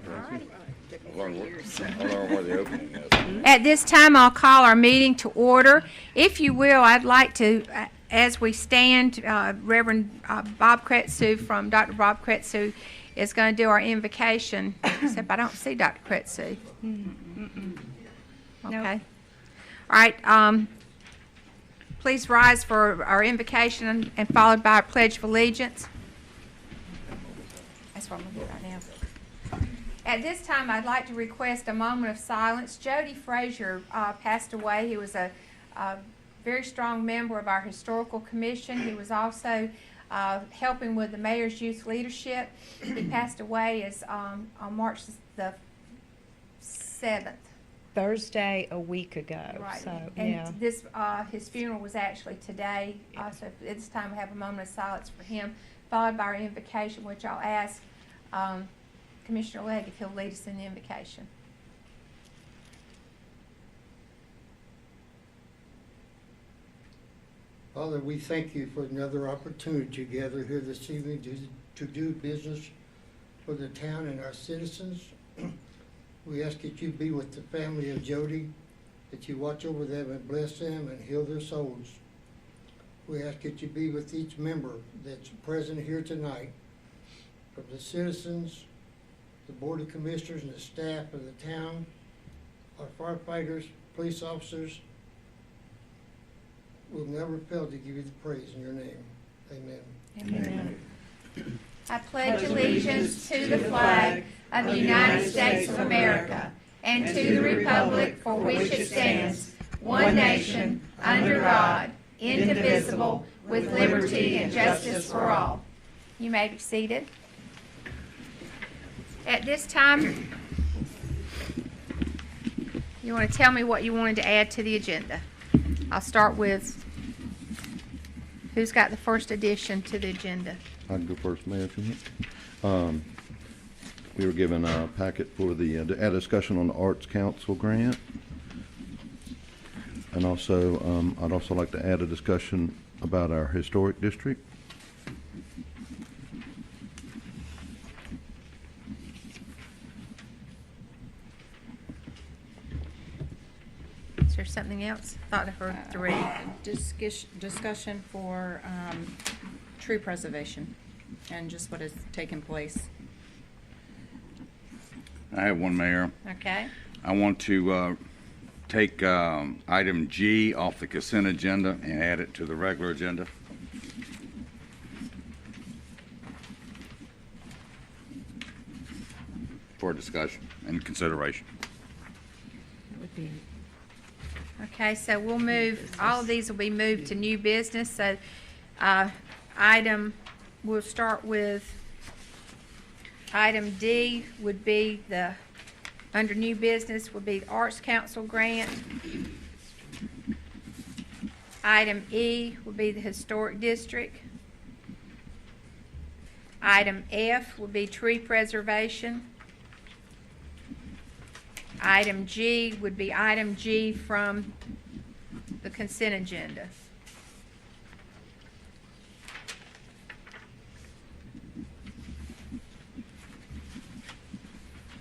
Hold on where the opening is. At this time, I'll call our meeting to order. If you will, I'd like to, as we stand, Reverend Bob Kretsu from Dr. Bob Kretsu is going to do our invocation, except I don't see Dr. Kretsu. Okay. All right. Please rise for our invocation and followed by our Pledge of Allegiance. That's what I'm going to do right now. At this time, I'd like to request a moment of silence. Jody Frazier passed away. He was a very strong member of our Historical Commission. He was also helping with the Mayor's Youth Leadership. He passed away on March the 7th. Thursday a week ago. Right. So, and yeah. this his funeral was actually today. So at this time, we have a moment of silence for him, followed by our invocation, which I'll ask Commissioner Legg if he'll lead us in the invocation. Father, we thank you for another opportunity to gather here this evening to do business for the town and our citizens. We ask that you be with the family of Jody, that you watch over them and bless them and heal their souls. We ask that you be with each member that's present here tonight, from the citizens, the Board of Commissioners, and the staff of the town, our firefighters, police officers. We'll never fail to give you the praise in your name. Amen. Amen. I pledge allegiance to the flag of the United States of America and to the republic for which it stands, one nation, under God, indivisible, with liberty and justice for all. You may be seated. At this time, you want to tell me what you wanted to add to the agenda? I'll start with who's got the first addition to the agenda. I can go first, Mayor, if you want. We were given a packet for the to add a discussion on the Arts Council grant. And also, I'd also like to add a discussion about our historic district. Is there something else? I thought I heard three. Discussion for tree preservation and just what has taken place. I have one, Mayor. Okay. I want to take item G off the consent agenda and add it to the regular agenda. For discussion and consideration. Would be Okay, so we'll move, all of these will be moved to new business. So we'll start with item D would be under new business would be the Arts Council grant. Item E would be the Historic District. Item F would be tree preservation. Item G would be item G from the consent agenda.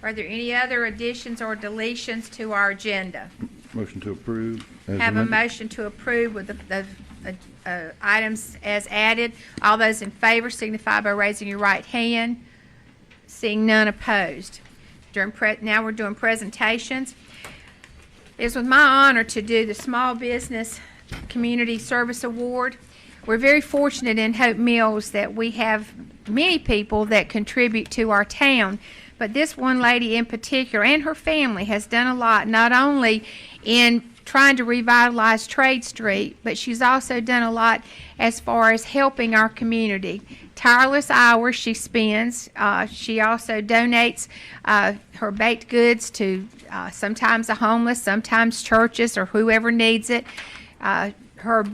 Are there any other additions or deletions to our agenda? Motion to approve. as Have a amended. motion to approve with the items as added. All those in favor signify by raising your right hand. Seeing none opposed. Now we're doing presentations. It was my honor to do the Small Business Community Service Award. We're very fortunate in Hope Mills that we have many people that contribute to our town, but this one lady in particular and her family has done a lot, not only in trying to revitalize Trade Street, but she's also done a lot as far as helping our community. Tireless hours she spends. She also donates her baked goods to sometimes the homeless, sometimes churches or whoever needs it. Her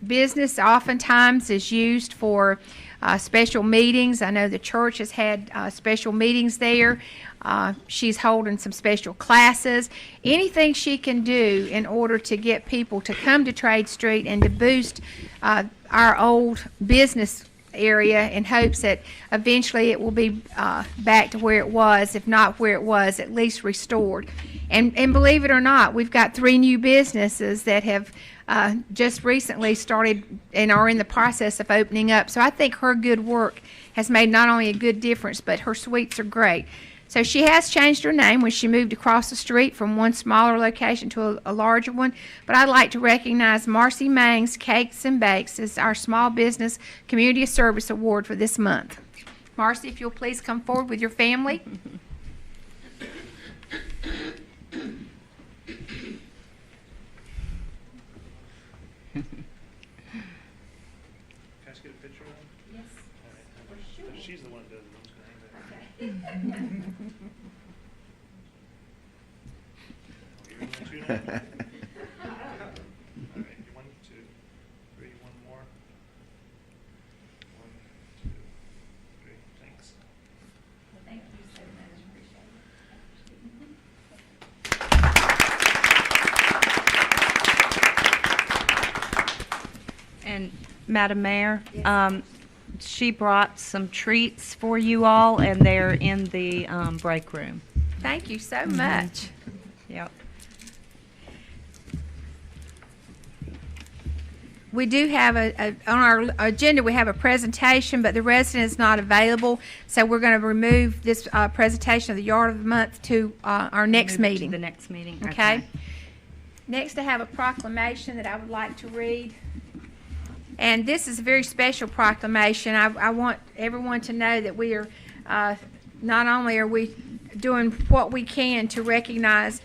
business oftentimes is used for special meetings. I know the church has had special meetings there. She's holding some special classes. Anything she can do in order to get people to come to Trade Street and to boost our old business area in hopes that eventually it will be back to where it was, if not where it was, at least restored. And believe it or not, we've got 3 new businesses that have just recently started and are in the process of opening up. So I think her good work has made not only a good difference, but her sweets are great. So she has changed her name when she moved across the street from one smaller location to a larger one. But I'd like to recognize Marcy Mang's Cakes and Bakes as our Small Business Community Service Award for this month. Marcy, if you'll please come forward with your family. Can I just get a picture of them? Yes. All right. She's the one that does it. I'm just gonna hang back. You're gonna shoot 'em? All right. 1, 2, 3. One more. 1, 2, 3. Thanks. Thank you so much. Appreciate it. And Madam Mayor, she brought some treats for you all, and they're in the break room. Thank you so much. Yep. We do have on our agenda, we have a presentation, but the resident is not available. So we're going to remove this presentation of the Yard of the Month to our next Move it to meeting. the next meeting. Okay? Next, I have a proclamation that I would like to read. And this is a very special proclamation. I want everyone to know that we are, not only are we doing what we can to recognize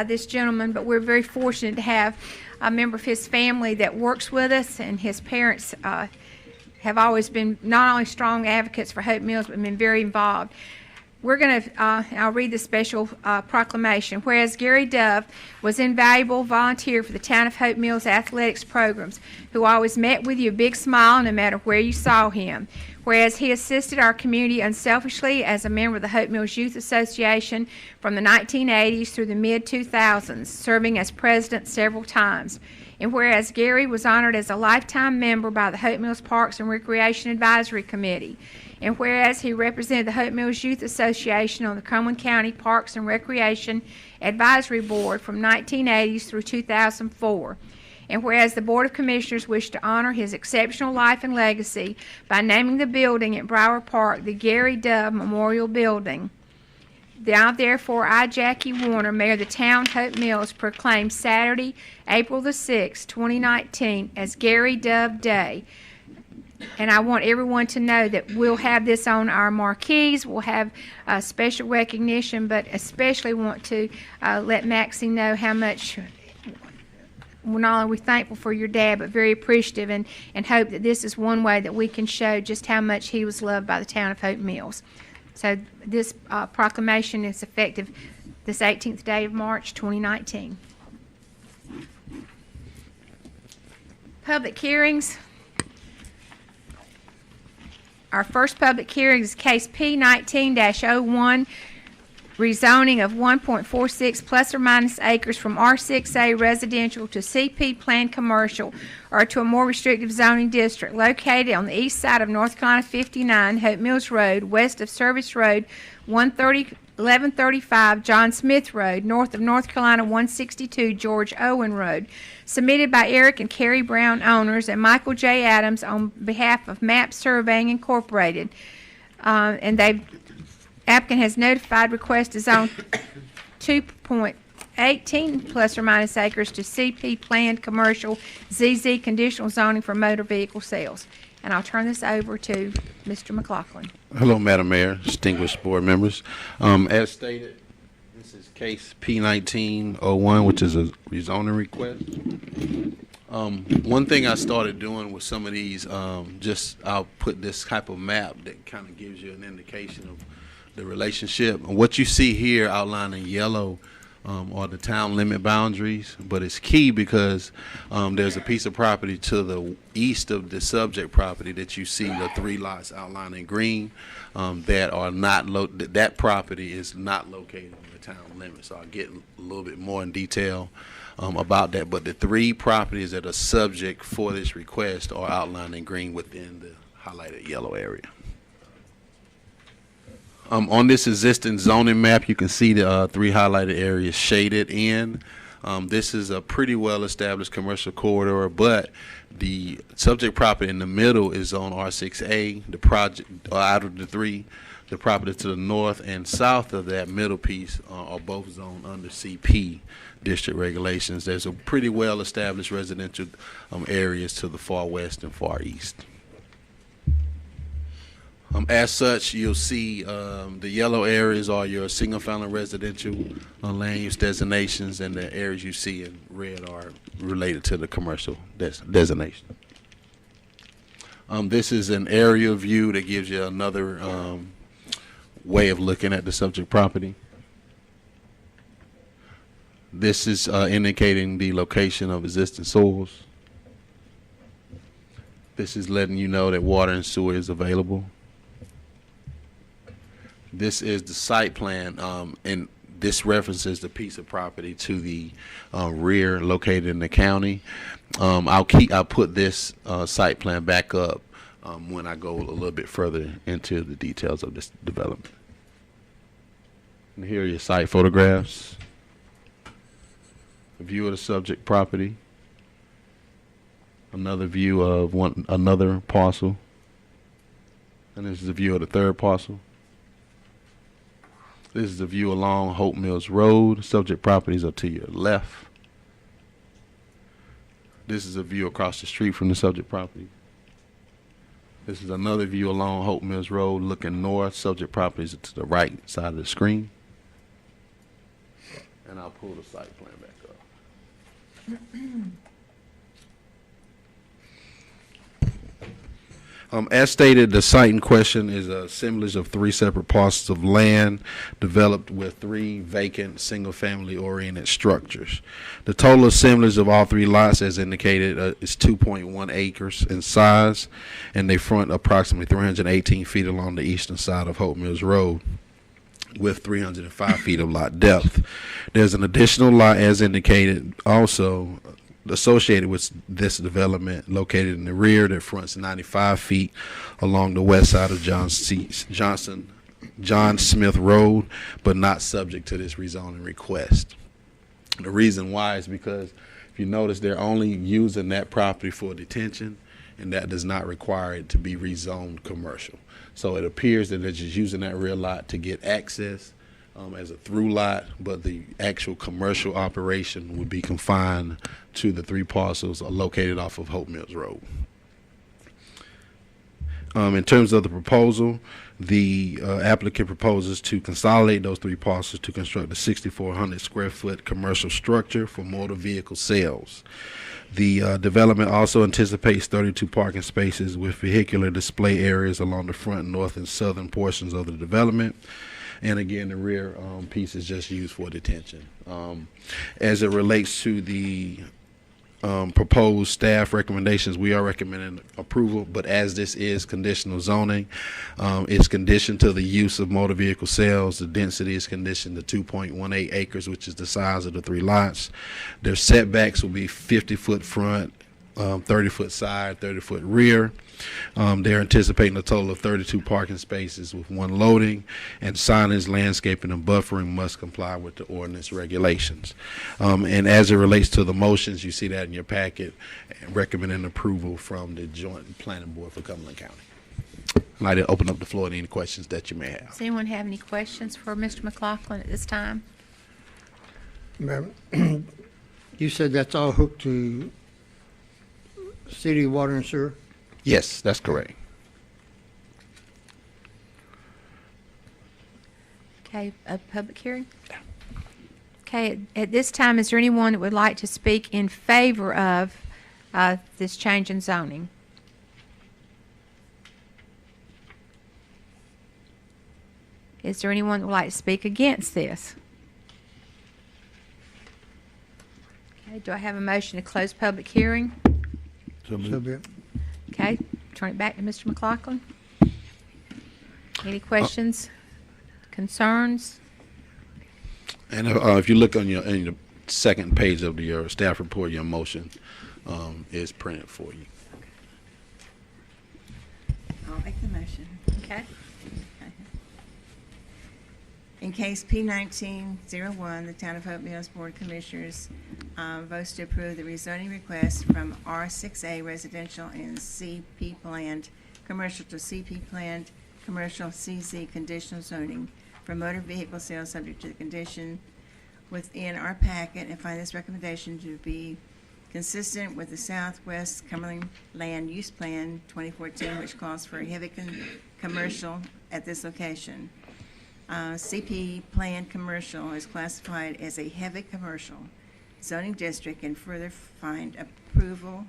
this gentleman, but we're very fortunate to have a member of his family that works with us, and his parents have always been not only strong advocates for Hope Mills, but been very involved. We're going to, I'll read the special proclamation. Whereas Gary Dove was invaluable volunteer for the Town of Hope Mills athletics programs, who always met with you a big smile no matter where you saw him. Whereas he assisted our community unselfishly as a member of the Hope Mills Youth Association from the 1980s through the mid-2000s, serving as president several times. And whereas Gary was honored as a lifetime member by the Hope Mills Parks and Recreation Advisory Committee. And whereas he represented the Hope Mills Youth Association on the Cumberland County Parks and Recreation Advisory Board from 1980s through 2004. And whereas the Board of Commissioners wish to honor his exceptional life and legacy by naming the building at Brower Park the Gary Dove Memorial Building. Now, therefore, I, Jackie Warner, Mayor of the Town, Hope Mills, proclaim Saturday, April the 6th, 2019, as Gary Dove Day. And I want everyone to know that we'll have this on our marquees. We'll have special recognition, but especially want to let Maxie know how much not only are we thankful for your dad, but very appreciative, and hope that this is one way that we can show just how much he was loved by the Town of Hope Mills. So this proclamation is effective this 18th day of March, 2019. Public hearings. Our first public hearing is case P19-01, rezoning of 1.46 plus or minus acres from R6A residential to CP planned commercial or to a more restrictive zoning district located on the east side of North Carolina 59 Hope Mills Road, west of Service Road 1135 John Smith Road, north of North Carolina 162 George Owen Road, submitted by Eric and Carrie Brown owners and Michael J. Adams on behalf of MAP Surveying Incorporated. And applicant has notified request to zone 2.18 plus or minus acres to CP planned commercial ZZ conditional zoning for motor vehicle sales. And I'll turn this over to Mr. McLaughlin. Hello, Madam Mayor, distinguished board members. As stated, this is case P1901, which is a rezoning request. One thing I started doing with some of these, I'll put this type of map that kind of gives you an indication of the relationship. And what you see here outlined in yellow are the town limit boundaries, but it's key because there's a piece of property to the east of the subject property that you see the 3 lots outlined in green that are not that property is not located in the town limit. So I'll get a little bit more in detail about that, but the 3 properties that are subject for this request are outlined in green within the highlighted yellow area. On this existing zoning map, you can see the 3 highlighted areas shaded in. This is a pretty well-established commercial corridor, but the subject property in the middle is on R6A. The project, out of the 3, the property to the north and south of that middle piece are both zoned under CP district regulations. There's a pretty well-established residential areas to the far west and far east. As such, you'll see the yellow areas are your single-family residential land use designations, and the areas you see in red are related to the commercial designation. This is an aerial view that gives you another way of looking at the subject property. This is indicating the location of existing soils. This is letting you know that water and sewer is available. This is the site plan, and this references the piece of property to the rear located in the county. I'll put this site plan back up when I go a little bit further into the details of this development. And here are your site photographs. A view of the subject property. Another view of another parcel. And this is a view of the third parcel. This is a view along Hope Mills Road. Subject properties are to your left. This is a view across the street from the subject property. This is another view along Hope Mills Road looking north. Subject properties are to the right side of the screen. And I'll pull the site plan back up. As stated, the site in question is a assemblage of 3 separate parcels of land developed with 3 vacant single-family oriented structures. The total assemblage of all 3 lots, as indicated, is 2.1 acres in size, and they front approximately 318 feet along the eastern side of Hope Mills Road, with 305 feet of lot depth. There's an additional lot, as indicated, also associated with this development, located in the rear, that fronts 95 feet along the west side of John Smith Road, but not subject to this rezoning request. The reason why is because if you notice, they're only using that property for detention, and that does not require it to be rezoned commercial. So it appears that they're just using that rear lot to get access as a through lot, but the actual commercial operation would be confined to the 3 parcels located off of Hope Mills Road. In terms of the proposal, the applicant proposes to consolidate those 3 parcels to construct a 6,400 square foot commercial structure for motor vehicle sales. The development also anticipates 32 parking spaces with vehicular display areas along the front, north, and southern portions of the development. And again, the rear piece is just used for detention. As it relates to the proposed staff recommendations, we are recommending approval, but as this is conditional zoning, it's conditioned to the use of motor vehicle sales. The density is conditioned to 2.18 acres, which is the size of the 3 lots. Their setbacks will be 50-foot front, 30-foot side, 30-foot rear. They're anticipating a total of 32 parking spaces with 1 loading, and signage, landscaping, and buffering must comply with the ordinance regulations. And as it relates to the motions, you see that in your packet, recommending approval from the Joint Planning Board for Cumberland County. I'd like to open up the floor to any questions that you may have. Does anyone have any questions for Mr. McLaughlin at this time? Ma'am, you said that's all hooked to city water and sewer? Yes, that's correct. Okay, a public hearing? Okay, at this time, is there anyone that would like to speak in favor of this change in zoning? Is there anyone that would like to speak against this? Okay, do I have a motion to close public hearing? So be it. Okay, turn it back to Mr. McLaughlin. Any questions, concerns? And if you look on your second page of your staff report, your motion is printed for you. I'll make the motion. Okay. In case P-1901, the Town of Hope Mills Board of Commissioners votes to approve the rezoning request from R6A residential and CP planned commercial to CP planned commercial CZ conditional zoning for motor vehicle sales subject to the condition within our packet, and find this recommendation to be consistent with the Southwest Cumberland Land Use Plan 2014, which calls for heavy commercial at this location. CP planned commercial is classified as a heavy commercial zoning district, and further find approval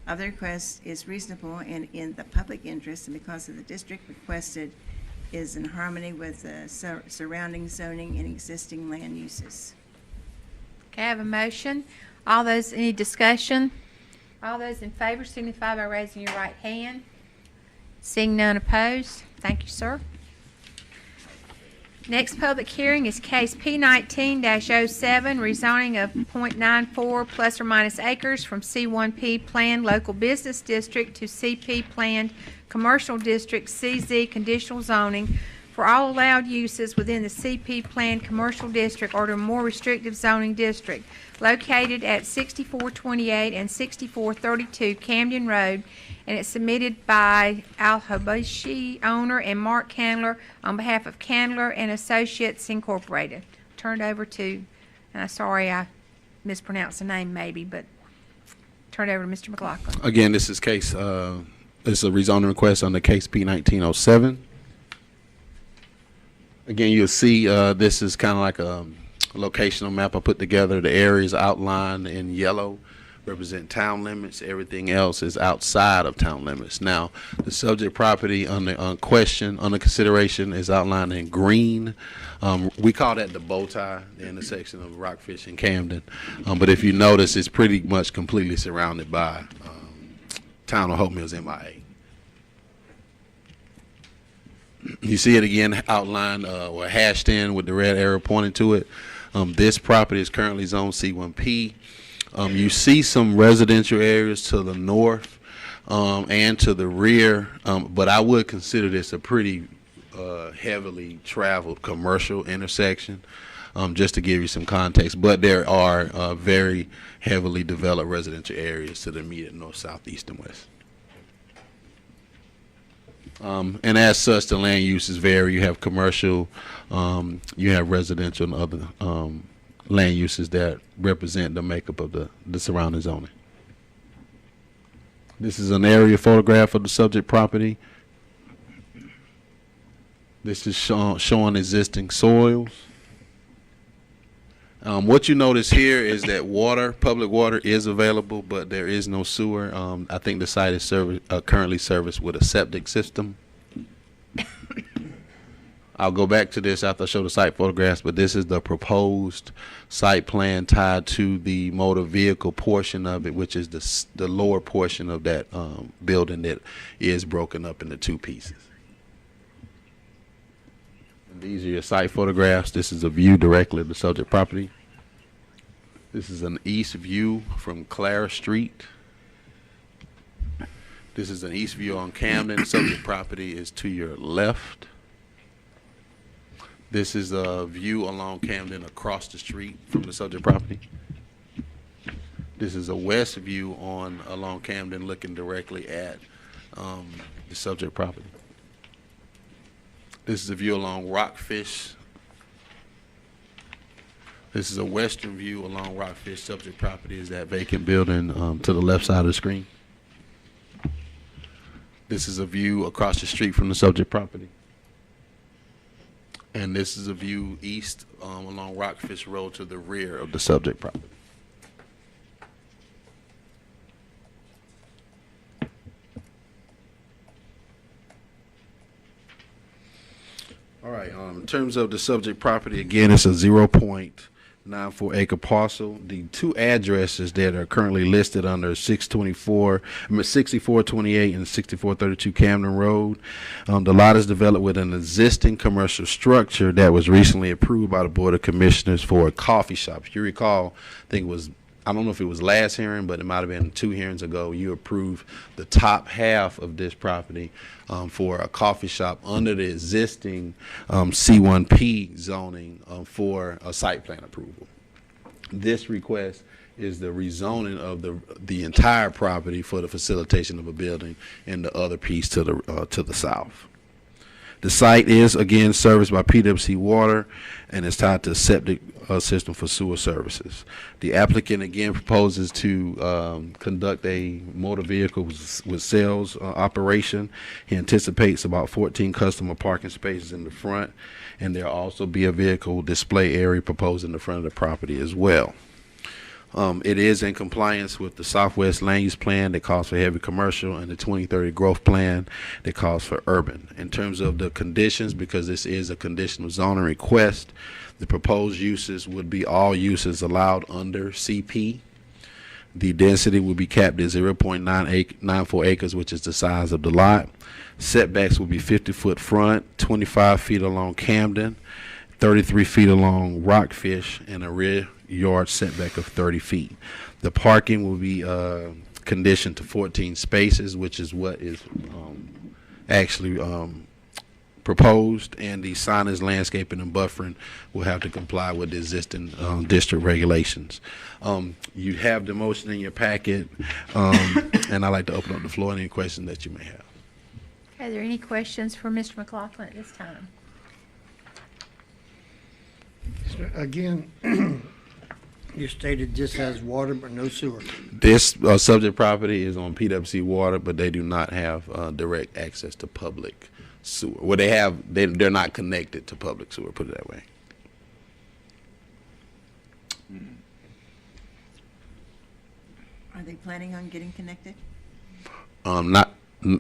of the request is reasonable and in the public interest, and because of the district requested is in harmony with the surrounding zoning and existing land uses. Okay, I have a motion. All those, any discussion? All those in favor signify by raising your right hand. Seeing none opposed. Thank you, sir. Next public hearing is case P-19-07, rezoning of .94 plus or minus acres from C1P Planned Local Business District to CP Planned Commercial District CZ Conditional Zoning for all allowed uses within the CP Planned Commercial District or to a more restrictive zoning district located at 6428 and 6432 Camden Road, and it's submitted by Al-Habashi owner and Mark Candler on behalf of Candler and Associates Incorporated. Turn it over to, and I'm sorry I mispronounced the name maybe, but turn it over to Mr. McLaughlin. Again, this is case, this is a rezoning request on the case P-1907. Again, you'll see this is kind of like a locational map I put together. The areas outlined in yellow represent town limits. Everything else is outside of town limits. Now, the subject property under consideration is outlined in green. We call that the bow tie, the intersection of Rockfish and Camden. But if you notice, it's pretty much completely surrounded by Town of Hope Mills MIA. You see it again outlined or hashed in with the red arrow pointing to it. This property is currently zone C1P. You see some residential areas to the north and to the rear, but I would consider this a pretty heavily traveled commercial intersection, just to give you some context. But there are very heavily developed residential areas to the immediate north, south, east, and west. And as such, the land uses vary. You have commercial, you have residential, and other land uses that represent the makeup of the surrounding zoning. This is an area photograph of the subject property. This is showing existing soils. What you notice here is that water, public water, is available, but there is no sewer. I think the site is currently serviced with a septic system. I'll go back to this after I show the site photographs, but this is the proposed site plan tied to the motor vehicle portion of it, which is the lower portion of that building that is broken up into two pieces. And these are your site photographs. This is a view directly of the subject property. This is an east view from Clara Street. This is an east view on Camden. Subject property is to your left. This is a view along Camden across the street from the subject property. This is a west view along Camden looking directly at the subject property. This is a view along Rockfish. This is a western view along Rockfish. Subject property is that vacant building to the left side of the screen. This is a view across the street from the subject property. And this is a view east along Rockfish Road to the rear of the subject property. All right, in terms of the subject property, again, it's a 0.94 acre parcel. The two addresses that are currently listed under 6428 and 6432 Camden Road. The lot is developed with an existing commercial structure that was recently approved by the Board of Commissioners for a coffee shop. If you recall, I think it was I don't know if it was last hearing, but it might have been 2 hearings ago, you approved the top half of this property for a coffee shop under the existing C1P zoning for a site plan approval. This request is the rezoning of the entire property for the facilitation of a building and the other piece to the south. The site is, again, serviced by PWC Water and is tied to a septic system for sewer services. The applicant, again, proposes to conduct a motor vehicle with sales operation. He anticipates about 14 customer parking spaces in the front, and there'll also be a vehicle display area proposed in the front of the property as well. It is in compliance with the Southwest Land Use Plan that calls for heavy commercial and the 2030 Growth Plan that calls for urban. In terms of the conditions, because this is a conditional zoning request, the proposed uses would be all uses allowed under CP. The density will be capped at 0.94 acres, which is the size of the lot. Setbacks will be 50-foot front, 25 feet along Camden, 33 feet along Rockfish, and a rear yard setback of 30 feet. The parking will be conditioned to 14 spaces, which is what is actually proposed, and the signage, landscaping, and buffering will have to comply with the existing district regulations. You have the motion in your packet, and I'd like to open up the floor. Any questions that you may have? Okay, are there any questions for Mr. McLaughlin at this time? Again, you stated this has water but no sewer. This subject property is on PWC Water, but they do not have direct access to public sewer. Well, they're not connected to public sewer, put it that way. Are they planning on getting connected? Not. They're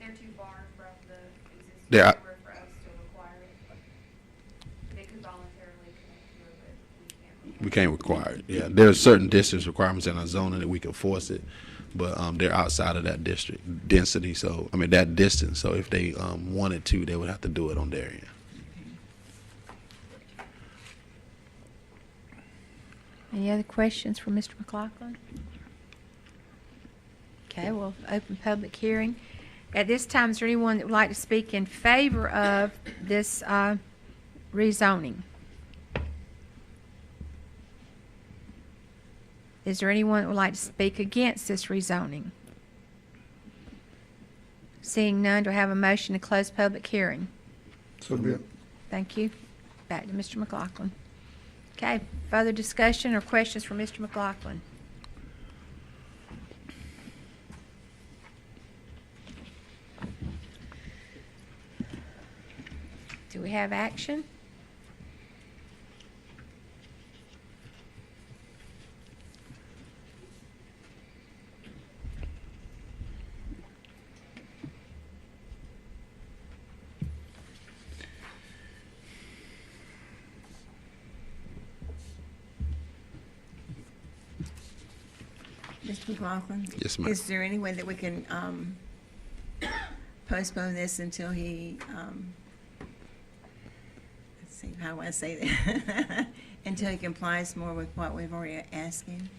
too far from the existing They're out- sewer for us to require it. They could voluntarily connect to it, but we can't. We can't require it. Yeah, there are certain distance requirements in our zoning that we can force it, but they're outside of that district density. So I mean that distance. So if they wanted to, they would have to do it on their end. Any other questions for Mr. McLaughlin? Okay, we'll open public hearing. At this time, is there anyone that would like to speak in favor of this rezoning? Is there anyone that would like to speak against this rezoning? Seeing none, do I have a motion to close public hearing? So be it. Thank you. Back to Mr. McLaughlin. Okay, further discussion or questions for Mr. McLaughlin? Do we have action? Mr. McLaughlin? Yes, ma'am. Is there any way that we can postpone this until he, let's see, how do I say that? Until he complies more with what we've already asked him?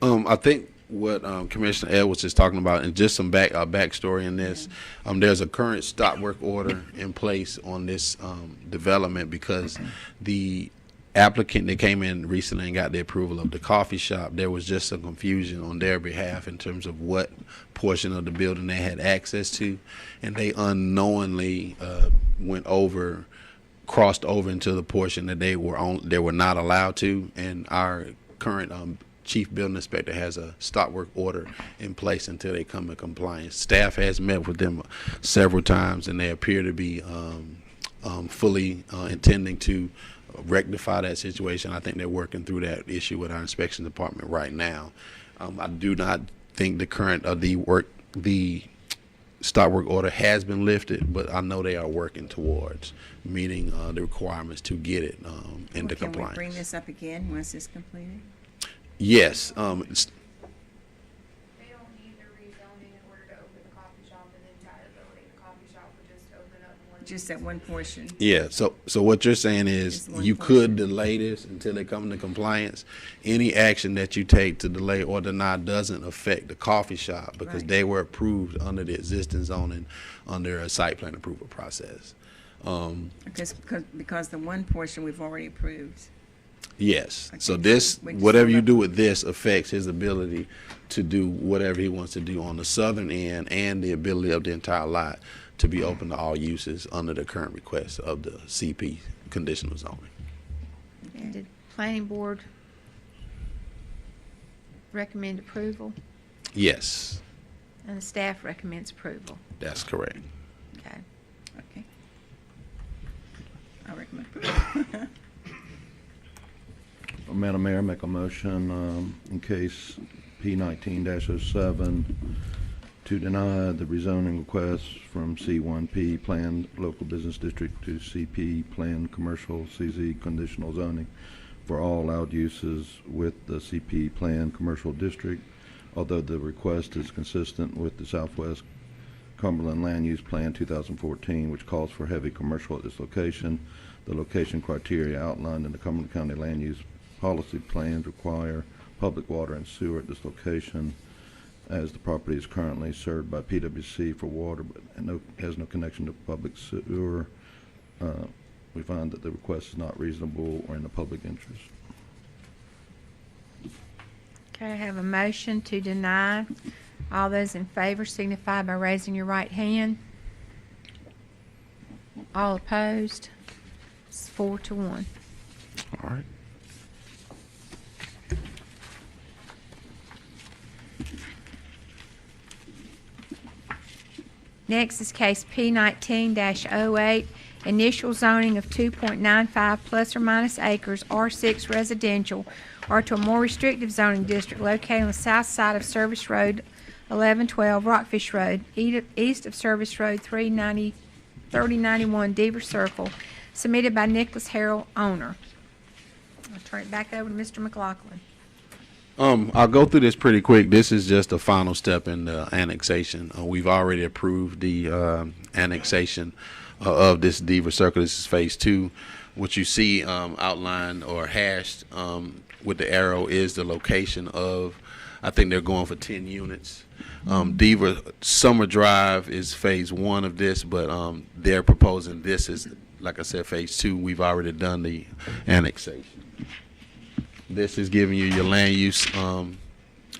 I think what Commissioner Edwards is talking about, and just some backstory in this, there's a current stop work order in place on this development because the applicant that came in recently and got the approval of the coffee shop, there was just some confusion on their behalf in terms of what portion of the building they had access to, and they unknowingly crossed over into the portion that they were not allowed to, and our current chief building inspector has a stop work order in place until they come in compliance. Staff has met with them several times, and they appear to be fully intending to rectify that situation. I think they're working through that issue with our inspection department right now. I do not think the current the stop work order has been lifted, but I know they are working towards meeting the requirements to get it into Can compliance. we bring this up again once it's completed? Yes, They don't need the rezoning in order to open the coffee shop and the entire building. The coffee shop would just open up one Just that one portion. Yeah, so what you're saying is Just one you portion. could delay this until they come into compliance. Any action that you take to delay or deny doesn't affect the coffee shop because Right. they were approved under the existing zoning under a site plan approval process. Because the one portion we've already approved. Yes, so Okay, this, we just whatever you left- do with this affects his ability to do whatever he wants to do on the southern end and the ability of the entire lot to be open to all uses under the current request of the CP conditional zoning. And did planning board recommend approval? Yes, And the staff recommends approval. that's correct. Okay. Okay. I recommend approval. Madam Mayor, make a motion in case P19-07 to deny the rezoning request from C1P Planned Local Business District to CP Planned Commercial CZ Conditional Zoning for all allowed uses with the CP Planned Commercial District, although the request is consistent with the Southwest Cumberland Land Use Plan 2014, which calls for heavy commercial at this location. The location criteria outlined in the Cumberland County Land Use Policy Plans require public water and sewer at this location, as the property is currently served by PWC for water, but has no connection to public sewer. We find that the request is not reasonable or in the public interest. Okay, I have a motion to deny. All those in favor signify by raising your right hand. All opposed? It's 4-1. All right. Next is case P19-08, initial zoning of 2.95 plus or minus acres, R6 residential, or to a more restrictive zoning district located on the south side of Service Road 1112, Rockfish Road, east of Service Road 3091, Deaver Circle, submitted by Nicholas Harrell, owner. I'll turn it back over to Mr. McLaughlin. I'll go through this pretty quick. This is just the final step in the annexation. We've already approved the annexation of this Deaver Circle. This is phase 2. What you see outlined or hashed with the arrow is the location of, I think they're going for 10 units. Deaver Summer Drive is phase 1 of this, but they're proposing this is, like I said, phase 2. We've already done the annexation. This is giving you your land use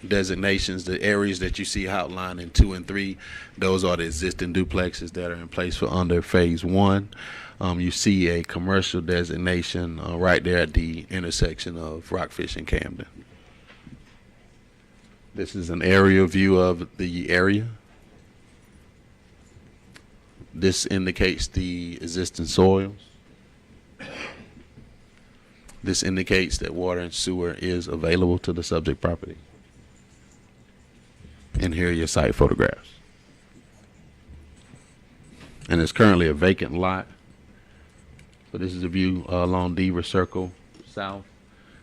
designations. The areas that you see outlined in 2 and 3, those are the existing duplexes that are in place for under phase 1. You see a commercial designation right there at the intersection of Rockfish and Camden. This is an aerial view of the area. This indicates the existing soils. This indicates that water and sewer is available to the subject property. And here are your site photographs. And it's currently a vacant lot. So this is a view along Deaver Circle south.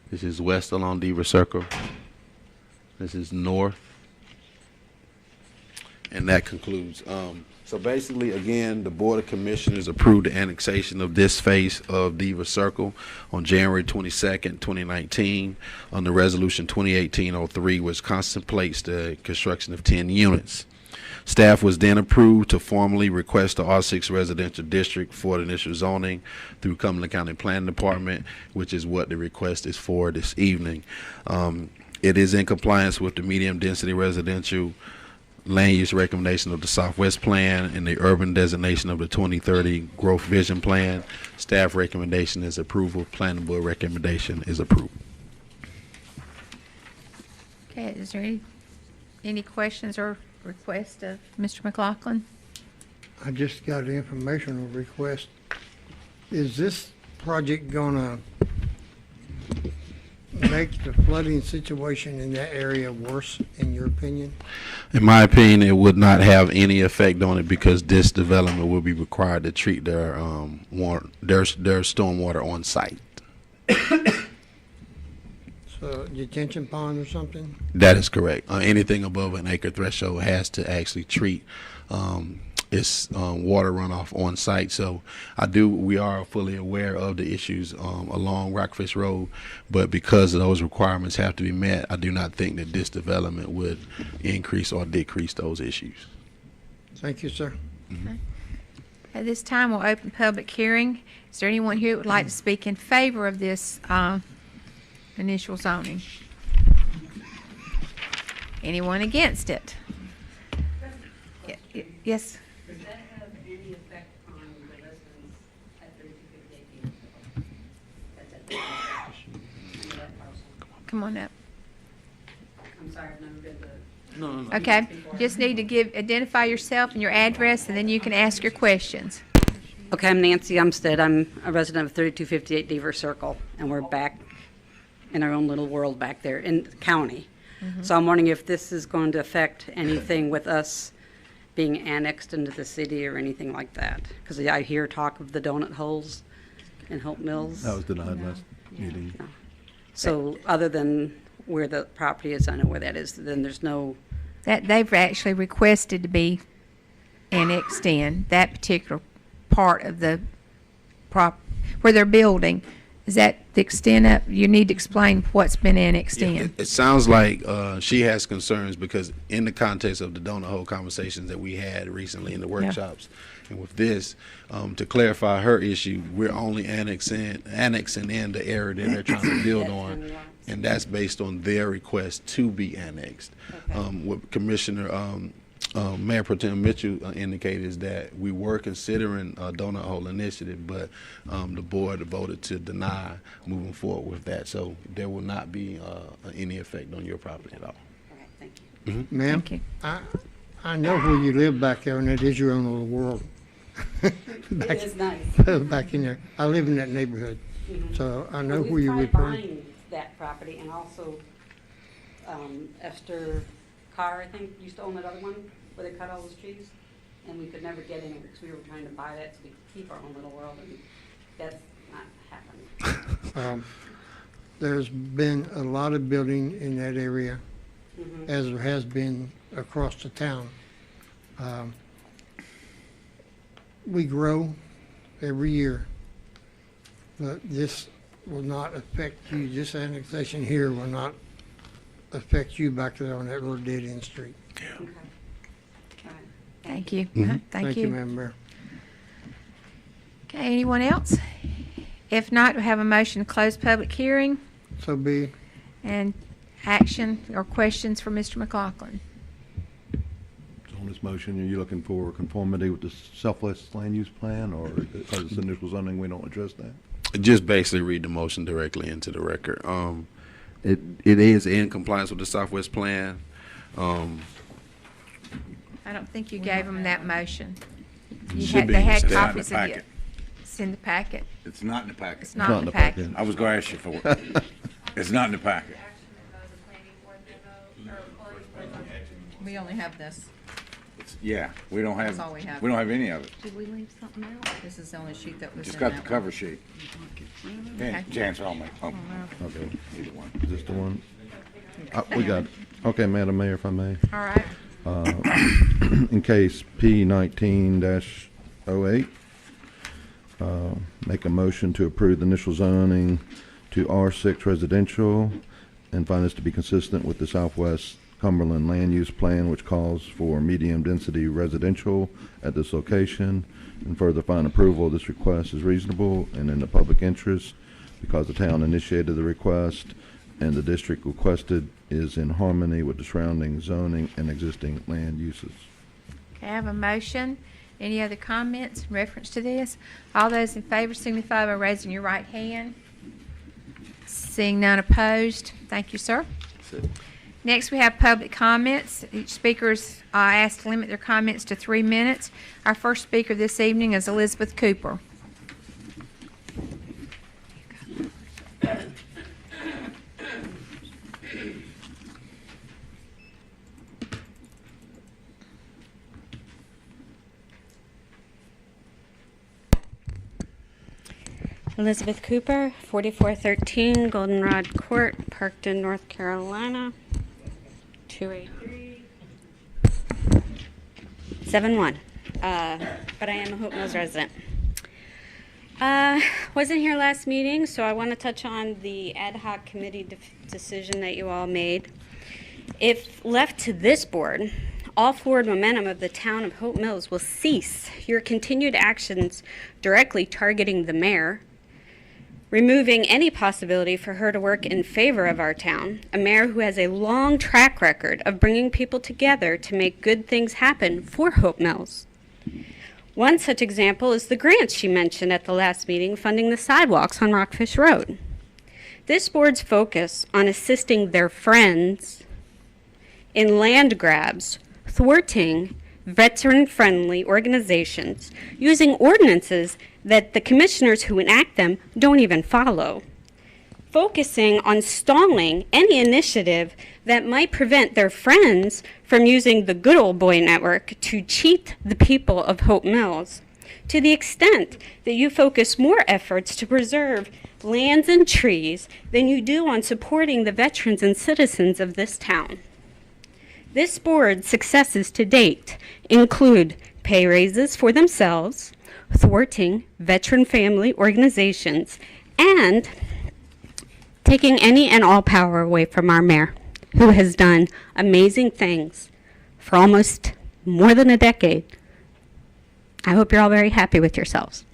This is west along Deaver Circle. This is north. And that concludes. So basically, again, the Board of Commissioners approved the annexation of this phase of Deaver Circle on January 22nd, 2019, on the Resolution 2018-03, which contemplates the construction of 10 units. Staff was then approved to formally request the R6 residential district for the initial zoning through Cumberland County Planning Department, which is what the request is for this evening. It is in compliance with the medium density residential land use recommendation of the Southwest Plan and the urban designation of the 2030 Growth Vision Plan. Staff recommendation is approval. Planning Board recommendation is approved. Okay, is there any questions or requests of Mr. McLaughlin? I just got an informational request. Is this project gonna make the flooding situation in that area worse, in your opinion? In my opinion, it would not have any effect on it because this development will be required to treat their stormwater on site. So detention pond or something? That is correct. Anything above an acre threshold has to actually treat it's water runoff on site. So we are fully aware of the issues along Rockfish Road, but because those requirements have to be met, I do not think that this development would increase or decrease those issues. Thank you, sir. At this time, we'll open public hearing. Is there anyone here who would like to speak in favor of this initial zoning? Anyone against it? Yes? Does that have any effect on the residents at 3258 That's at the that parcel? Come on up. I'm sorry, I've never been to. Okay, just need to identify yourself and your address, and then you can ask your questions. Okay, I'm Nancy Umstead. I'm a resident of 3258 Deaver Circle, and we're back in our own little world back there in the county. So I'm wondering if this is going to affect anything with us being annexed into the city or anything like that. Because I hear talk of the donut holes in Hope Mills. That was denied last meeting. So other than where the property is, I know where that is, then there's no, That they've actually requested to be annexed in, that particular part of the where they're building. Is that the extent of, you need to explain what's been annexed in? It sounds like she has concerns because in the context of the donut hole conversations that we had recently in the workshops, and with this, to clarify her issue, we're only annexing in the area that they're trying to build on, and that's based on their request to be annexed. What Commissioner Mayor Pro Tem Mitchell indicated is that we were considering a donut hole initiative, but the board voted to deny moving forward with that. So there will not be any effect on your property at all. all right, thank you. Ma'am, Thank you. I know where you live back there, and it is your own little world. Back- It is nice. Back in there. I live in that neighborhood, so I know where We've you're tried referring. buying that property, and also Esther Carr, I think, used to own that other one where they cut all those trees, and we could never get anywhere because we were trying to buy that so we could keep our own little world, and that's not happening. There's been a lot of building in that area, Mhm. as there has been across the town. We grow every year, but this will not affect you. This annexation here will not affect you back there on that little dead-end street. Okay. All right. Thank you. Thank you, you. Madam Mayor. Okay, anyone else? If not, we have a motion to close public hearing So be, and action or questions for Mr. McLaughlin. On this motion, are you looking for conformity with the Southwest Land Use Plan, or because it's initial zoning, we don't address that? Just basically read the motion directly into the record. It is in compliance with the Southwest Plan. I don't think you gave them that motion. You Should had, be. they had It's in the copies of it. packet. It's in the packet. It's not in the packet. It's not in the packet. I was going to ask you for it. It's not in the packet. We only have this. Yeah, we don't have, That's all we have. we don't have any of it. Did we leave something out? This is the only sheet that was Just in got that the one. cover sheet. Okay. Chance, I'll make, Okay, either one. is this the one? We got, okay, Madam Mayor, if I may. All right. In case P19-08, make a motion to approve the initial zoning to R6 residential and find this to be consistent with the Southwest Cumberland Land Use Plan, which calls for medium-density residential at this location, and further find approval of this request is reasonable and in the public interest because the town initiated the request and the district requested is in harmony with the surrounding zoning and existing land uses. Okay, I have a motion. Any other comments in reference to this? All those in favor signify by raising your right hand. Seeing none opposed, thank you, sir. Next, we have public comments. Each speaker is asked to limit their comments to 3 minutes. Our first speaker this evening is Elizabeth Cooper. Elizabeth Cooper, 4413 Goldenrod Court, Parkton, North Carolina, 28371. but I am a Hope Mills resident. Wasn't here last meeting, so I want to touch on the ad hoc committee decision that you all made. If left to this board, all forward momentum of the town of Hope Mills will cease. Your continued actions directly targeting the mayor, removing any possibility for her to work in favor of our town, a mayor who has a long track record of bringing people together to make good things happen for Hope Mills. One such example is the grants she mentioned at the last meeting funding the sidewalks on Rockfish Road. This board's focus on assisting their friends in land grabs, thwarting veteran-friendly organizations, using ordinances that the commissioners who enact them don't even follow, focusing on stalling any initiative that might prevent their friends from using the good old boy network to cheat the people of Hope Mills, to the extent that you focus more efforts to preserve lands and trees than you do on supporting the veterans and citizens of this town. This board's successes to date include pay raises for themselves, thwarting veteran family organizations, and taking any and all power away from our mayor, who has done amazing things for almost more than a decade. I hope you're all very happy with yourselves.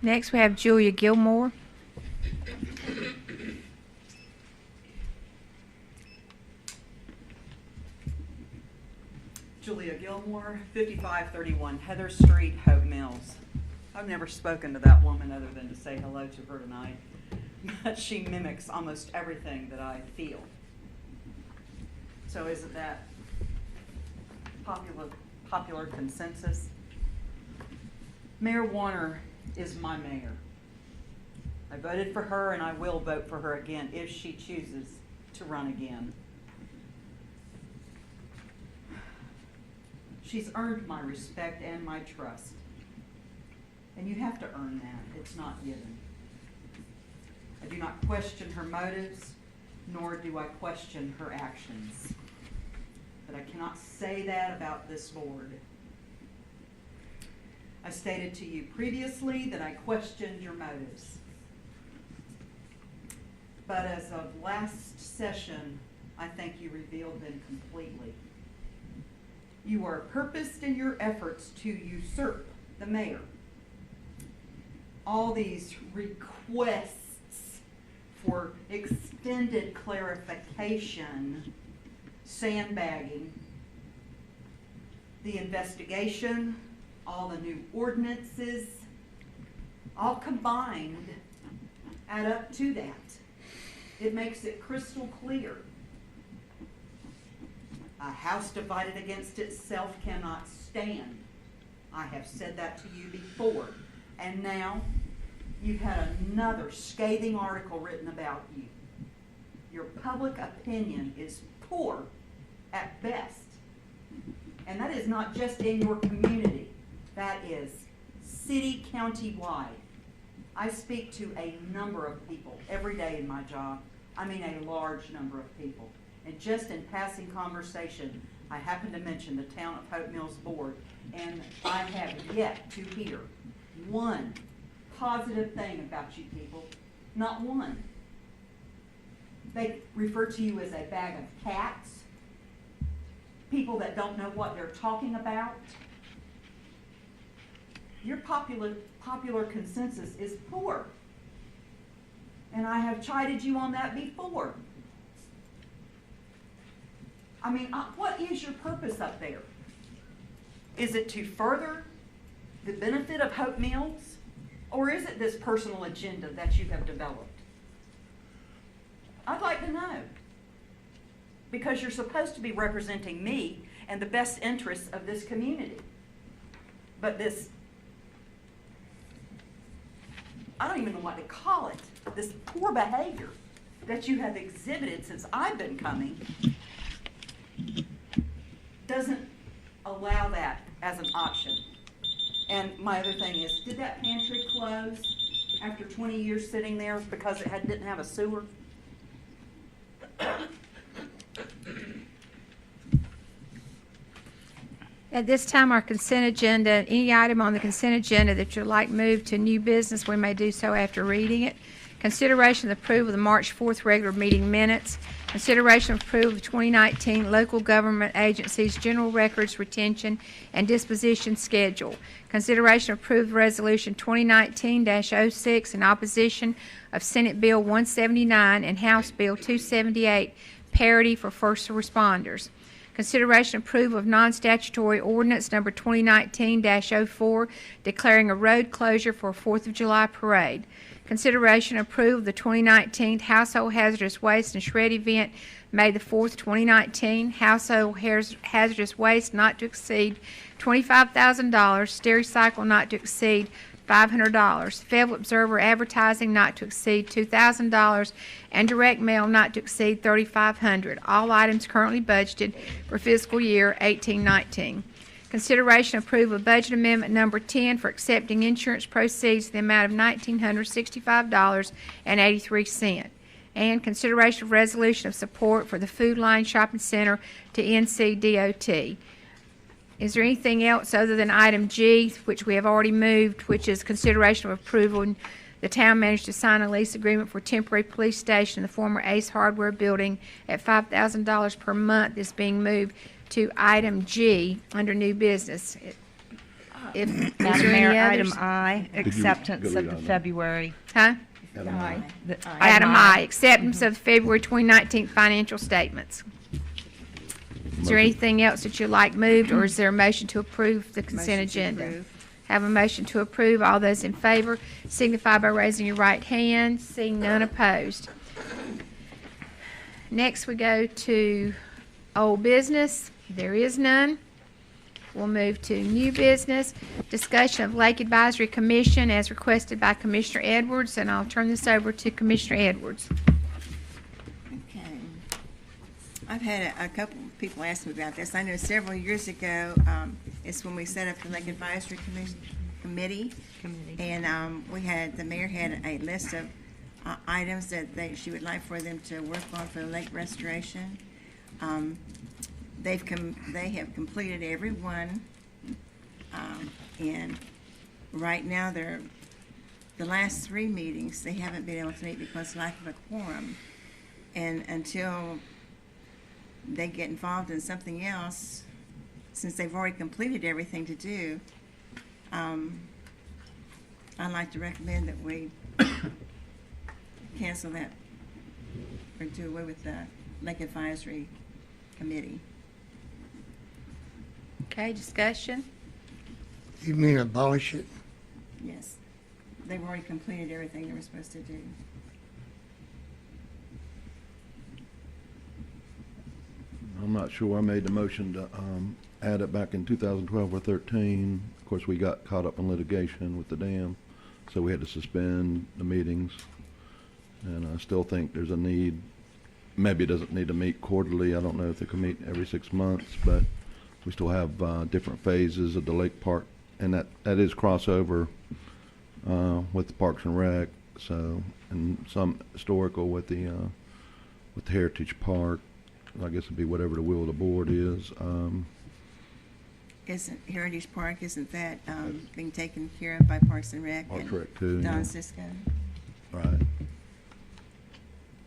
Next, we have Julia Gilmore. Julia Gilmore, 5531 Heather Street, Hope Mills. I've never spoken to that woman other than to say hello to her tonight, but she mimics almost everything that I feel. So isn't that popular consensus? Mayor Warner is my mayor. I voted for her and I will vote for her again if she chooses to run again. She's earned my respect and my trust. And you have to earn that. It's not given. I do not question her motives, nor do I question her actions. But I cannot say that about this board. I stated to you previously that I questioned your motives. But as of last session, I think you revealed them completely. You are purposed in your efforts to usurp the mayor. All these requests for extended clarification, sandbagging, the investigation, all the new ordinances, all combined add up to that. It makes it crystal clear. A house divided against itself cannot stand. I have said that to you before. And now you've had another scathing article written about you. Your public opinion is poor at best. And that is not just in your community. That is city, county-wide. I speak to a number of people every day in my job. I mean a large number of people. And just in passing conversation, I happen to mention the Town of Hope Mills Board, and I have yet to hear one positive thing about you people. Not one. They refer to you as a bag of cats, people that don't know what they're talking about. Your popular consensus is poor. And I have chided you on that before. I mean, what is your purpose up there? Is it to further the benefit of Hope Mills? Or is it this personal agenda that you have developed? I'd like to know. Because you're supposed to be representing me and the best interests of this community. But this, I don't even know what to call it, this poor behavior that you have exhibited since I've been coming doesn't allow that as an option. And my other thing is, did that pantry close after 20 years sitting there because it didn't have a sewer? At this time, our consent agenda, any item on the consent agenda that you'd like moved to new business, we may do so after reading it. Consideration of approval of the March 4th regular meeting minutes. Consideration of approval of 2019 local government agencies general records retention and disposition schedule. Consideration of approved resolution 2019-06 in opposition of Senate Bill 179 and House Bill 278 parity for first responders. Consideration approval of non-statutory ordinance number 2019-04 declaring a road closure for a 4th of July parade. Consideration approval of the 2019 Household Hazardous Waste and Shred event, May the 4th, 2019. Household hazardous waste not to exceed $25,000. Stericycle not to exceed $500. Federal Observer advertising not to exceed $2,000, and direct mail not to exceed $3,500. All items currently budgeted for fiscal year 18-19. Consideration approval of budget amendment number 10 for accepting insurance proceeds in the amount of $1,965.83. And consideration of resolution of support for the Food Line Shopping Center to NCDOT. Is there anything else other than item G, which we have already moved, which is consideration of approval and the town manager to sign a lease agreement for temporary police station in the former Ace Hardware building at $5,000 per month is being moved to item G under new business. Is Madam there Mayor, any item others? I, acceptance of the February. Huh? the- Item I, acceptance of the February 2019 financial statements. Is there anything else that you'd like moved, or is there a motion to approve the consent Motion to agenda? approve. Have a motion to approve. All those in favor signify by raising your right hand. Seeing none opposed. Next, we go to old business. There is none. We'll move to new business. Discussion of Lake Advisory Commission as requested by Commissioner Edwards, and I'll turn this over to Commissioner Edwards. Okay. I've had a couple of people ask me about this. I know several years ago, it's when we set up the Lake Advisory Committee. And we had, the mayor had a list of items that she would like for them to work on for the lake restoration. They have completed every one. And right now, the last 3 meetings, they haven't been able to meet because of lack of a quorum. And until they get involved in something else, since they've already completed everything to do, I'd like to recommend that we cancel that or do away with the Lake Advisory Committee. Okay, discussion. You mean abolish it? Yes. They've already completed everything they were supposed to do. I'm not sure. I made the motion to add it back in 2012 or 13. Of course, we got caught up in litigation with the dam, so we had to suspend the meetings. And I still think there's a need. Maybe it doesn't need to meet quarterly. I don't know if they can meet every 6 months, but we still have different phases of the lake park, and that is crossover with the Parks and Rec. So, and some historical with the Heritage Park. I guess it'd be whatever the will of the board is. Isn't Heritage Park, isn't that being taken care of by Parks and Rec? Parks and and Rec too, Don yeah. Cisco? Right.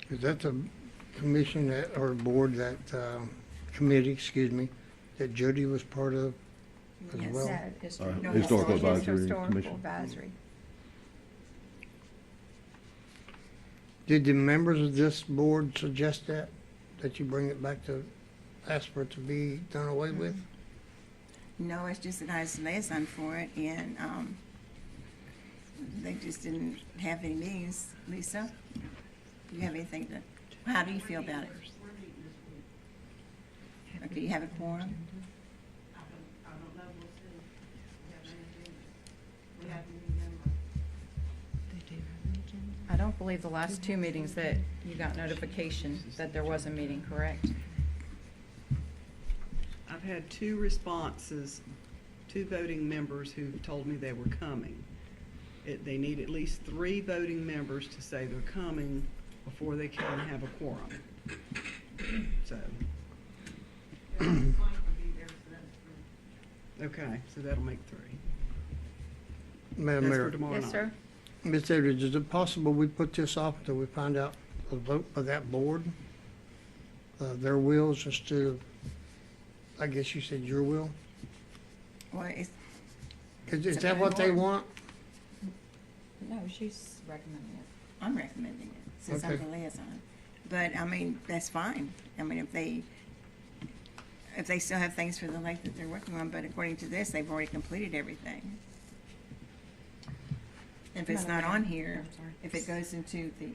Is that the commission that, or board that, committee, excuse me, that Jody was part of as Yes. well? No, Historical Historical Advisory Commission. Advisory. Did the members of this board suggest that you bring it back to, ask for it to be done away with? No, it's just that I was liaison for it, and they just didn't have any meetings. Lisa, do you have anything to, how do you feel about it? Okay, you have a quorum? I don't believe the last 2 meetings that you got notification that there was a meeting, correct? I've had 2 responses, 2 voting members who told me they were coming. They need at least 3 voting members to say they're coming before they can have a quorum. So. Okay, so that'll make 3. Madam That's for Mayor, tomorrow night. Yes, sir. Ms. Edwards, is it possible we put this off until we find out the vote of that board? Their wills instead of, I guess you said your will? Well, it's, Is that what they want? No, she's recommending it. I'm recommending it, since I'm Okay. the liaison. But, I mean, that's fine. I mean, if they still have things for the lake that they're working on, but according to this, they've already completed everything. If it's not on here, I'm sorry. if it goes into the,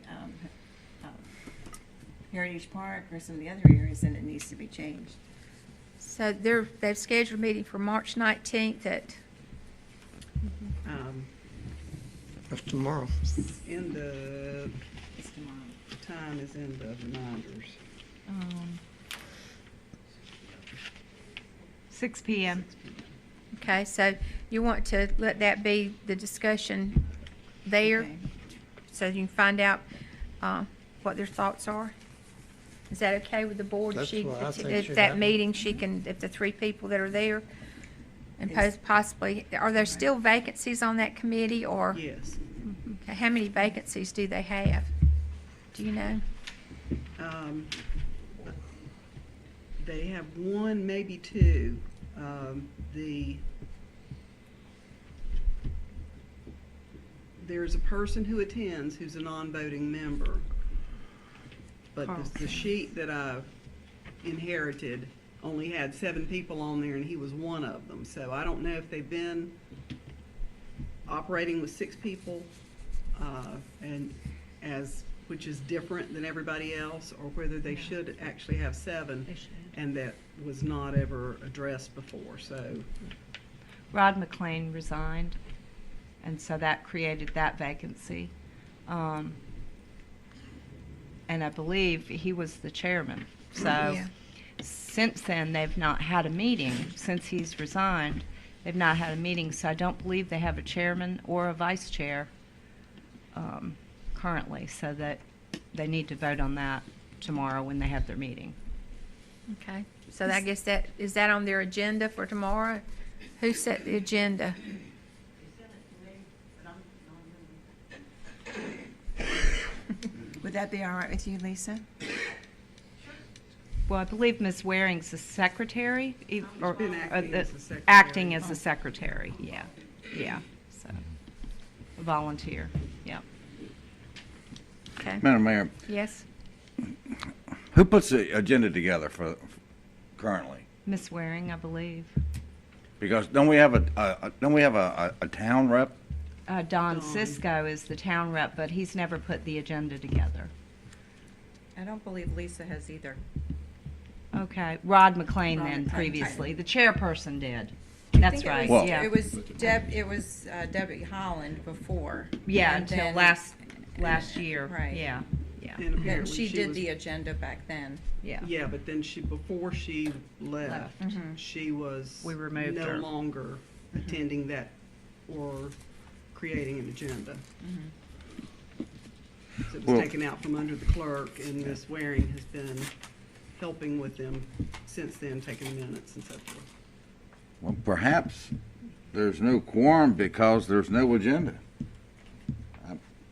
Heritage Park or some of the other areas, then it needs to be changed. So they've scheduled a meeting for March 19th at, That's tomorrow. In the, It's tomorrow. time is in the reminders. 6 PM. okay, so you want to let that be the discussion there? Okay. So you can find out what their thoughts are? Is that okay with the board? That's what I think At should that happen. meeting, she can, if the 3 people that are there, and Is- possibly, are there still vacancies on that committee, or? Yes. Okay, how many vacancies do they have? Do you know? They have 1, maybe 2. There's a person who attends who's a non-voting member. But the sheet that I inherited only had 7 people on there, and he was one of them. So I don't know if they've been operating with 6 people, which is different than everybody else, or whether they should actually have 7, and that was not ever addressed before. So Rod McLean resigned, and so that created that vacancy. And I believe he was the chairman. So Yeah. since then, they've not had a meeting. Since he's resigned, they've not had a meeting. So I don't believe they have a chairman or a vice chair currently. So that they need to vote on that tomorrow when they have their meeting. Okay, so I guess is that on their agenda for tomorrow? Who set the agenda? Would that be all right with you, Lisa? Well, I believe Ms. Waring's the secretary, or been acting the- as the secretary. acting as the secretary, yeah, so, a volunteer, yeah. Okay, Madam Mayor, yes? who puts the agenda together for currently? Ms. Waring, I believe. Because don't we have a town rep? Don Cisco is the town rep, but he's never put the agenda together. I don't believe Lisa has either. Okay, Rod McLean Rod then McLean. previously, the chairperson did. I That's think it right, was- yeah. It was Debbie Holland before. Yeah, and until then- last year, Right. yeah. And Yeah, apparently she did was- the agenda back then. Yeah. Yeah, but then before she left, she was We removed no her. longer attending that or creating an agenda. So it was Well- taken out from under the clerk, and Ms. Waring has been helping with them since then, taking minutes and so forth. Well, perhaps there's no quorum because there's no agenda.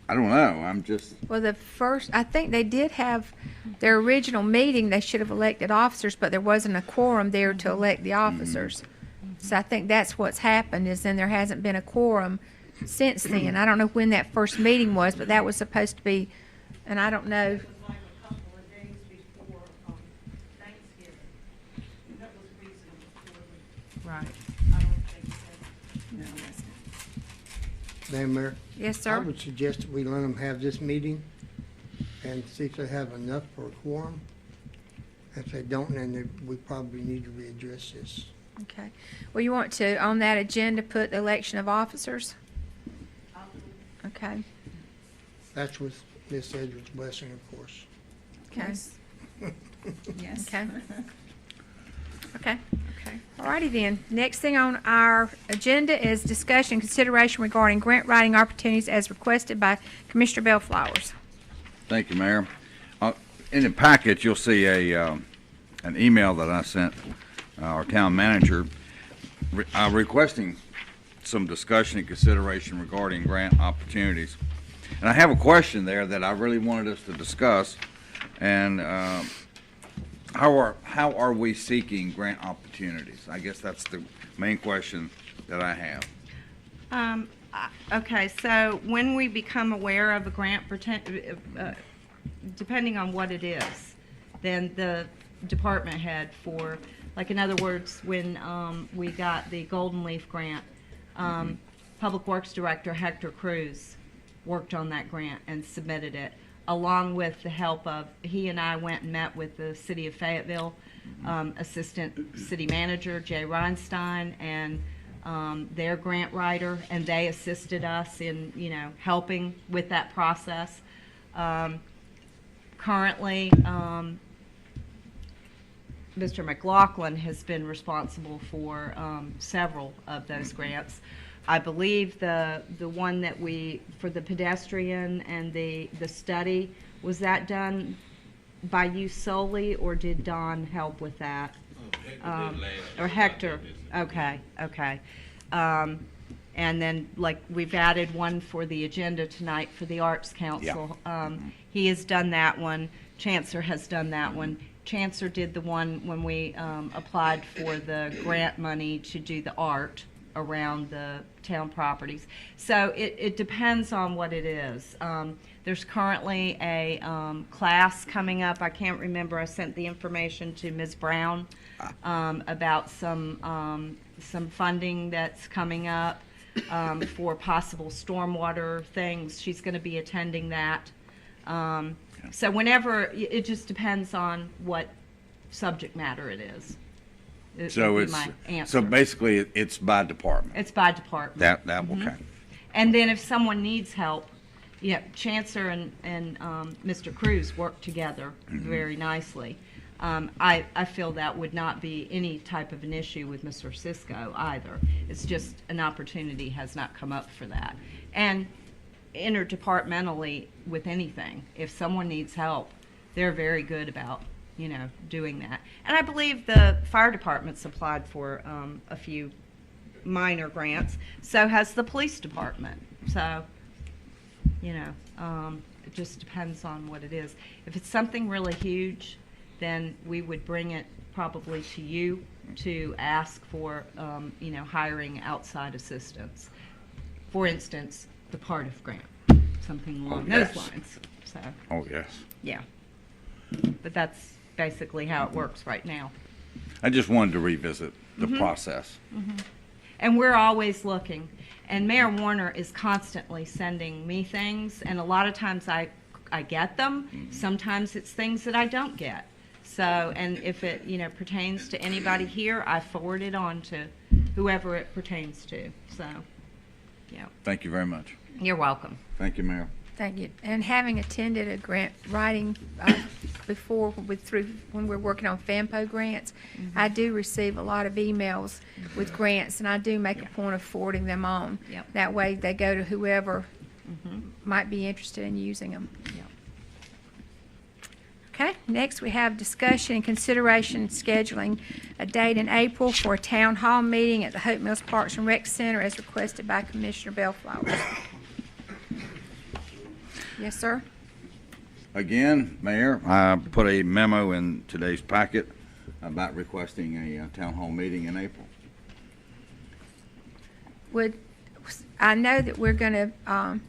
I don't know, I'm just, Well, I think they did have their original meeting, they should have elected officers, but there wasn't a quorum there to elect the officers. So I think that's what's happened, is then there hasn't been a quorum since then. I don't know when that first meeting was, but that was supposed to be, and I don't know. like a couple of days before Thanksgiving. That was the reason before Right. I don't think that. No, that's not. Madam Mayor? Yes, I sir? would suggest that we let them have this meeting and see if they have enough for a quorum. If they don't, then we probably need to readdress this. Okay. Well, you want to, on that agenda, put the election of officers? Okay, That's with Ms. Edwards' blessing, of course. okay, Yes. okay. Okay, okay. Alrighty then. Next thing on our agenda is discussion consideration regarding grant writing opportunities as requested by Commissioner Bellflowers. thank you, Mayor. In the packet, you'll see an email that I sent our town manager requesting some discussion and consideration regarding grant opportunities. And I have a question there that I really wanted us to discuss. And how are we seeking grant opportunities? I guess that's the main question that I have. Okay, so when we become aware of a grant, depending on what it is, then the department head for, like in other words, when we got the Golden Leaf grant, Public Works Director Hector Cruz worked on that grant and submitted it, along with the help of, he and I went and met with the City of Fayetteville, Assistant City Manager Jay Reinstein, and their grant writer, and they assisted us in, helping with that process. Currently, Mr. McLaughlin has been responsible for several of those grants. I believe the one that for the pedestrian and the study, was that done by you solely, or did Don help with that? Or Hector? Okay. And then, like, we've added one for the agenda tonight for the Arts Council. He has done that one. Chancellor has done that one. Chancellor did the one when we applied for the grant money to do the art around the town properties. So it depends on what it is. There's currently a class coming up. I can't remember. I sent the information to Ms. Brown about some funding that's coming up for possible stormwater things. She's going to be attending that. So whenever, it just depends on what subject matter it is. So would be it's, my answer. so basically it's by department. It's by department. That okay. And then if someone needs help, Chancellor and Mr. Cruz work together very nicely. I feel that would not be any type of an issue with Mr. Cisco either. It's just an opportunity has not come up for that. And interdepartmentally with anything, if someone needs help, they're very good about, doing that. And I believe the fire department's applied for a few minor grants. So has the police department. So, it just depends on what it is. If it's something really huge, then we would bring it probably to you to ask for, hiring outside assistance. For instance, the Cardiff grant, something along those lines. So, Oh, yes. yeah. But that's basically how it works right now. I just wanted to revisit the process. And we're always looking. And Mayor Warner is constantly sending me things, and a lot of times I get them. Sometimes it's things that I don't get. So, and if it, pertains to anybody here, I forward it on to whoever it pertains to. So, yeah. Thank you very much. You're welcome. Thank you, Mayor. Thank you. And having attended a grant writing before when we're working on FAMPO grants, I do receive a lot of emails with grants, and I do make a point of forwarding them on. Yep. That way they go to whoever might be interested in using them. Yep. Okay, next we have discussion and consideration scheduling a date in April for a town hall meeting at the Hope Mills Parks and Rec Center as requested by Commissioner Bellflower. Yes, sir. Again, Mayor, I put a memo in today's packet about requesting a town hall meeting in April. I know that we're going to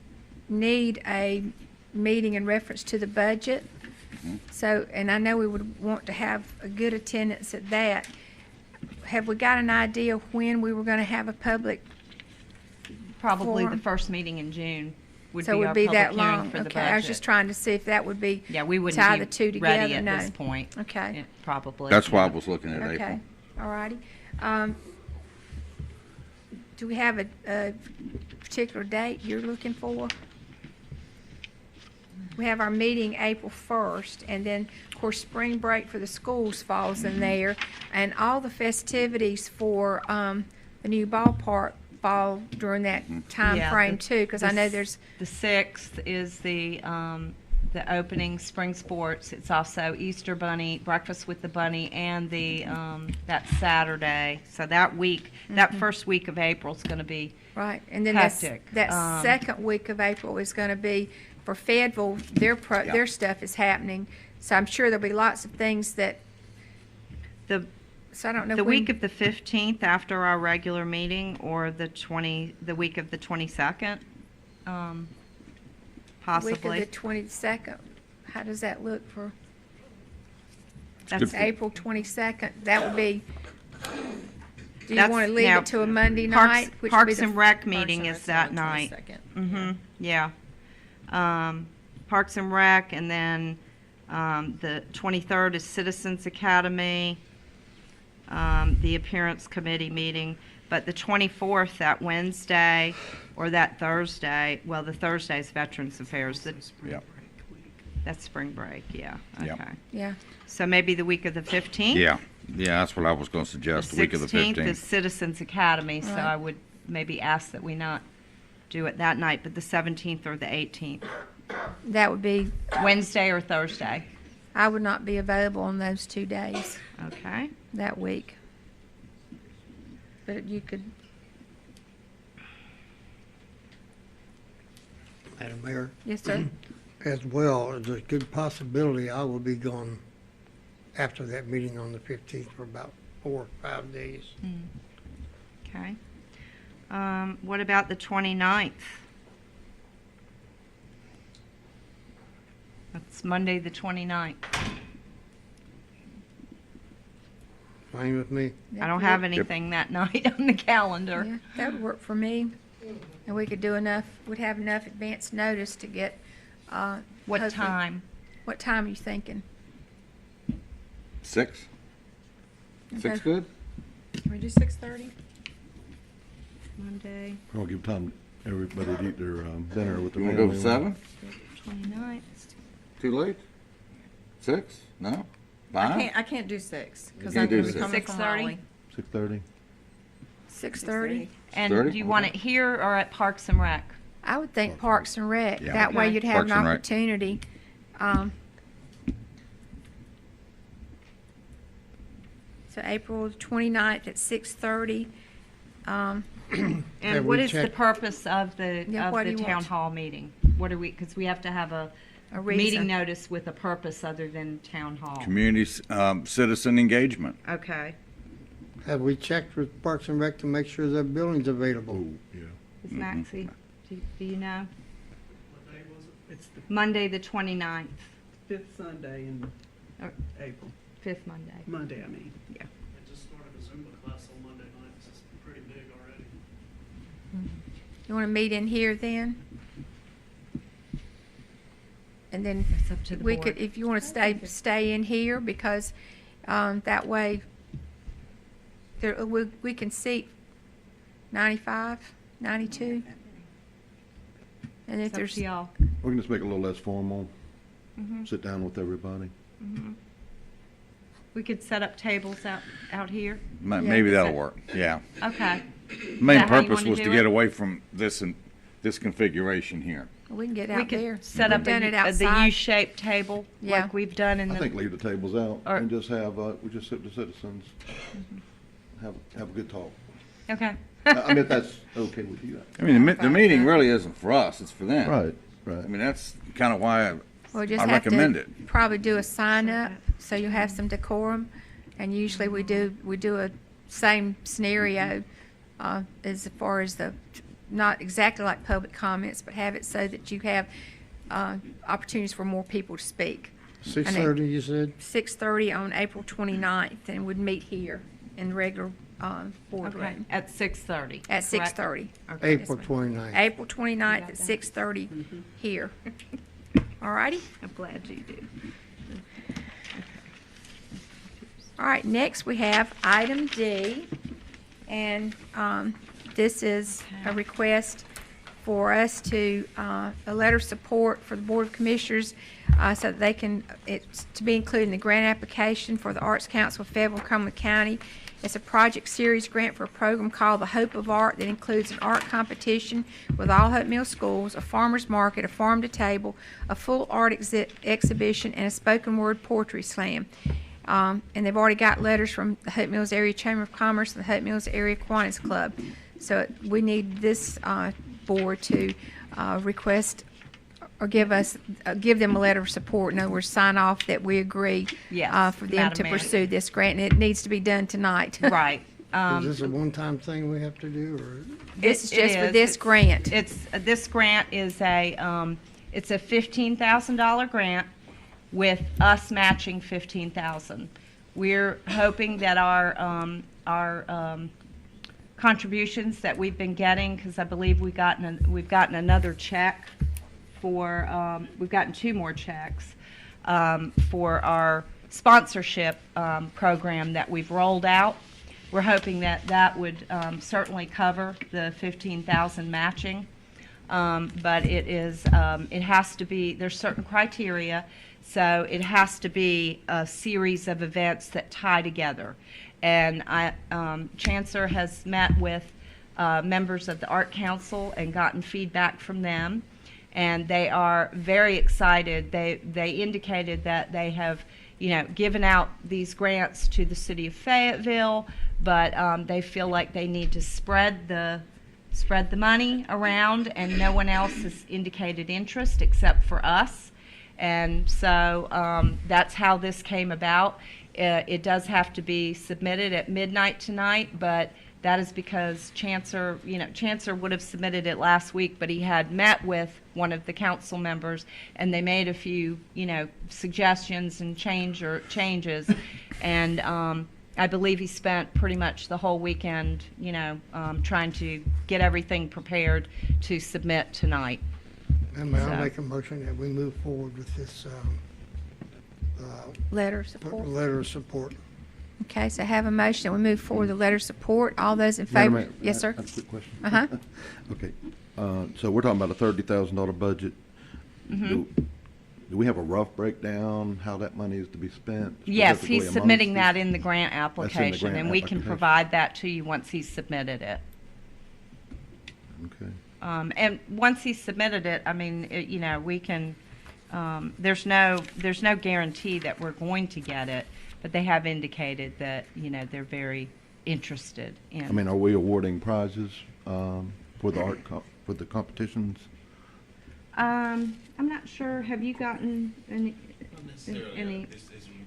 need a meeting in reference to the budget. So, and I know we would want to have a good attendance at that. Have we got an idea when we were going to have a public? Probably forum? the first meeting in June would So be it our would be public that hearing long? for the Okay, I was budget. just trying to see if that would be. Yeah, we wouldn't tie be the two ready together. at No. this point. Okay. Yeah, probably. That's why I was looking at Okay, April. all righty. Do we have a particular date you're looking for? We have our meeting April 1st, and then, of course, spring break for the schools falls in there, and all the festivities for the new ballpark fall during that time Yeah, frame too, because I know there's, The 6th is the the opening spring sports. It's also Easter Bunny, Breakfast with the Bunny, and the, that Saturday. So that week, that first week of April is going to be Right, and then hectic. that second week of April is gonna be, for Fayetteville, their stuff is happening. So I'm sure there'll be lots of things that, the so I don't know the when. week of the 15th after our regular meeting, or the week of the 22nd, possibly. Week of the 22nd. How does that look for? That's April 22nd. That would be, do you That's- want to leave now, it to a Monday Parks, night? which would be Parks the and Rec Parks meeting and is Rec's that on night. 22nd. Mm-hmm, yeah. Parks and Rec, and then, the 23rd is Citizens Academy, the Appearance Committee meeting. But the 24th, that Wednesday, or that Thursday, well, the Thursday is Veterans Affairs. Yep. That's spring break, yeah, Yep. okay. Yeah, So maybe the week of the 15th? Yeah, that's what I was gonna suggest, the week of the 16th is 15th. Citizens Academy, so Right. I would maybe ask that we not do it that night, but the 17th or the 18th, that would be, Wednesday or Thursday. I would not be available on those 2 days Okay. that week. But you could, Madam Mayor, yes, sir. as well, there's a good possibility I will be gone after that meeting on the 15th for about 4 or 5 days. Okay. What about the 29th? That's Monday, the 29th. Fine with me? I don't have anything that night on the calendar. Yeah, that would work for me. And we could do enough, we'd have enough advance notice to get, What hopefully- time? What time are you thinking? 6? 6 Okay. good? Can we do 6:30? Monday, I'll give time everybody to eat their dinner with the You family. wanna go for 7? 29th. Too late? 6? No? I 5? can't do 6, because can't I'm do gonna be 6. coming from 6:30? Raleigh. 6:30? 6:30? And 30? do you want it here or at Parks and Rec? I would think Parks and Rec. Yeah. That way Okay. you'd have an Parks and Rec. opportunity. So April 29th at 6:30. And Have what we is the checked- purpose of the, Yeah, what do you town want? hall meeting? What are we, because we have to have a A reason. meeting notice with a purpose other than town hall. Community, citizen engagement. Okay. Have we checked with Parks and Rec to make sure their building's available? Yeah. Is Maxie, do you know? What day was it? It's the Monday, the 29th, 5th Sunday in Or- April, 5th Monday. Monday, I mean. I just started a Zumba class on Monday night, so it's pretty big already. You want to meet in here then? And then It's up to the we board. could, if you want to stay in here, because that way there, we can seat 95, 92. And if It's up there's, to y'all. We can just make it a little less formal, Mhm. sit down with everybody. We could set up tables out here. Maybe that'll work, yeah. Okay. Main that how you purpose wanna was do to it? get away from this configuration here. we can get We out there. could set We've up done it the outside. U-shaped table Yeah. like we've done in I the. think leave the tables out Or- and just have, we just sit with the citizens, have a good talk. Okay. I mean, if that's okay with you. I mean, the meeting really isn't for us, it's for them. Right, I right. mean, that's kind of why We'll just I have recommend to it. probably do a sign up, so you have some decorum. And usually we do a same scenario, as far as not exactly like public comments, but have it so that you have, opportunities for more people to speak. 6:30, you said? 6:30 on April 29th, and would meet here in the regular, board Okay. room At 6:30. at correct? 6:30. Okay. April 29th. April 29th at 6:30 here. All righty? I'm glad you do. All right, next we have item D, and this is a request for us to, a letter of support for the Board of Commissioners, so that they can, it's to be included in the grant application for the Arts Council of Fayetteville, Cumberland County It's a project series grant for a program called The Hope of Art that includes an art competition with all Hope Mills schools, a farmer's market, a farm to table, a full art exhibition, and a spoken word poetry slam. And they've already got letters from the Hope Mills Area Chamber of Commerce and the Hope Mills Area Kiwanis Club. So we need this board to request or give them a letter of support. In other words, sign off that we agree Yes, for them Madam to Mayor. pursue this grant, and it needs to be done tonight. Right. Is this a one-time thing we have to do, or? This is It just for is. this grant. This grant is it's a $15,000 grant with us matching $15,000. We're hoping that our contributions that we've been getting, because I believe we've gotten another check for, we've gotten 2 more checks for our sponsorship program that we've rolled out. We're hoping that that would certainly cover the $15,000 matching. But it has to be, there's certain criteria, so it has to be a series of events that tie together. And Chancellor has met with members of the Art Council and gotten feedback from them, and they are very excited. They indicated that they have, given out these grants to the city of Fayetteville, but they feel like they need to spread the money around, and no one else has indicated interest except for us. And so that's how this came about. It does have to be submitted at midnight tonight, but that is because Chancellor would have submitted it last week, but he had met with one of the council members, and they made a few, suggestions and changes, and I believe he spent pretty much the whole weekend, trying to get everything prepared to submit tonight. And I'll make a motion that we move forward with this Letter of support. letter of support. Okay, so I have a motion that we move forward with the letter of support. All those in Madam favor? Mayor, Yes, sir. I have a quick question. Uh-huh. Okay, so we're talking about a $30,000 budget. Do we have a rough breakdown, how that money is to be spent? Yes, specifically he's amongst submitting these- that in the grant application, grant and we can application. provide that to you once he's submitted it. Okay. And once he's submitted it, I mean, we can, there's no guarantee that we're going to get it, but they have indicated that, they're very interested in. I mean, are we awarding prizes for the for the competitions? I'm not sure, have you gotten any,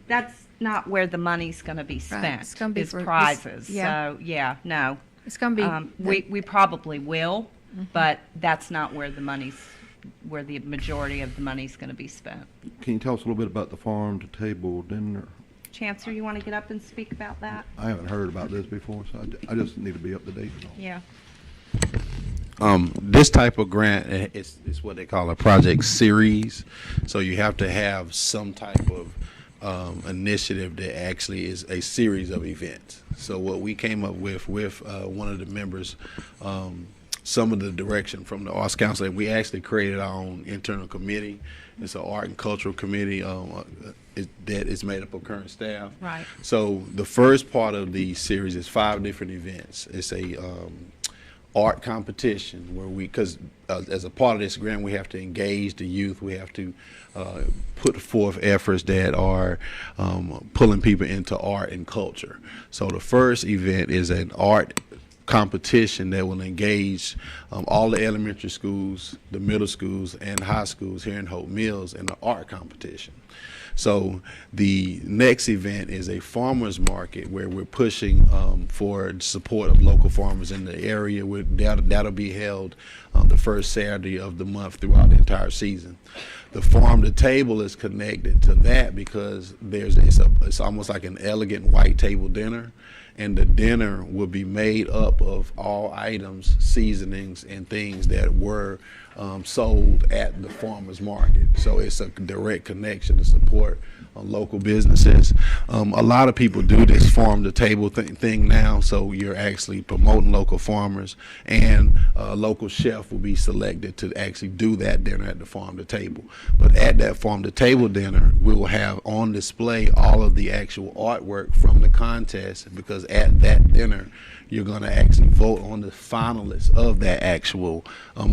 that's not where the money's gonna be spent. It's gonna be is for this- prizes, yeah. so, yeah, no. It's going to be. We probably will, but that's not where the majority of the money's gonna be spent. Can you tell us a little bit about the farm to table dinner? Chancellor, you wanna get up and speak about that? I haven't heard about this before, so I just need to be up to date. Yeah. This type of grant is what they call a project series. So you have to have some type of initiative that actually is a series of events. So what we came up with one of the members, some of the direction from the Arts Council, and we actually created our own internal committee. It's an art and cultural committee that is made up of current staff. Right. So the first part of the series is 5 different events. It's a art competition where because as a part of this grant, we have to engage the youth. We have to put forth efforts that are pulling people into art and culture. So the first event is an art competition that will engage all the elementary schools, the middle schools, and high schools here in Hope Mills in the art competition. So the next event is a farmers market where we're pushing for support of local farmers in the area. That'll be held the first Saturday of the month throughout the entire season. The farm to table is connected to that because it's almost like an elegant white table dinner, and the dinner will be made up of all items, seasonings, and things that were sold at the farmers market. So it's a direct connection to support local businesses. A lot of people do this farm to table thing now, so you're actually promoting local farmers, and a local chef will be selected to actually do that dinner at the farm to table. But at that farm to table dinner, we will have on display all of the actual artwork from the contest, because at that dinner, you're going to actually vote on the finalists of that actual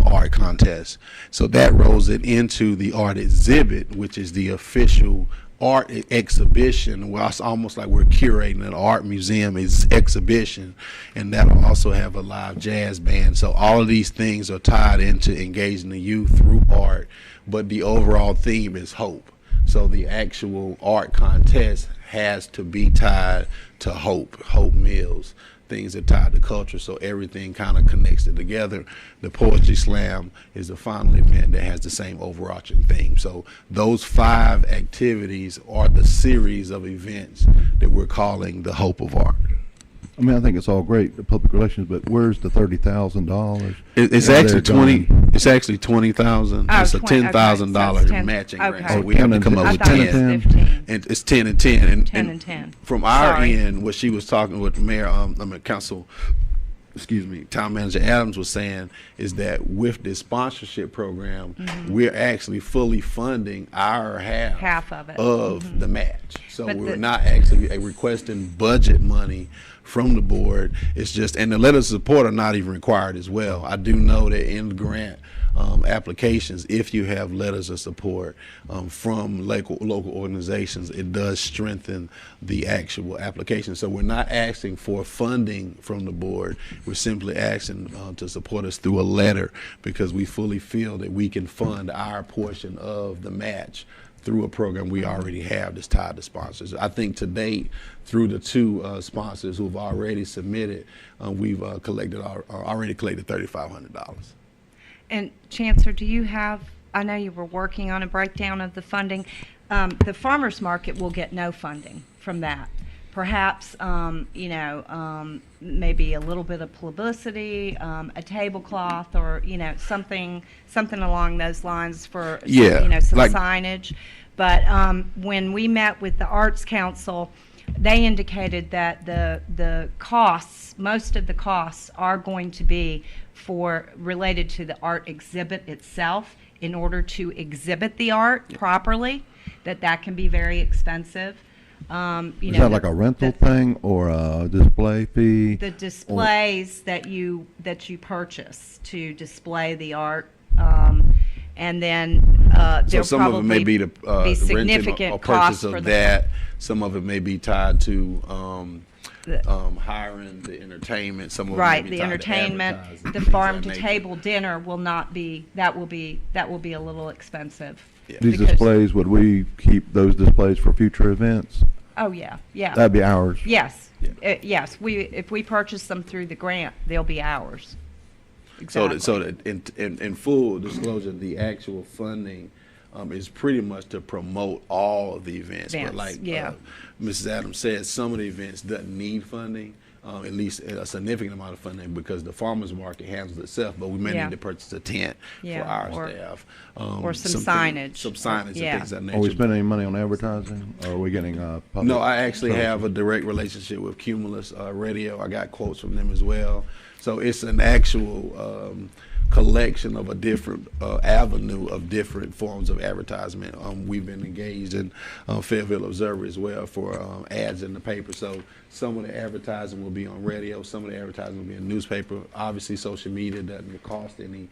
art contest. So that rolls it into the art exhibit, which is the official art exhibition. Well, it's almost like we're curating an art museum exhibition, and that'll also have a live jazz band. So all of these things are tied into engaging the youth through art, but the overall theme is hope. So the actual art contest has to be tied to Hope Mills. Things are tied to culture, so everything kind of connects it together. The Poetry Slam is the final event that has the same overarching theme. So those 5 activities are the series of events that we're calling the Hope of Art. I mean, I think it's all great, the public relations, but where's the $30,000? It's actually 20. It's actually 20,000. Oh, It's a 20, $10,000 okay, so it's matching 10. grant. Okay. So we have to come up I with thought it 10. was 15. And it's 10 and 10. 10 and 10. From our Sorry. end, what she was talking with Mayor, Town Manager Adams was saying is that with this sponsorship program, we're actually fully funding our half of it of the match. So But we're the- not actually requesting budget money from the board. It's just, and the letters of support are not even required as well. I do know that in the grant applications, if you have letters of support from local organizations, it does strengthen the actual application. So we're not asking for funding from the board. We're simply asking to support us through a letter, because we fully feel that we can fund our portion of the match through a program we already have that's tied to sponsors. I think to date, through the 2 sponsors who've already submitted, we've already collected $3,500. And Chancellor, do you have, I know you were working on a breakdown of the funding. The farmer's market will get no funding from that. Perhaps, maybe a little bit of publicity, a tablecloth, or, something along those lines for, some like- signage. But when we met with the Arts Council, they indicated that the costs, most of the costs are going to be related to the art exhibit itself. In order to exhibit the art properly, that can be very expensive. Is that like a rental thing or a display fee? The displays that you purchase to display the art, and then So there'll some of it may probably be the be renting or significant costs purchase for of the that. Some of it may be tied to hiring the entertainment. Some of it may right, be the tied to entertainment, advertising, the things of farm that to nature. table dinner will not be. That will be a little expensive. These because- displays, would we keep those displays for future events? Oh yeah, yeah. That'd be ours. Yes, yes. If we purchase them through the grant, they'll be ours. Exactly. So that in full disclosure, the actual funding is pretty much to promote all of the events. But Events, like yeah. Mrs. Adams said, some of the events doesn't need funding, at least a significant amount of funding, because the farmers market handles itself. But we may Yeah. need to purchase a tent Yeah, for our or- staff, or some things- signage. some signage, Yeah. and things of that nature. Are we spending any money on advertising, or are we getting public? No, I actually services? have a direct relationship with Cumulus Radio. I got quotes from them as well. So it's an actual collection of a different avenue of different forms of advertisement. We've been engaged in Fayetteville Observer as well for ads in the paper. So some of the advertising will be on radio, some of the advertising will be in newspaper. Obviously, social media doesn't cost any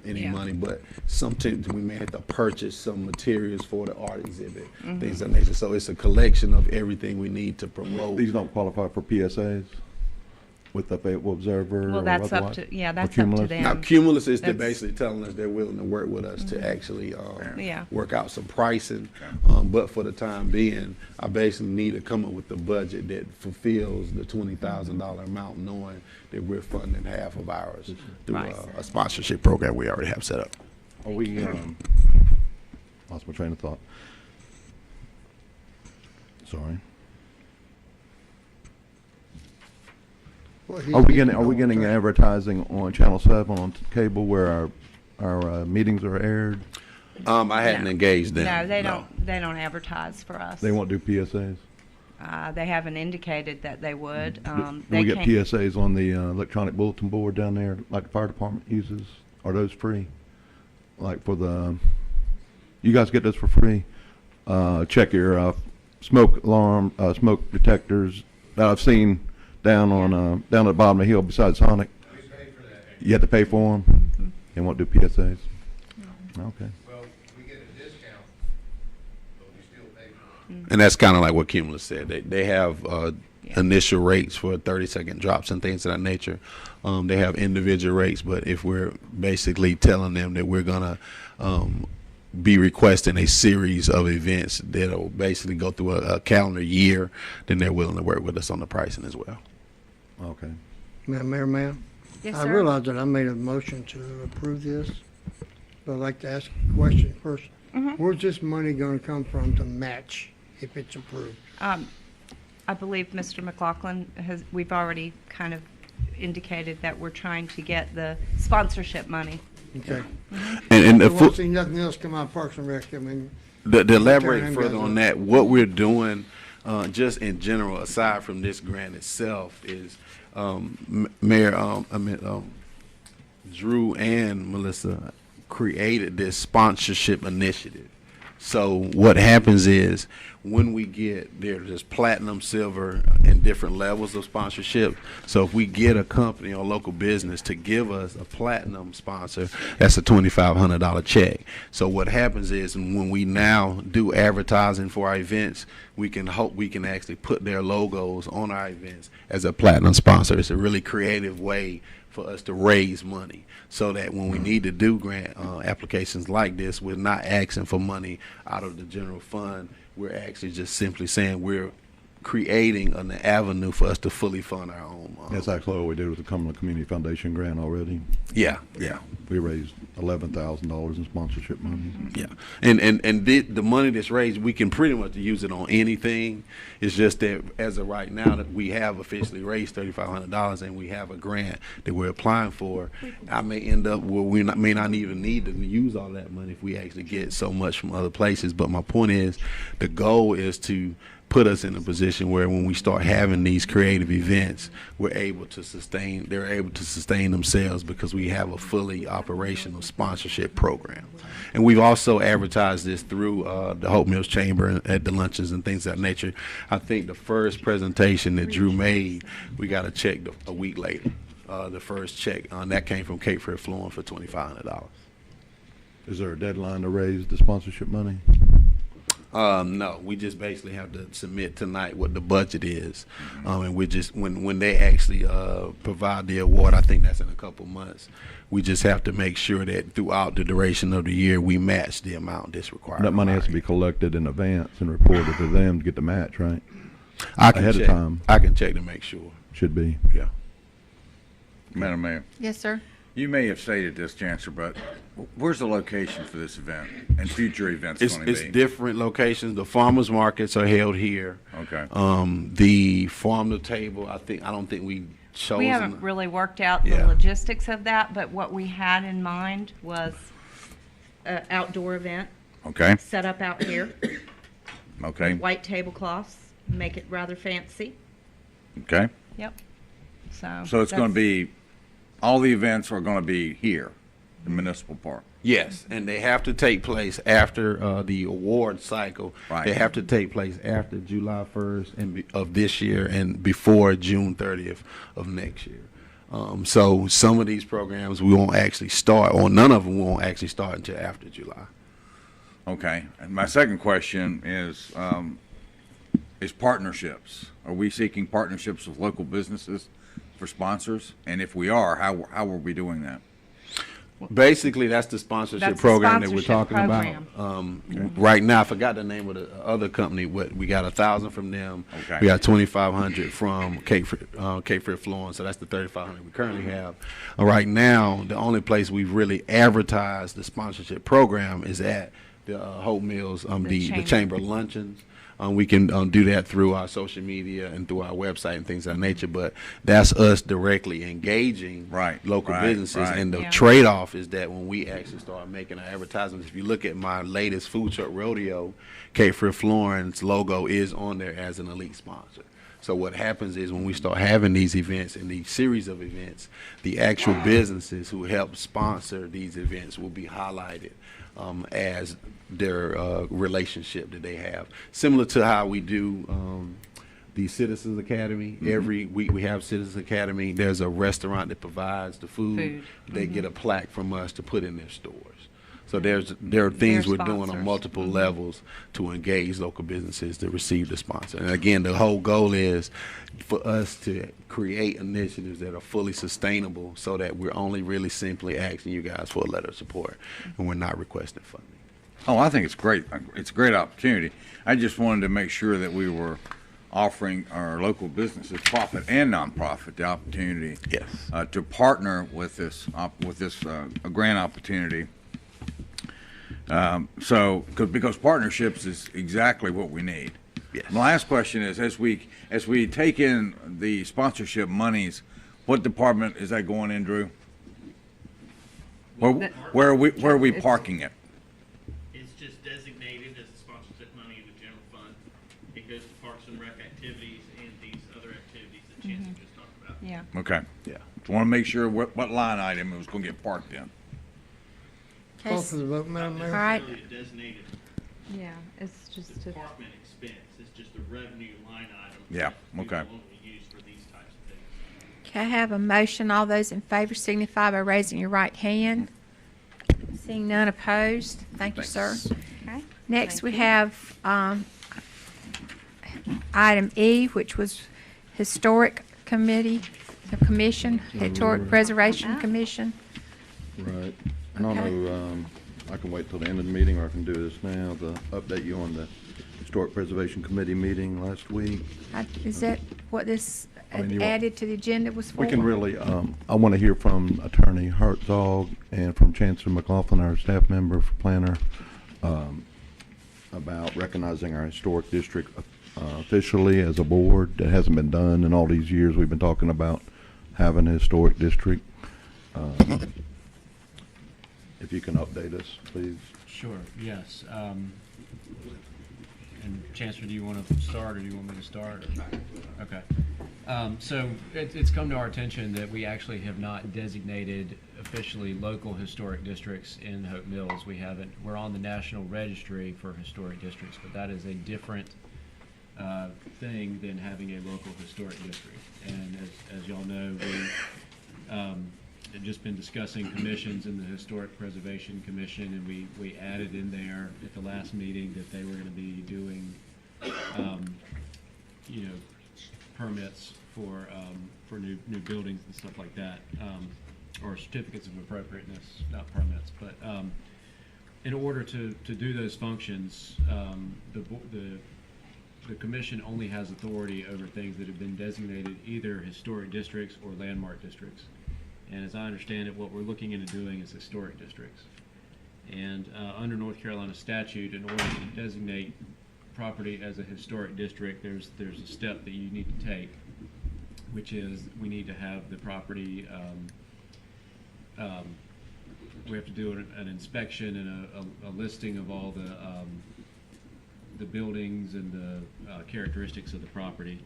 Yeah. money, but sometimes we may have to purchase some materials for the art exhibit, Mm-hmm. things of that nature. So it's a collection of everything we need to promote. These don't qualify for PSAs with the Fayetteville Observer Well, or that's up otherwise? to- yeah, Or that's up to Cumulus? them. Now, Cumulus is they're That's- basically telling us they're willing to work with us to actually Yeah. work out some pricing. But for the time being, I basically need to come up with a budget that fulfills the $20,000 amount, knowing that we're funding half of ours through Right. a sponsorship program we already have set up. Are we, lost my train of thought. Sorry. Well, Are we getting advertising on Channel 7 on cable where our meetings are aired? I hadn't No. engaged them. No, they don't advertise for us. They won't do PSAs? They haven't indicated that they would. Do They we get can't- PSAs on the electronic bulletin board down there, like the fire department uses? Are those free? Like for the, you guys get those for free? Check your smoke alarm, smoke detectors. I've seen down on, down at the bottom of the hill beside Sonic? You have to pay for them? They won't do PSAs? Okay. Well, we get a discount, but we still pay for it. And that's kind of like what Kimla said. They have initial rates for 30-second drops and things of that nature. They have individual rates, but if we're basically telling them that we're gonna be requesting a series of events that'll basically go through a calendar year, then they're willing to work with us on the pricing as well. Okay. Mayor, ma'am? Yes, I sir. realize that I made a motion to approve this, but I'd like to ask a question first. Where's this money gonna come from to match if it's approved? I believe Mr. McLaughlin we've already kind of indicated that we're trying to get the sponsorship money. Okay. And I the won't see nothing else come out of Parks and Rec. I mean, to elaborate Turn them further guys on up. that, what we're doing, just in general, aside from this grant itself, is Mayor, Drew and Melissa created this sponsorship initiative. So what happens is when we get there's platinum, silver, and different levels of sponsorship. So if we get a company or local business to give us a platinum sponsor, that's a $2,500 check. So what happens is when we now do advertising for our events, we can actually put their logos on our events as a platinum sponsor. It's a really creative way for us to raise money so that when we need to do grant applications like this, we're not asking for money out of the general fund. We're actually just simply saying we're creating an avenue for us to fully fund our own. That's actually what we did with the Cumberland Community Foundation grant already. Yeah. We raised $11,000 in sponsorship money. Yeah, and the money that's raised, we can pretty much use it on anything. It's just that as of right now that we have officially raised $3,500 and we have a grant that we're applying for, I may end up where we may not even need to use all that money if we actually get so much from other places. But my point is, the goal is to put us in a position where when we start having these creative events, they're able to sustain themselves because we have a fully operational sponsorship program. And we've also advertised this through the Hope Mills Chamber at the luncheons and things of that nature. I think the first presentation that Drew made, we got a check a week later. The first check, that came from Cape Fear Flooring for $2,500. Is there a deadline to raise the sponsorship money? No, we just basically have to submit tonight what the budget is, and we just when they actually provide the award, I think that's in a couple months. We just have to make sure that throughout the duration of the year we match the amount that's required. That money has to be collected in advance and reported to them to get the match, right? Ahead of time. I can check to make sure. Should be. Yeah. Madam Mayor, Yes, sir. you may have stated this, Chancellor, but where's the location for this event and future events It's going to be? different locations. The farmers markets are held here. Okay. The farm to table, I don't think we chosen. We haven't really worked out the Yeah. logistics of that, but what we had in mind was an outdoor event Okay, set up out here, okay, white tablecloths, make it rather fancy. okay. Yep. So it's going to be, all the events are going to be here, the municipal park. Yes, and they have to take place after the award cycle. Right. They have to take place after July 1st of this year and before June 30th of next year. So some of these programs we won't actually start, or none of them won't actually start until after July. Okay, and my second question is partnerships. Are we seeking partnerships with local businesses for sponsors? And if we are, how are we doing that? Basically, that's the sponsorship That's the program that we're sponsorship talking program. about. Right now, I forgot the name of the other company. We got 1,000 from them. Okay. We got 2,500 from Cape Fear Flooring. So that's the 3,500 we currently have. Right now, the only place we've really advertised the sponsorship program is at the Hope Mills, the Chamber Luncheons. We can do that through our social media and through our website and things of that nature, but that's us directly engaging local businesses. And the trade-off is that when we actually start making our advertisements, if you look at my latest food truck rodeo, Cape Fear Flooring's logo is on there as an elite sponsor. So what happens is when we start having these events and these series of events, the actual businesses who help sponsor these events will be highlighted as their relationship that they have. Similar to how we do the Citizens Academy. Every week we have Citizens Academy. There's a restaurant that provides the food. They get a plaque from us to put in their stores. So there are things we're doing on sponsors. multiple levels to engage local businesses to receive the sponsor. And again, the whole goal is for us to create initiatives that are fully sustainable so that we're only really simply asking you guys for a letter of support and we're not requesting funding. Oh, I think it's great. It's a great opportunity. I just wanted to make sure that we were offering our local businesses, profit and nonprofit, the opportunity Yes. to partner with this grant opportunity. Because partnerships is exactly what we need. Yes. My last question is, as we take in the sponsorship monies, what department is that going in, Drew? Where are we parking it? It's just designated as the sponsorship money in the general fund. It goes to Parks and Rec activities and these other activities that Chancellor just talked about. Yeah. Okay. Yeah. Just want to make sure what line item it was going to get parked in. Call for the vote, Madam Mayor. All right. It's really a designated Yeah, it's just a, department expense. It's just a revenue line item. Yeah, that okay. We will only use for these types of things. Okay, I have a motion. All those in favor signify by raising your right hand. Seeing none opposed. Thank you, sir. okay. Next, Thank we you. have item E, which was Historic Committee, the Commission, Historic Preservation Commission. Right. I don't Okay. know, I can wait till the end of the meeting, or I can do this now, to update you on the Historic Preservation Committee meeting last week. Is that what this I mean, you want- added to the agenda was for? We can really, I want to hear from Attorney Herzog and from Chancellor McLaughlin, our staff member for planner, about recognizing our historic district officially as a board. That hasn't been done in all these years. We've been talking about having a historic district. If you can update us, please. Sure, yes. And Chancellor, do you want to start, or do you want me to start? Okay. So it's come to our attention that we actually have not designated officially local historic districts in Hope Mills. We're on the National Registry for Historic Districts, but that is a different thing than having a local historic district. And as y'all know, we had just been discussing commissions in the Historic Preservation Commission, and we added in there at the last meeting that they were going to be doing, permits for new buildings and stuff like that, or certificates of appropriateness, not permits. But in order to do those functions, the commission only has authority over things that have been designated either historic districts or landmark districts. And as I understand it, what we're looking into doing is historic districts. And under North Carolina statute, in order to designate property as a historic district, there's a step that you need to take, which is we need to have the property, we have to do an inspection and a listing of all the buildings and the characteristics of the property.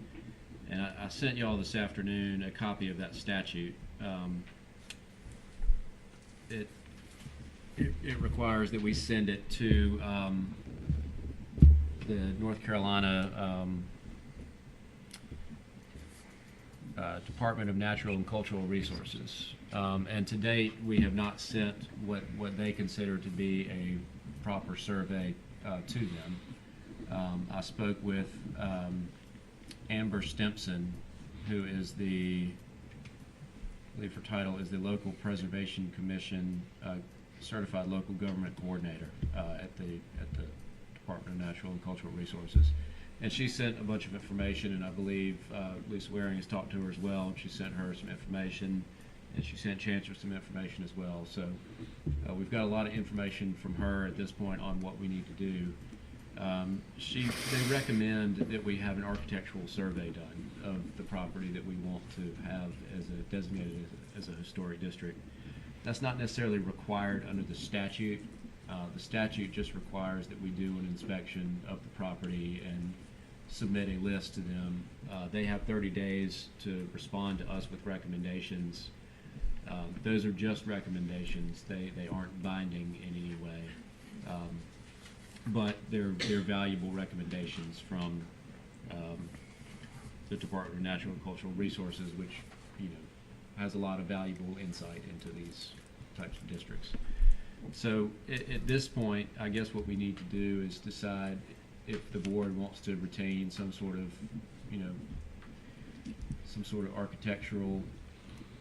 And I sent y'all this afternoon a copy of that statute. It requires that we send it to the North Carolina Department of Natural and Cultural Resources. And to date, we have not sent what they consider to be a proper survey to them. I spoke with Amber Stimpson, who is I believe her title is the Local Preservation Commission Certified Local Government Coordinator at the Department of Natural and Cultural Resources. And she sent a bunch of information, and I believe Lisa Waring has talked to her as well, and she sent her some information, and she sent Chancellor some information as well. So we've got a lot of information from her at this point on what we need to do. They recommend that we have an architectural survey done of the property that we want to have designated as a historic district. That's not necessarily required under the statute. The statute just requires that we do an inspection of the property and submit a list to them. They have 30 days to respond to us with recommendations. Those are just recommendations. They aren't binding in any way. But they're valuable recommendations from the Department of Natural and Cultural Resources, which, has a lot of valuable insight into these types of districts. So at this point, I guess what we need to do is decide if the board wants to retain some sort of, some sort of architectural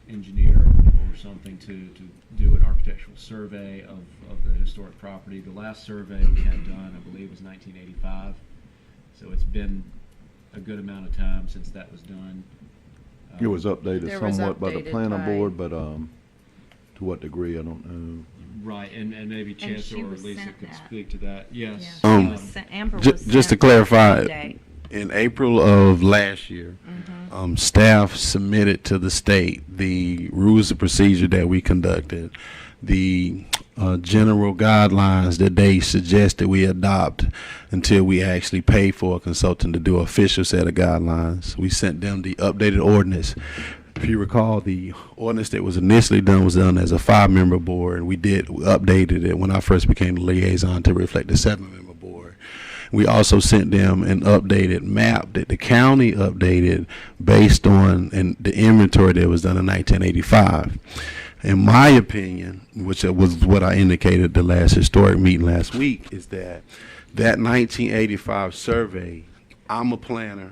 engineer or something to do an architectural survey of the historic property. The last survey we had done, I believe, was 1985. So it's been a good amount of time since that was done. It was updated There was somewhat by the updated planning by- board, but to what degree, I don't know. Right, and maybe Chancellor she or was Lisa sent could that. speak to that. Yes. Amber was Just to sent clarify, an update. in April of last year, staff submitted to the state the rules of procedure that we conducted, the general guidelines that they suggested we adopt until we actually pay for a consultant to do an official set of guidelines. We sent them the updated ordinance. If you recall, the ordinance that was initially done was done as a 5-member board, and we updated it when I first became the liaison to reflect the 7-member board. We also sent them an updated map that the county updated based on the inventory that was done in 1985. In my opinion, which was what I indicated at the last historic meeting last week, is that 1985 survey, I'm a planner,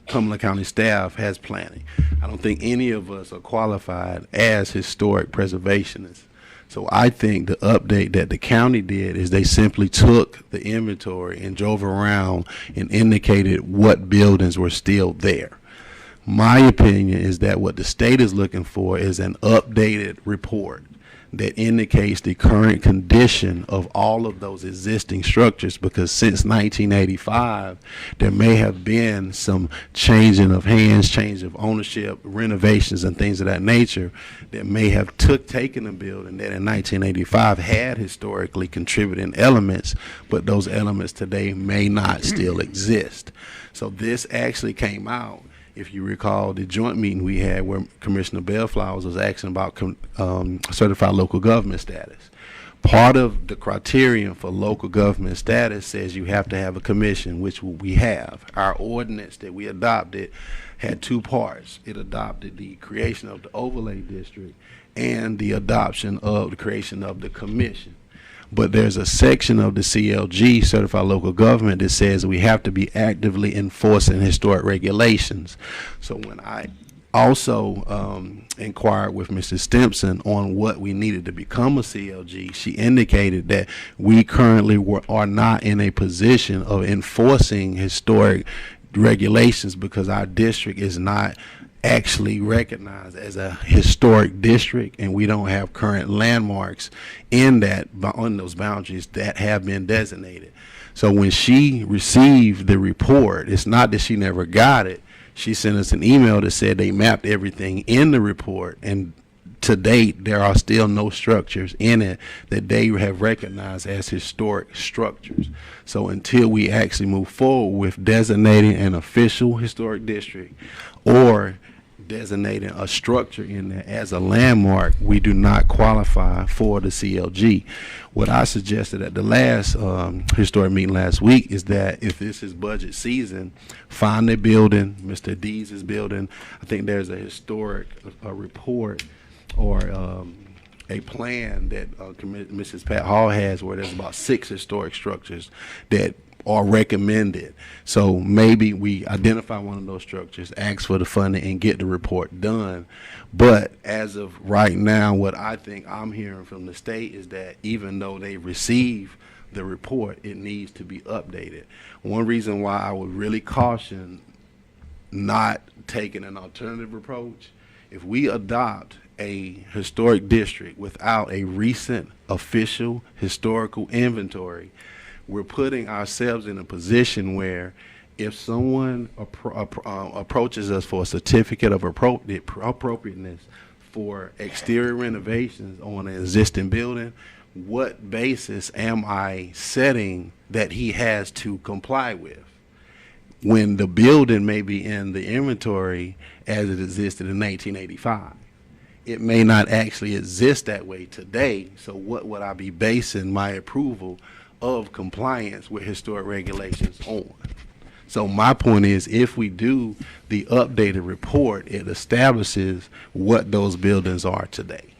Cumberland County staff has planning. I don't think any of us are qualified as historic preservationists. So I think the update that the county did is they simply took the inventory and drove around and indicated what buildings were still there. My opinion is that what the state is looking for is an updated report that indicates the current condition of all of those existing structures, because since 1985 there may have been some changing of hands, change of ownership, renovations and things of that nature that may have taken a building that in 1985 had historically contributing elements, but those elements today may not still exist. So this actually came out, if you recall, the joint meeting we had where Commissioner Bellflowers was asking about certified local government status. Part of the criterion for local government status says you have to have a commission, which we have. Our ordinance that we adopted had 2 parts. It adopted the creation of the overlay district and the adoption of the creation of the commission. But there's a section of the CLG, Certified Local Government, that says we have to be actively enforcing historic regulations. So when I also inquired with Mrs. Stimpson on what we needed to become a CLG, she indicated that we currently are not in a position of enforcing historic regulations because our district is not actually recognized as a historic district, and we don't have current landmarks in that on those boundaries that have been designated. So when she received the report, it's not that she never got it. She sent us an email that said they mapped everything in the report, and to date there are still no structures in it that they have recognized as historic structures. So until we actually move forward with designating an official historic district or designating a structure in there as a landmark, we do not qualify for the CLG. What I suggested at the last historic meeting last week is that if this is budget season, find a building, Mr. Dees' building. I think there's a historic report or a plan that Mrs. Pat Hall has where there's about 6 historic structures that are recommended. So maybe we identify one of those structures, ask for the funding, and get the report done. But as of right now, what I think I'm hearing from the state is that even though they receive the report, it needs to be updated. One reason why I would really caution not taking an alternative approach, if we adopt a historic district without a recent official historical inventory, we're putting ourselves in a position where if someone approaches us for a certificate of appropriateness for exterior renovations on an existing building, what basis am I setting that he has to comply with when the building may be in the inventory as it existed in 1985? It may not actually exist that way today, so what would I be basing my approval of compliance with historic regulations on? So my point is, if we do the updated report, it establishes what those buildings are today.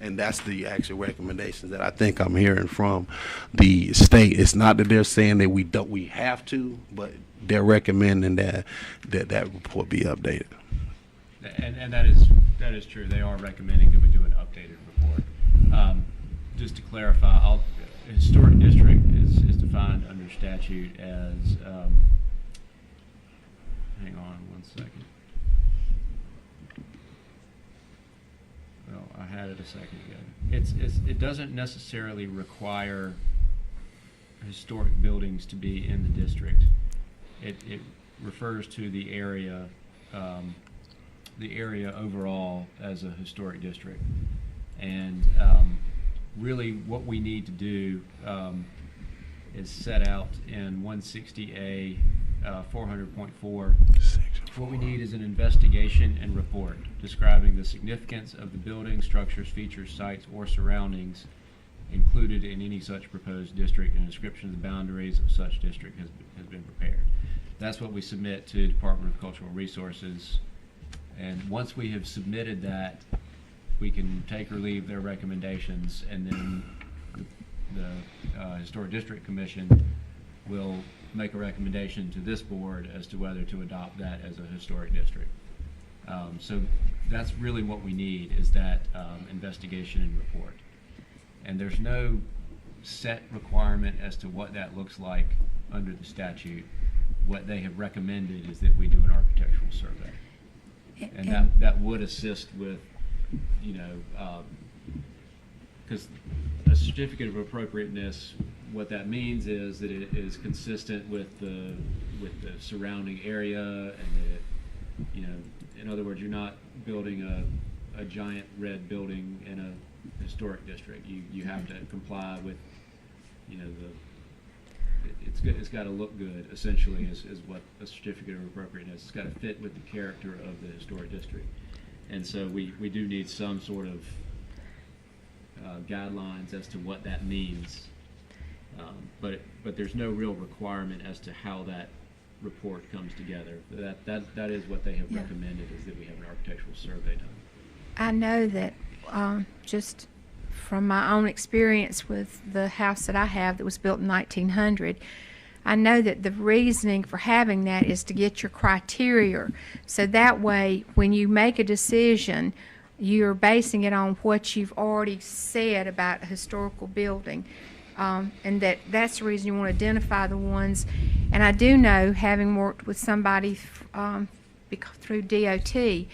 And that's the actual recommendations that I think I'm hearing from the state. It's not that they're saying that we have to, but they're recommending that report be updated. And that is true. They are recommending that we do an updated report. Just to clarify, a historic district is defined under statute as, hang on one second. Well, I had it a second ago. It doesn't necessarily require historic buildings to be in the district. It refers to the area overall as a historic district. And really what we need to do is set out in 160A 400.4. What we need is an investigation and report describing the significance of the buildings, structures, features, sites, or surroundings included in any such proposed district, and a description of the boundaries of such district has been prepared. That's what we submit to the Department of Cultural Resources. And once we have submitted that, we can take or leave their recommendations, and then the Historic District Commission will make a recommendation to this board as to whether to adopt that as a historic district. So that's really what we need, is that investigation and report. And there's no set requirement as to what that looks like under the statute. What they have recommended is that we do an architectural survey. And that would assist with, because a certificate of appropriateness, what that means is that it is consistent with the surrounding area, and that in other words, you're not building a giant red building in a historic district. You have to comply with, it's got to look good, essentially, is what a certificate of appropriateness. It's got to fit with the character of the historic district. And so we do need some sort of guidelines as to what that means. But there's no real requirement as to how that report comes together. That is what they have recommended, is that we have an architectural survey done. I know that just from my own experience with the house that I have that was built in 1900, I know that the reasoning for having that is to get your criteria. So that way, when you make a decision, you're basing it on what you've already said about a historical building. And that's the reason you want to identify the ones. And I do know, having worked with somebody through DOT,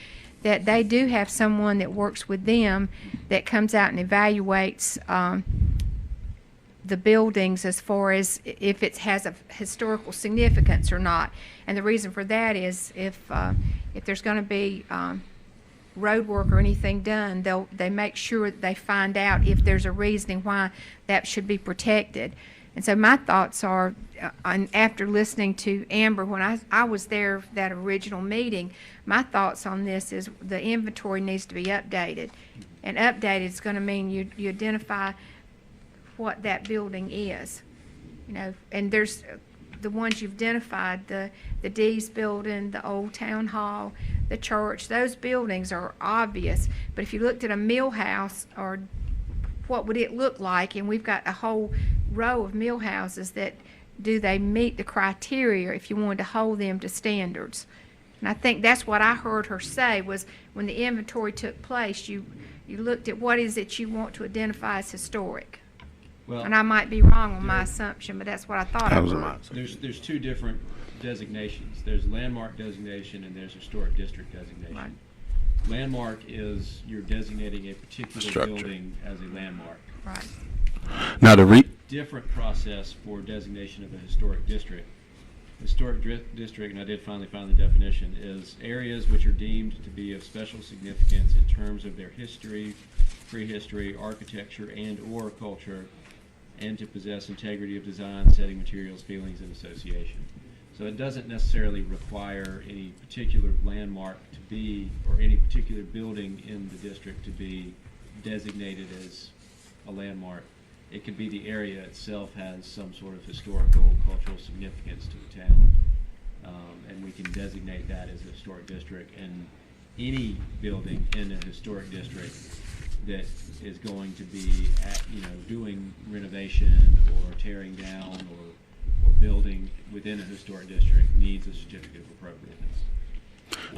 that they do have someone that works with them that comes out and evaluates the buildings as far as if it has a historical significance or not. And the reason for that is if there's going to be road work or anything done, they make sure that they find out if there's a reasoning why that should be protected. And so my thoughts are, after listening to Amber, when I was there that original meeting, my thoughts on this is the inventory needs to be updated. And updated is going to mean you identify what that building is. And there's the ones you've identified, the Dees building, the old town hall, the church. Those buildings are obvious. But if you looked at a mill house, or what would it look like? And we've got a whole row of mill houses that do they meet the criteria if you wanted to hold them to standards. And I think that's what I heard her say, was when the inventory took place, you looked at what is it you want to identify as historic. Well, and I might be wrong on my assumption, but that's what I thought I heard. There's two different designations. There's landmark designation and there's historic district designation. Right. Landmark is you're designating a particular building as a landmark. Right. Now Different process for designation of a historic district. Historic district, and I did finally find the definition, is areas which are deemed to be of special significance in terms of their history, prehistory, architecture, and/or culture, and to possess integrity of design, setting, materials, feelings, and association. So it doesn't necessarily require any particular landmark to be, or any particular building in the district to be designated as a landmark. It could be the area itself has some sort of historical, cultural significance to the town. And we can designate that as a historic district. And any building in a historic district that is going to be doing renovation or tearing down or building within a historic district needs a certificate of appropriateness.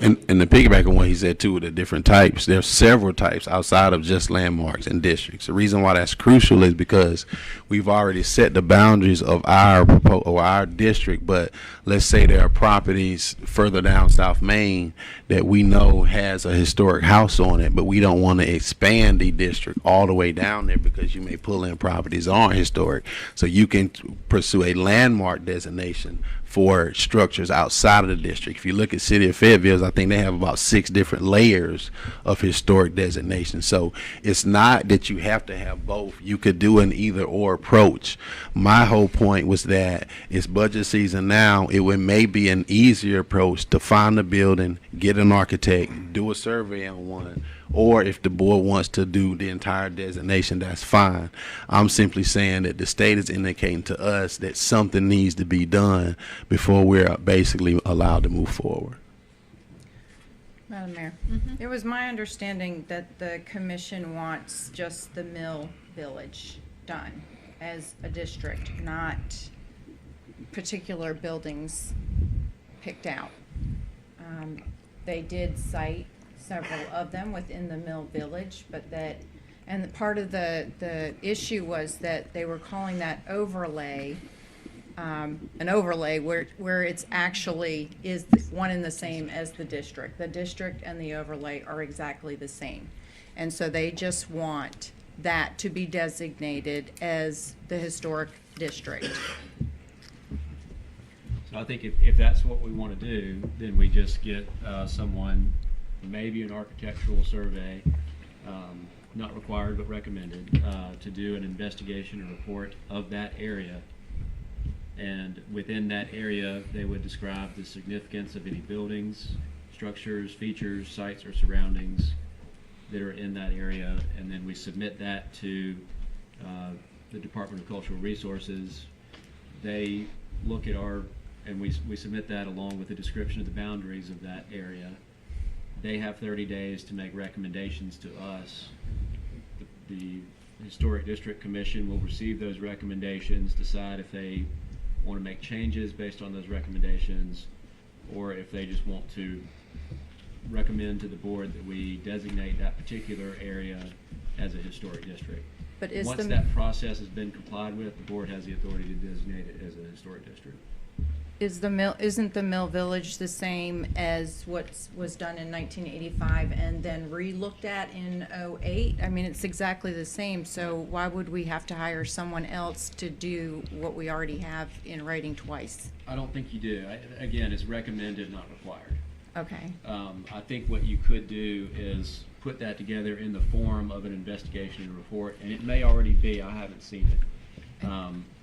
And to piggyback on what he said too, with the different types, there's several types outside of just landmarks and districts. The reason why that's crucial is because we've already set the boundaries of our district, but let's say there are properties further down South Main that we know has a historic house on it, but we don't want to expand the district all the way down there because you may pull in properties that aren't historic. So you can pursue a landmark designation for structures outside of the district. If you look at City of Fayetteville, I think they have about 6 different layers of historic designation. So it's not that you have to have both. You could do an either or approach. My whole point was that it's budget season now. It may be an easier approach to find a building, get an architect, do a survey on one, or if the board wants to do the entire designation, that's fine. I'm simply saying that the state is indicating to us that something needs to be done before we're basically allowed to move forward. Madam Mayor, it was my understanding that the commission wants just the Mill Village done as a district, not particular buildings picked out. They did cite several of them within the Mill Village, but part of the issue was that they were calling that overlay an overlay where it's actually is one and the same as the district. The district and the overlay are exactly the same. And so they just want that to be designated as the historic district. So I think if that's what we want to do, then we just get someone, maybe an architectural survey, not required but recommended, to do an investigation and report of that area. And within that area, they would describe the significance of any buildings, structures, features, sites, or surroundings that are in that area. And then we submit that to the Department of Cultural Resources. They look at and we submit that along with a description of the boundaries of that area. They have 30 days to make recommendations to us. The Historic District Commission will receive those recommendations, decide if they want to make changes based on those recommendations, or if they just want to recommend to the board that we designate that particular area as a historic district. But once that process has been complied with, the board has the authority to designate it as a historic district. Isn't the Mill Village the same as what was done in 1985 and then re-looked at in 08? I mean, it's exactly the same, so why would we have to hire someone else to do what we already have in writing twice? I don't think you do. Again, it's recommended, not required. Okay. I think what you could do is put that together in the form of an investigation and report, and it may already be, I haven't seen it.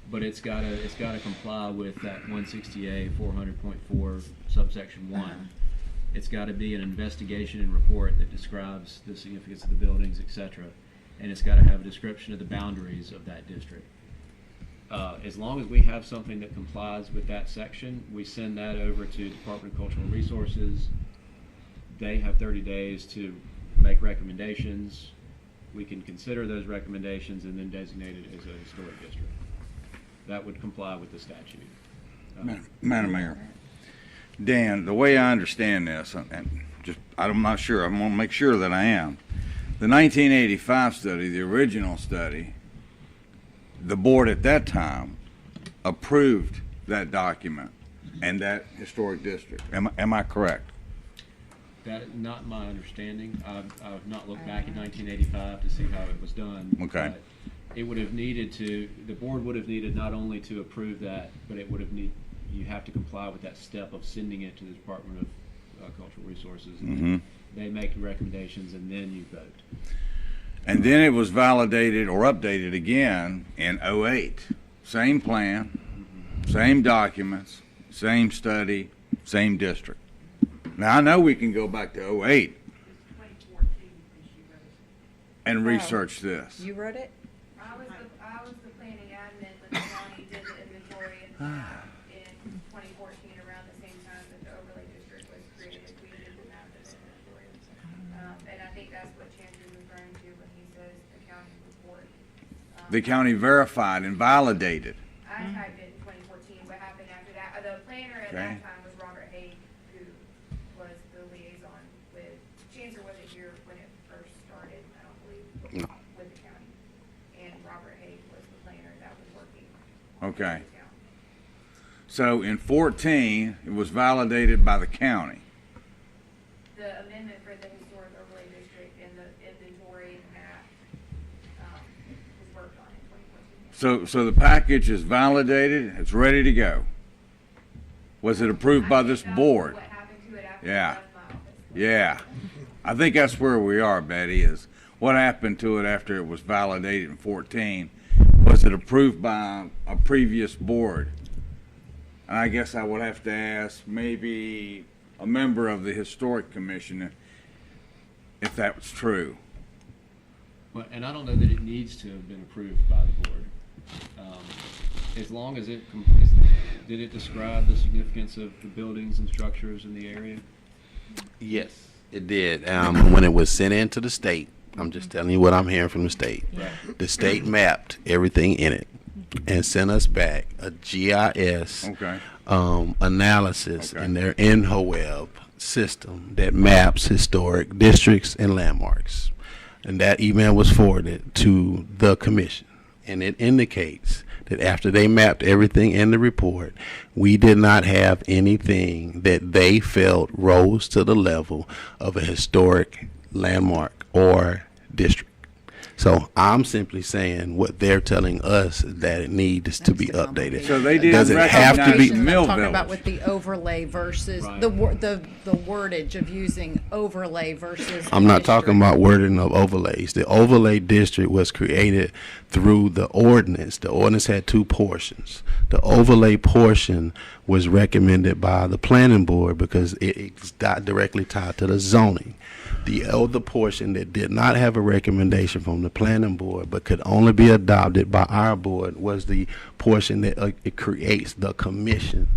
But it's gotta comply with that 160A 400.4 subsection 1. It's gotta be an investigation and report that describes the significance of the buildings, etc. And it's gotta have a description of the boundaries of that district. As long as we have something that complies with that section, we send that over to Department of Cultural Resources. They have 30 days to make recommendations. We can consider those recommendations and then designate it as a historic district. That would comply with the statute. Madam Mayor, Dan, the way I understand this, and I'm not sure, I'm going to make sure that I am. The 1985 study, the original study, the board at that time approved that document and that historic district. Am I correct? That is not my understanding. I've not looked back at 1985 to see how it was done. Okay. But it would have needed to, the board would have needed not only to approve that, but it would have you have to comply with that step of sending it to the Department of Cultural Resources. And they make recommendations and then you vote. And then it was validated or updated again in 08. Same plan, same documents, same study, same district. Now I know we can go back to 08 and research this. You wrote it? I was the planning admin when the county did the inventory in 2014 around the same time the county verified and validated. I typed it in 2014. What happened after that? The planner at Okay. that time was Robert Haig, who was the liaison with, Chancellor wasn't here when it first started, I don't believe, No. with the county. And Robert Haig was the planner that was working. Okay. with the county. So in 14, it was validated by the county. The amendment for the historic overlay district and the inventory map, was worked on in 2014. So the package is validated, it's ready to go. Was it approved by this board? What happened to it after Yeah. I left my office. Yeah. I think that's where we are, Betty, is what happened to it after it was validated in 14? Was it approved by a previous board? And I guess I would have to ask maybe a member of the Historic Commission if that was true. Well, and I don't know that it needs to have been approved by the board. As long as did it describe the significance of the buildings and structures in the area? Yes, it did. When it was sent into the state, I'm just telling you what I'm hearing from the state. The state mapped everything in it and sent us back a GIS Okay. analysis Okay. in their InfoWeb system that maps historic districts and landmarks. And that email was forwarded to the commission. And it indicates that after they mapped everything in the report, we did not have anything that they felt rose to the level of a historic landmark or district. So I'm simply saying what they're telling us that it needs to be updated. So they didn't Does it have to recognize be? Mill Talking about Village. with the overlay versus Right. the wordage of using overlay versus. I'm not talking district. about wording of overlays. The overlay district was created through the ordinance. The ordinance had two portions. The overlay portion was recommended by the planning board because it's directly tied to the zoning. The other portion that did not have a recommendation from the planning board but could only be adopted by our board was the portion that it creates the commission.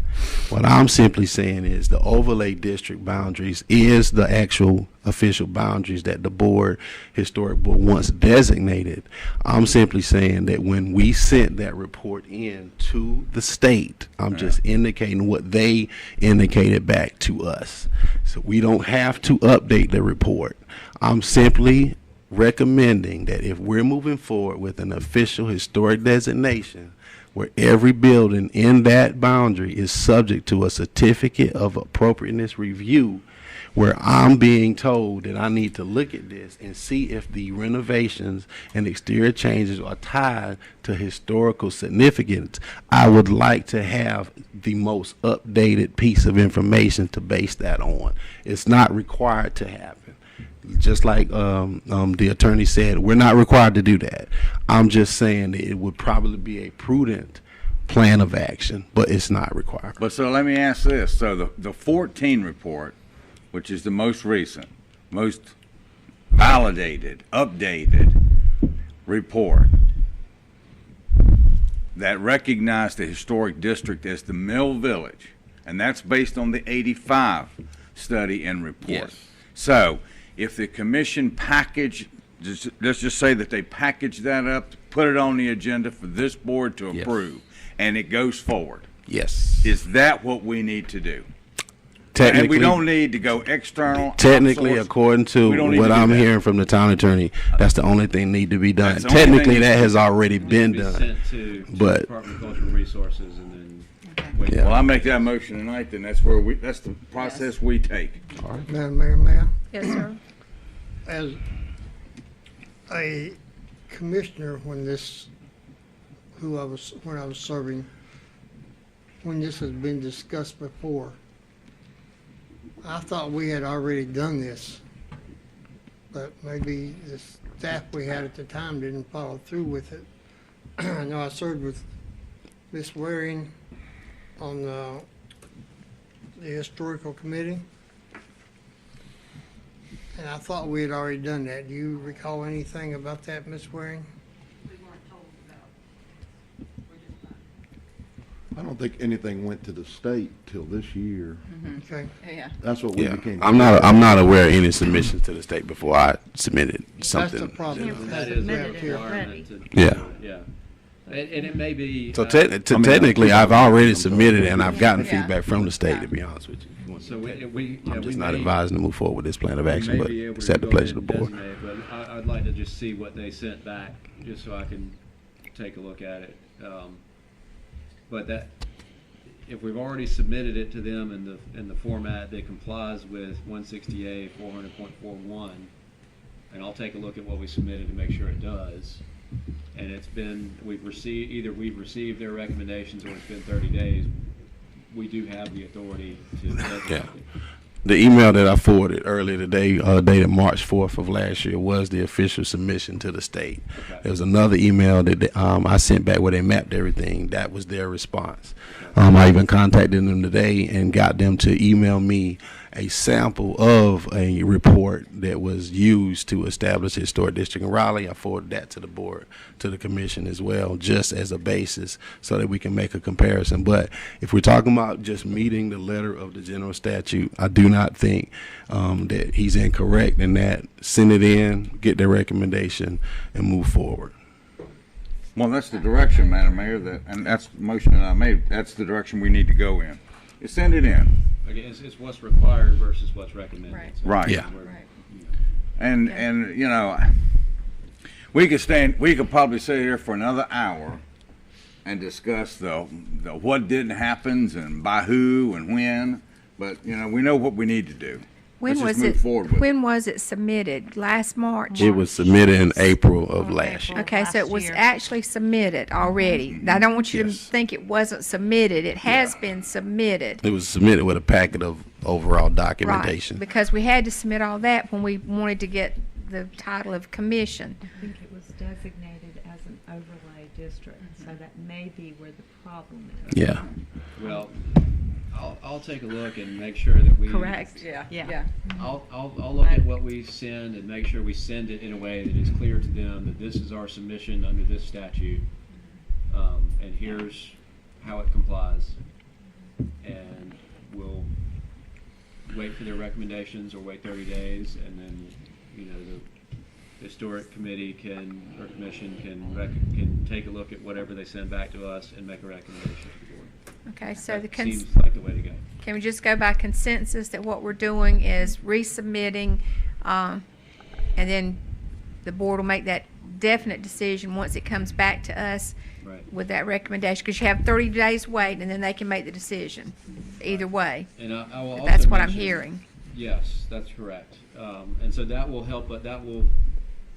What I'm simply saying is the overlay district boundaries is the actual official boundaries that the historic board once designated. I'm simply saying that when we sent that report in to the state, I'm just indicating what they indicated back to us. So we don't have to update the report. I'm simply recommending that if we're moving forward with an official historic designation, where every building in that boundary is subject to a certificate of appropriateness review, where I'm being told that I need to look at this and see if the renovations and exterior changes are tied to historical significance, I would like to have the most updated piece of information to base that on. It's not required to happen. Just like the attorney said, we're not required to do that. I'm just saying that it would probably be a prudent plan of action, but it's not required. But so let me ask this. So the 14 report, which is the most recent, most validated, updated report that recognized the historic district as the Mill Village, and that's based on the 85 study and report. Yes. So if the commission let's just say that they package that up, put it on the agenda for this board to Yes. approve, and it goes forward. Yes. Is that what we need to do? Technically, And we don't need to go external. Technically, outsource. according to We don't need what to do I'm that. hearing from the town attorney, that's the only thing need to be done. That's the only thing Technically, that that's- has already been Needs to done. be sent to but- Department of Cultural Resources and then wait. Yeah. Well, I make that motion tonight, then that's the process we take. Madam Mayor, ma'am, Yes, sir. as a commissioner when I was serving, when this has been discussed before, I thought we had already done this, but maybe the staff we had at the time didn't follow through with it. I know I served with Ms. Waring on the historical committee, and I thought we had already done that. Do you recall anything about that, Ms. Waring? We weren't told about, we're just not. I don't think anything went to the state till this year. Okay. Yeah. That's what we Yeah, became. I'm not aware of any submissions to the state before I submitted something. That's the problem. That is a Submitted it requirement to. Yeah. Yeah. And it may be. So uh, technically, I've already submitted and I've gotten Yeah. feedback from the state, to be honest with you. So we. I'm just we not may- advising to move forward with this plan of we action, may but be able to it's at the go pleasure ahead of the board. and designate, But I'd like to just see what they sent back, just so I can take a look at it. But that, if we've already submitted it to them in the format that complies with 160A 400.41, and I'll take a look at what we submitted to make sure it does. And it's been, we've received their recommendations or it's been 30 days, we do have the authority to designate Yeah. it. The email that I forwarded earlier today, dated March 4th of last year, was the official submission to the state. Okay. There was another email that I sent back where they mapped everything. That was their response. I even contacted them today and got them to email me a sample of a report that was used to establish a historic district in Raleigh. I forwarded that to the board, to the commission as well, just as a basis so that we can make a comparison. But if we're talking about just meeting the letter of the general statute, I do not think that he's incorrect in that. Send it in, get their recommendation, and move forward. Well, that's the direction, Madam Mayor, and that's the motion that I made. That's the direction we need to go in. You send it in. Again, it's what's required versus what's recommended. Right. So Right. Yeah. we're- And you know, we could probably sit here for another hour and discuss the what didn't happen and by who and when, but you know, we know what we need to do. Let's just move forward with it. When was it submitted? Last March? It was submitted in April of last year. Okay, so it was Last year. actually submitted already. I don't want you to Yes. think it wasn't submitted. It has been submitted. It was submitted with a packet of overall Right, documentation. because we had to submit all that when we wanted to get the title of commission. I think it was designated as an overlay district, so that may be where the problem is. Yeah. Well, I'll take a look and make sure that we. Correct, yeah. Yeah. I'll look at what we send and make sure we send it in a way that is clear to them that this is our submission under this statute. And here's how it complies. And we'll wait for their recommendations or wait 30 days and then, you know, the historic committee or commission can take a look at whatever they send back to us and make a recommendation to the board. Okay, so That the seems like the way to go. can we just go by consensus that what we're doing is resubmitting, and then the board will make that definite decision once it comes back to us Right. with that recommendation, because you have 30 days wait, and then they can make the decision, either way. And I will But also that's what I'm mention- hearing. Yes, that's correct. And so that will help, but that will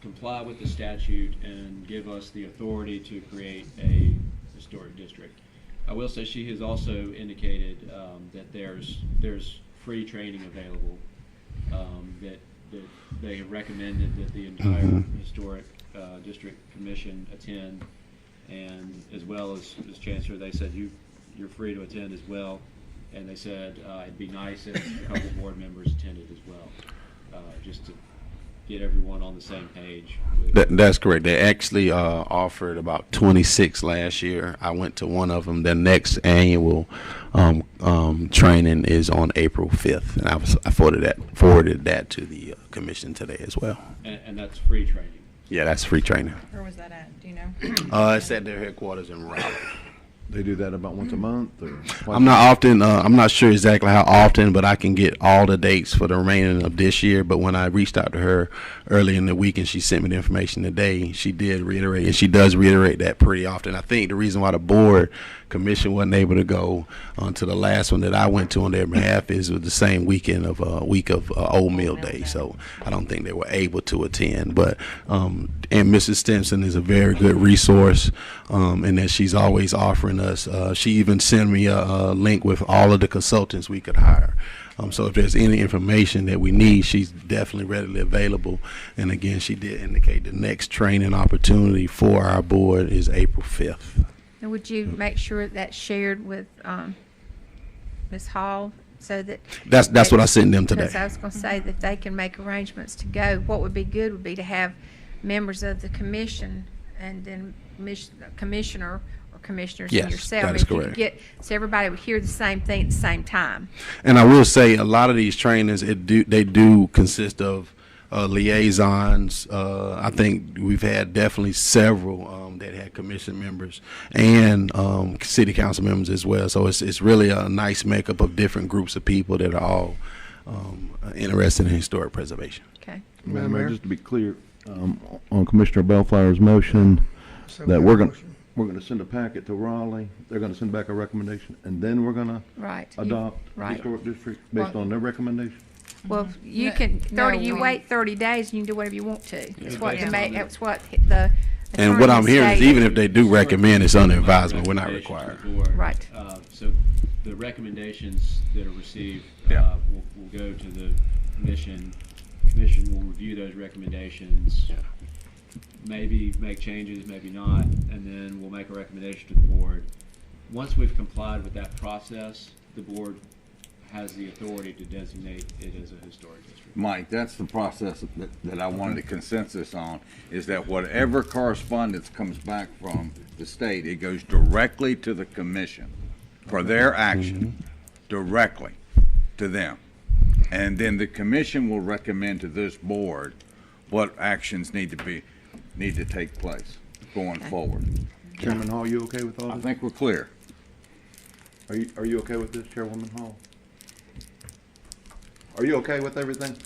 comply with the statute and give us the authority to create a historic district. I will say she has also indicated that there's free training available, that they have recommended that the entire historic district commission attend, and as well as Chancellor, they said you're free to attend as well. And they said it'd be nice if a couple board members attended as well, just to get everyone on the same page. That's correct. They actually offered about 26 last year. I went to one of them. The next annual training is on April 5th, and I forwarded that to the commission today as well. And that's free training. Yeah, that's free training. Where was that at? Do you know? It's at their headquarters in Raleigh. They do that about once a month or? I'm not often. I'm not sure exactly how often, but I can get all the dates for the remaining of this year. But when I reached out to her early in the week and she sent me the information today, she did reiterate, and she does reiterate that pretty often. I think the reason why the board commission wasn't able to go to the last one that I went to on their behalf is with the same weekend of week of Old Mill Day. So I don't think they were able to attend. But and Mrs. Stimson is a very good resource, and that she's always offering us. She even sent me a link with all of the consultants we could hire. So if there's any information that we need, she's definitely readily available. And again, she did indicate the next training opportunity for our board is April 5th. And would you make sure that's shared with Ms. Hall, so that? That's what I sent them today. Because I was going to say that they can make arrangements to go. What would be good would be to have members of the commission and then commissioner or commissioners Yes, and yourself. that is If you could correct. get, so everybody would hear the same thing at the same time. And I will say, a lot of these trainings, they do consist of liaisons. I think we've had definitely several that had commission members and city council members as well. So it's really a nice makeup of different groups of people that are all interested in historic preservation. Okay. Madam Mayor, just to be clear, on Commissioner Bellflower's motion, So that we we're have a gonna, motion. we're gonna send a packet to Raleigh, they're gonna send back a recommendation, and then we're gonna Right. adopt right. historic district based Well- on their recommendation? Well, you No- can, no, you we- wait 30 days and you can do whatever you want to. That's what the, Yeah. that's what the And what I'm attorney hearing is stated. even if they do recommend, it's under advisement. We're not Recommendation to required. the board. Right. So the recommendations that are received Yeah. will go to the commission. Commission will review those recommendations, maybe make changes, maybe not, and then we'll make a recommendation to the board. Once we've complied with that process, the board has the authority to designate it as a historic district. Mike, that's the process that I wanted a consensus on, is that whatever correspondence comes back from the state, it goes directly to the commission for their action, directly to them. And then the commission will recommend to this board what actions need to take place going forward. Chairman Hall, you okay with all I this? think we're clear. Are you okay with this, Chairwoman Hall? Are you okay with everything?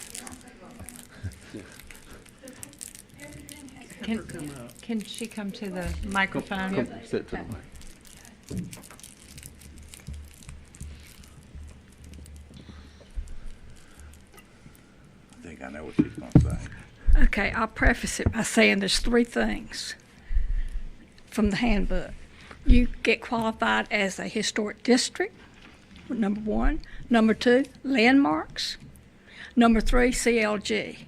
Can she come to the microphone? Come, sit to the mic. I think I know what she's gonna say. Okay, I'll preface it by saying there's three things from the handbook. You get qualified as a historic district, number one. Number two, landmarks. Number three, CLG.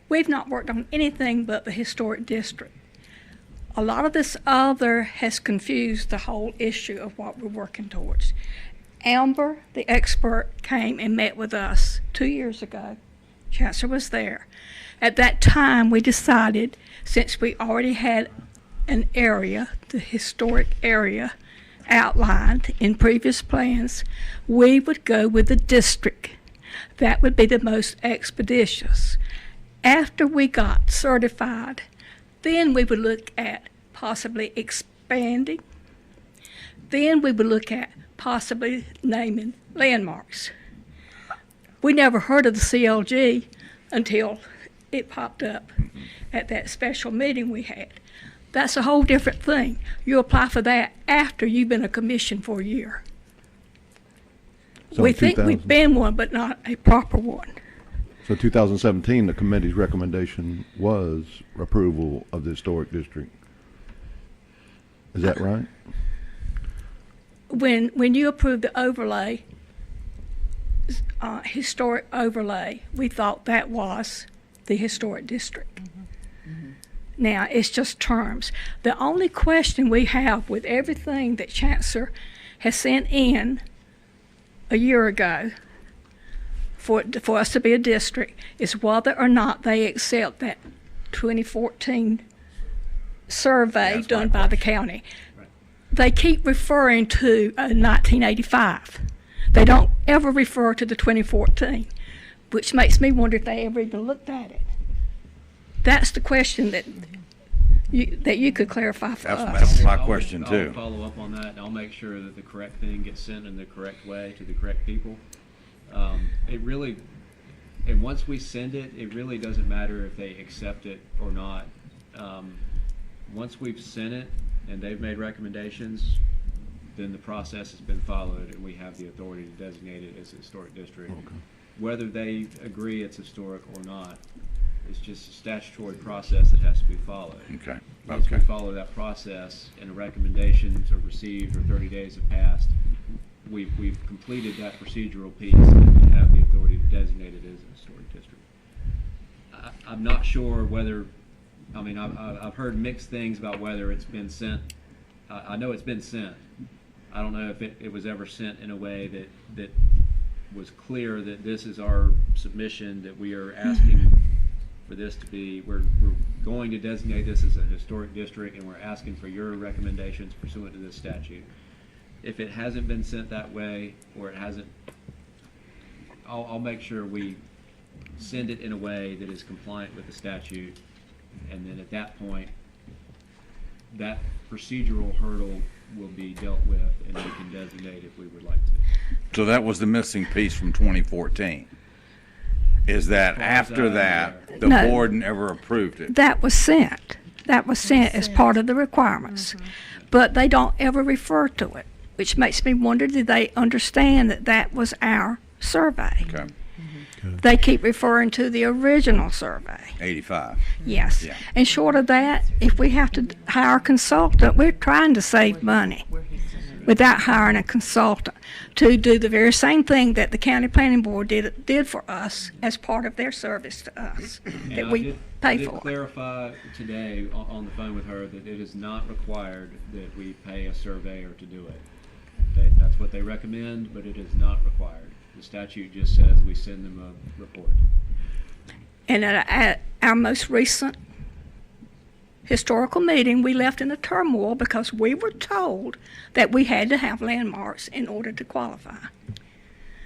We've not worked on anything but the historic district. A lot of this other has confused the whole issue of what we're working towards. Amber, the expert, came and met with us 2 years ago. Chancellor was there. At that time, we decided, since we already had an area, the historic area, outlined in previous plans, we would go with the district. That would be the most expeditious. After we got certified, then we would look at possibly expanding. Then we would look at possibly naming landmarks. We never heard of the CLG until it popped up at that special meeting we had. That's a whole different thing. You apply for that after you've been a commission for a year. So We in think we've 2000 been one, but not a proper one. So 2017, the committee's recommendation was approval of the historic district. Is that right? When you approved the overlay, historic overlay, we thought that was the historic district. Now, it's just terms. The only question we have with everything that Chancellor has sent in a year ago for us to be a district is whether or not they accept that 2014 survey That's my done by the county. They keep referring to 1985. They don't ever refer to the 2014, which makes me wonder if they ever even looked at it. That's the question that you could clarify for us. That's my question I'll too. follow up on that, and I'll make sure that the correct thing gets sent in the correct way to the correct people. It really, and once we send it, it really doesn't matter if they accept it or not. Once we've sent it and they've made recommendations, then the process has been followed and we have the authority to designate it as a historic district. Okay. Whether they agree it's historic or not, it's just a statutory process that has to be followed. Okay, Once we okay. follow that process and recommendations are received or 30 days have passed, we've completed that procedural piece and we have the authority to designate it as a historic district. I'm not sure whether, I mean, I've heard mixed things about whether it's been sent. I know it's been sent. I don't know if it was ever sent in a way that was clear that this is our submission, that we are asking for this to be, we're going to designate this as a historic district, and we're asking for your recommendations pursuant to this statute. If it hasn't been sent that way, or it hasn't, I'll make sure we send it in a way that is compliant with the statute, and then at that point, that procedural hurdle will be dealt with, and we can designate if we would like to. So that was the missing piece from 2014. Is that As far as after I'm that, aware. the No. board never approved it? That was sent. That was sent as part of the requirements. But they don't ever refer to it, which makes me wonder, did they understand that that was our survey? Okay, They keep referring to the original survey. 85. Yes. Yeah. And short of that, if we have to hire a consultant, we're trying to save money without hiring a consultant to do the very same thing that the county planning board did for us as part of their service to us, And that I we did pay for. clarify today on the phone with her that it is not required that we pay a surveyor to do it. That's what they recommend, but it is not required. The statute just says we send them a report. And at our most recent historical meeting, we left in a turmoil because we were told that we had to have landmarks in order to qualify.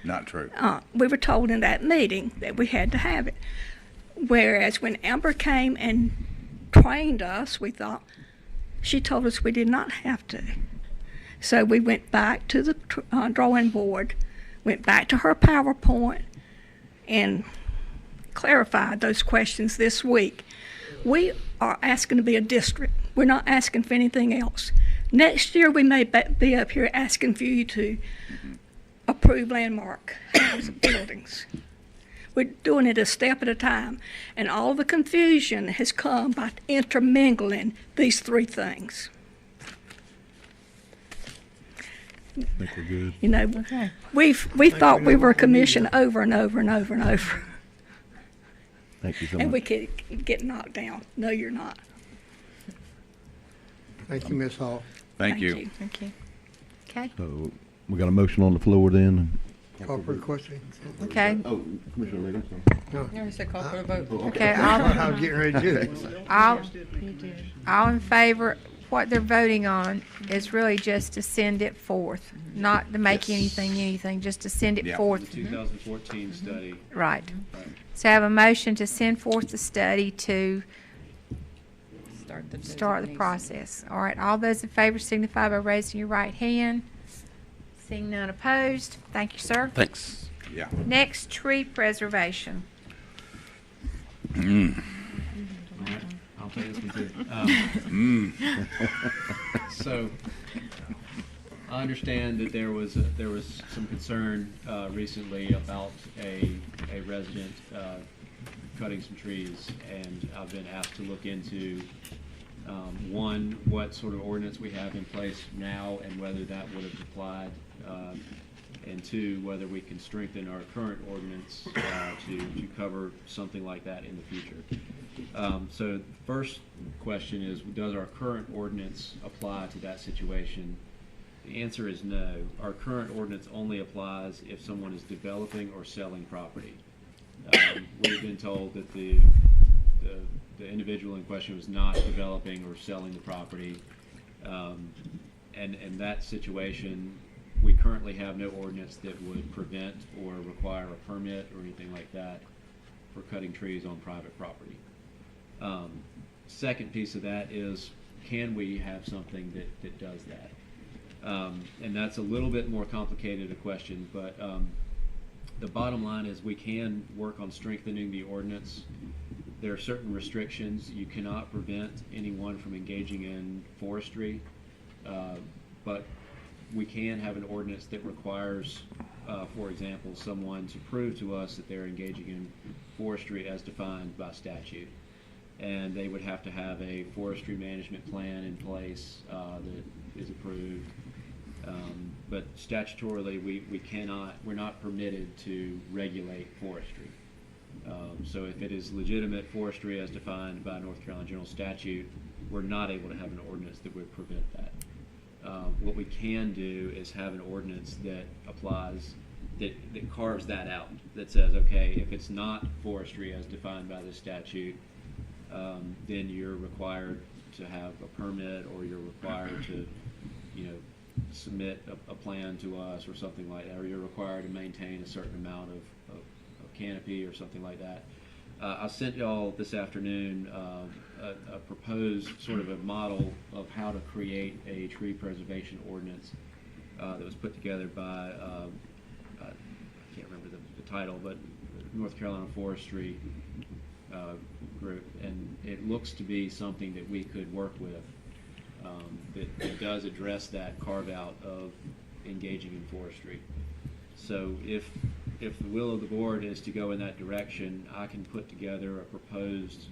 Not true. We were told in that meeting that we had to have it. Whereas when Amber came and trained us, we thought, she told us we did not have to. So we went back to the drawing board, went back to her PowerPoint, and clarified those questions this week. We are asking to be a district. We're not asking for anything else. Next year, we may be up here asking for you to approve landmark buildings. We're doing it a step at a time, and all the confusion has come by intermingling these three things. I think we're good. You know, we thought we were a commission over and over and over and over, Thank you so and we much. could get knocked down. No, you're not. Thank you, Ms. Hall. Thank you. Thank you. Okay, So, we got a motion on the floor then? Call for the question? okay, Oh, Commissioner Lee, No. You already said call for the vote. okay. I was getting ready to do it. All in favor, what they're voting on is really just to send it forth, not to make anything, just to send it Yeah. The forth. 2014 study. Right. Right. So I have a motion to send forth the study to start the designation. process. All right, all those in favor signify by raising your right hand. Seeing none opposed, thank you, sir. Thanks. Yeah. Next, tree preservation. All right, I'll take this one too. So, I understand that there was some concern recently about a resident cutting some trees, and I've been asked to look into one, what sort of ordinance we have in place now and whether that would have applied, and two, whether we can strengthen our current ordinance to cover something like that in the future. So the first question is, does our current ordinance apply to that situation? The answer is no. Our current ordinance only applies if someone is developing or selling property. We've been told that the individual in question was not developing or selling the property. And in that situation, we currently have no ordinance that would prevent or require a permit or anything like that for cutting trees on private property. Second piece of that is, can we have something that does that? And that's a little bit more complicated a question, but the bottom line is we can work on strengthening the ordinance. There are certain restrictions. You cannot prevent anyone from engaging in forestry, but we can have an ordinance that requires, for example, someone to prove to us that they're engaging in forestry as defined by statute. And they would have to have a forestry management plan in place that is approved. But statutorily, we're not permitted to regulate forestry. So if it is legitimate forestry as defined by North Carolina General Statute, we're not able to have an ordinance that would prevent that. What we can do is have an ordinance that applies, that carves that out, that says, okay, if it's not forestry as defined by the statute, then you're required to have a permit, or you're required to, submit a plan to us or something like that, or you're required to maintain a certain amount of canopy or something like that. I sent y'all this afternoon a proposed sort of a model of how to create a tree preservation ordinance that was put together by, I can't remember the title, but North Carolina Forestry group, and it looks to be something that we could work with that does address that carve-out of engaging in forestry. So if the will of the board is to go in that direction, I can put together a proposed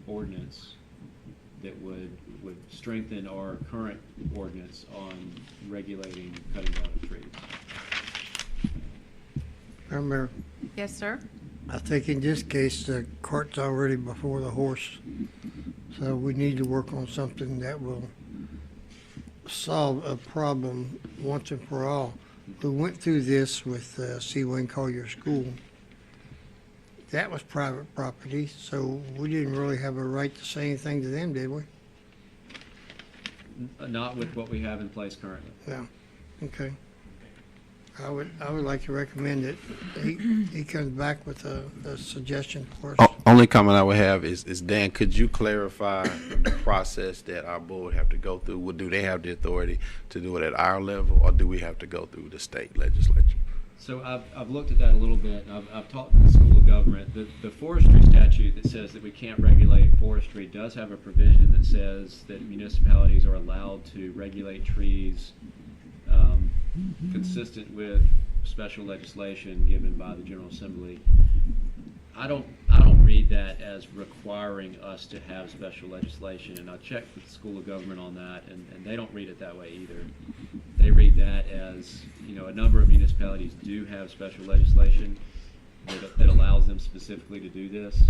ordinance that would strengthen our current ordinance on regulating cutting down of trees. Madam Mayor, Yes, sir. I think in this case, the cart's already before the horse. So we need to work on something that will solve a problem once and for all. We went through this with C. Wayne Collier School. That was private property, so we didn't really have a right to say anything to them, did we? Not with what we have in place currently. Yeah, okay. I would like to recommend that he comes back with a suggestion for us. Only comment I would have is Dan, could you clarify the process that our board have to go through? Do they have the authority to do it at our level, or do we have to go through the state legislature? So I've looked at that a little bit. I've talked to the School of Government. The forestry statute that says that we can't regulate forestry does have a provision that says that municipalities are allowed to regulate trees consistent with special legislation given by the General Assembly. I don't read that as requiring us to have special legislation, and I checked with the School of Government on that, and they don't read it that way either. They read that as, a number of municipalities do have special legislation that allows them specifically to do this,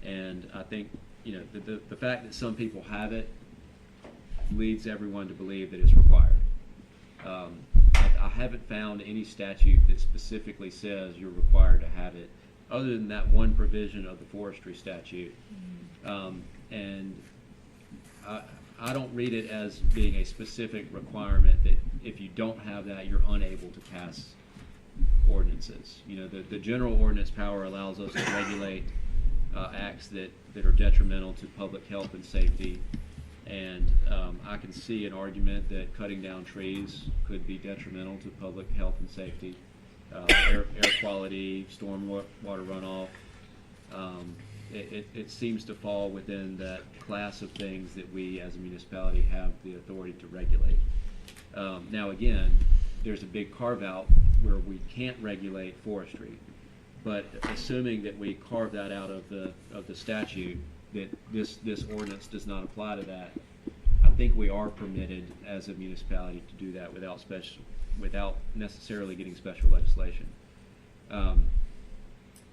and I think, the fact that some people have it leads everyone to believe that it's required. I haven't found any statute that specifically says you're required to have it, other than that one provision of the forestry statute. And I don't read it as being a specific requirement that if you don't have that, you're unable to pass ordinances. The general ordinance power allows us to regulate acts that are detrimental to public health and safety. And I can see an argument that cutting down trees could be detrimental to public health and safety, air quality, storm water runoff. It seems to fall within that class of things that we as a municipality have the authority to regulate. Now again, there's a big carve out where we can't regulate forestry, but assuming that we carve that out of the statute, that this ordinance does not apply to that, I think we are permitted as a municipality to do that without necessarily getting special legislation.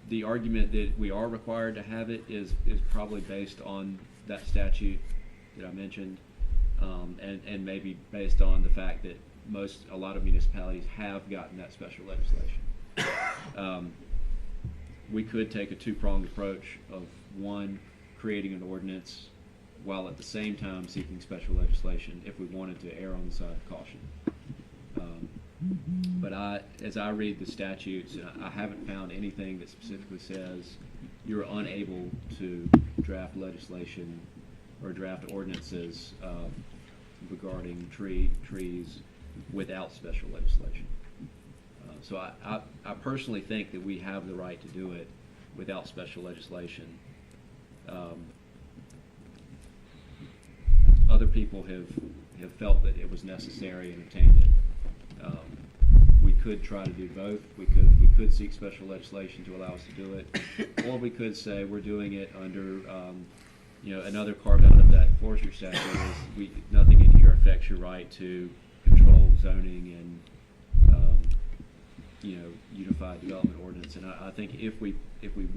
The argument that we are required to have it is probably based on that statute that I mentioned, and maybe based on the fact that a lot of municipalities have gotten that special legislation. We could take a two-pronged approach of one, creating an ordinance while at the same time seeking special legislation if we wanted to err on the side of caution. But as I read the statutes, I haven't found anything that specifically says you're unable to draft legislation or draft ordinances regarding trees without special legislation. So I personally think that we have the right to do it without special legislation. Other people have felt that it was necessary and obtained it. We could try to do both. We could seek special legislation to allow us to do it, or we could say we're doing it under another carve out of that forestry statute is nothing in here affects your right to control zoning and unified development ordinance. And I think if we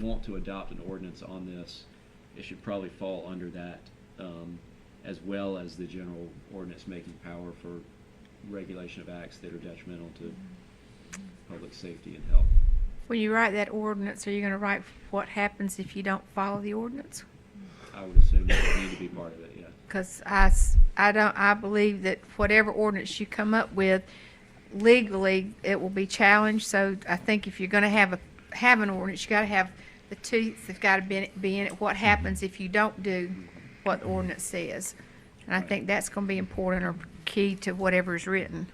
want to adopt an ordinance on this, it should probably fall under that, as well as the general ordinance making power for regulation of acts that are detrimental to public safety and health. When you write that ordinance, are you going to write what happens if you don't follow the ordinance? I would assume that would need to be part of it, yeah. Because I believe that whatever ordinance you come up with, legally, it will be challenged. So I think if you're going to have an ordinance, you got to have the teeth have got to be in it. What happens if you don't do what the ordinance says? And I think that's going to be important or key to whatever is written.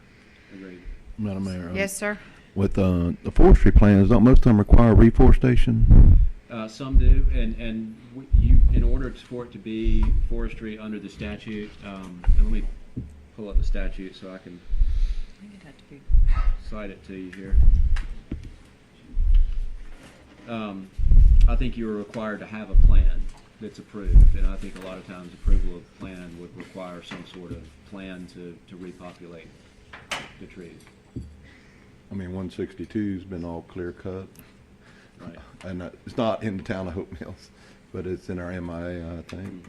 Agreed. Madam Mayor. Yes, sir. With the forestry plans, don't most of them require reforestation? Some do, and in order for it to be forestry under the statute, and let me pull up the statute so I can cite it to you here. I think you are required to have a plan that's approved, and I think a lot of times approval of a plan would require some sort of plan to repopulate the trees. I mean, 162's been all clear cut. Right. And it's not in the town of Hope Mills, but it's in our MIA, I think.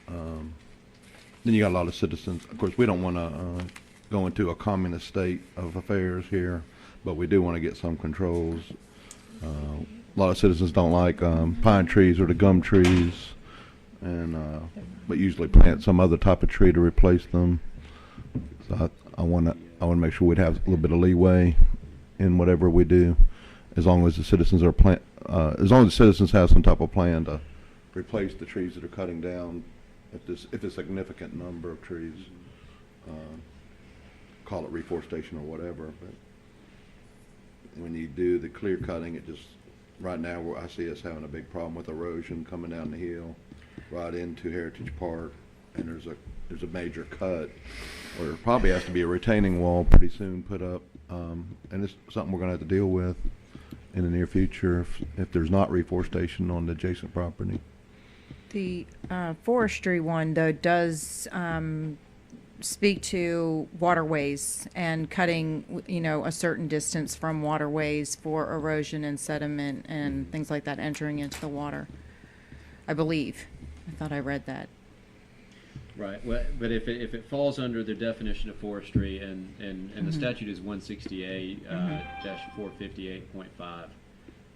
Then you got a lot of citizens. Of course, we don't want to go into a communist state of affairs here, but we do want to get some controls. A lot of citizens don't like pine trees or the gum trees, and but usually plant some other type of tree to replace them. So I want to make sure we'd have a little bit of leeway in whatever we do, as long as the citizens are as long as the citizens have some type of plan to replace the trees that are cutting down. If it's a significant number of trees, call it reforestation or whatever. But when you do the clear cutting, it just right now I see us having a big problem with erosion coming down the hill, right into Heritage Park, and there's a major cut where there probably has to be a retaining wall pretty soon put up, and it's something we're going to have to deal with in the near future if there's not reforestation on the adjacent property. The forestry one, though, does speak to waterways and cutting, a certain distance from waterways for erosion and sediment and things like that entering into the water, I believe. I thought I read that. Right. Well, but if it falls under the definition of forestry, and the statute is 168 -458.5,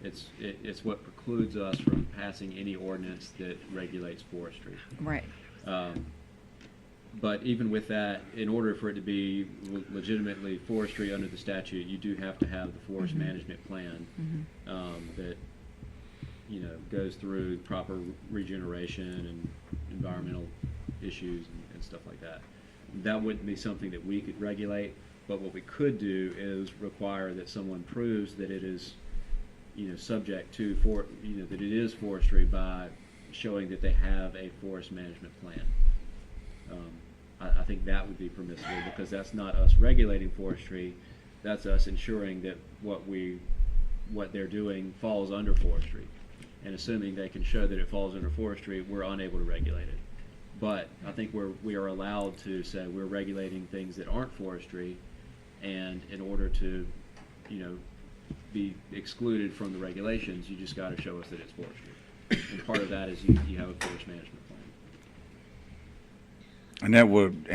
it's what precludes us from passing any ordinance that regulates forestry. Right. But even with that, in order for it to be legitimately forestry under the statute, you do have to have the forest management plan that goes through proper regeneration and environmental issues and stuff like that. That wouldn't be something that we could regulate, but what we could do is require that someone proves that it is, subject to that it is forestry by showing that they have a forest management plan. I think that would be permissible because that's not us regulating forestry, that's us ensuring that what they're doing falls under forestry. And assuming they can show that it falls under forestry, we're unable to regulate it. But I think we are allowed to say we're regulating things that aren't forestry, and in order to, be excluded from the regulations, you just got to show us that it's forestry. And part of that is you have a forest management plan. And that would,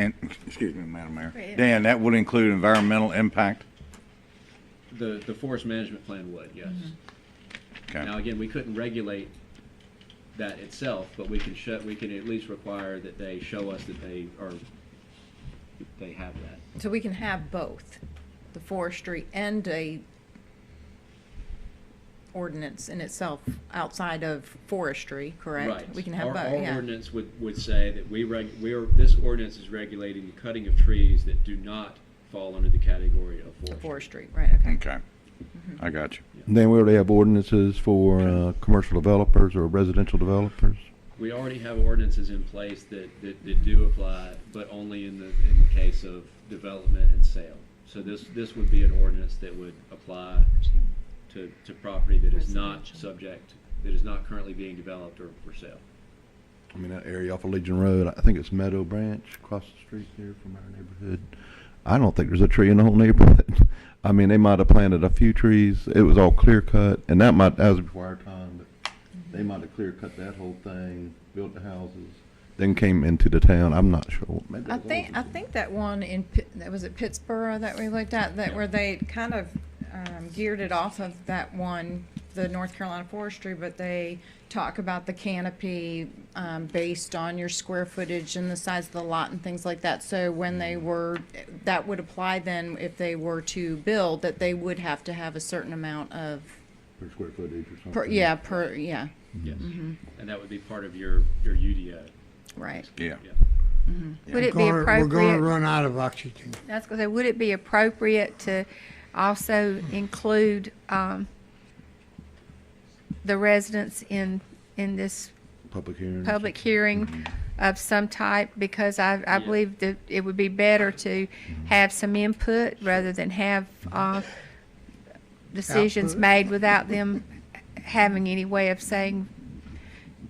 excuse me, Madam Mayor, Dan, that would include environmental impact? The forest management plan would, yes. Okay. Now, again, we couldn't regulate that itself, but we can at least require that they show us that they have that. So we can have both, the forestry and a ordinance in itself outside of forestry, correct? Right. We can have both, Our yeah. ordinance would say that this ordinance is regulating the cutting of trees that do not fall under the category of forestry. Forestry, right, okay. Okay. I got you. Then we already have ordinances for commercial developers or residential developers. We already have ordinances in place that do apply, but only in the case of development and sale. So this would be an ordinance that would apply to property that is not currently being developed or for sale. I mean, that area off of Legion Road, I think it's Meadow Branch across the street here from our neighborhood. I don't think there's a tree in the whole neighborhood. I mean, they might have planted a few trees. It was all clear cut, and that was before our time, but they might have clear cut that whole thing, built the houses, then came into the town. I'm not sure. Maybe I think that one that was at Pittsburgh that we looked at, where they kind of geared it off of that one the North Carolina Forestry, but they talk about the canopy based on your square footage and the size of the lot and things like that. So when that would apply then if they were to build, that they would have to have a certain amount of, Per square footage or something? yeah. Yes. Mhm. And that would be part of your UDO. Right. Yeah. Would it be We're gonna appropriate? run out of oxygen. That's because would it be appropriate to also include the residents in this Public hearing? public hearing of some type? Because I believe that it would be better to have some input rather than have decisions Output. made without them having any way of saying.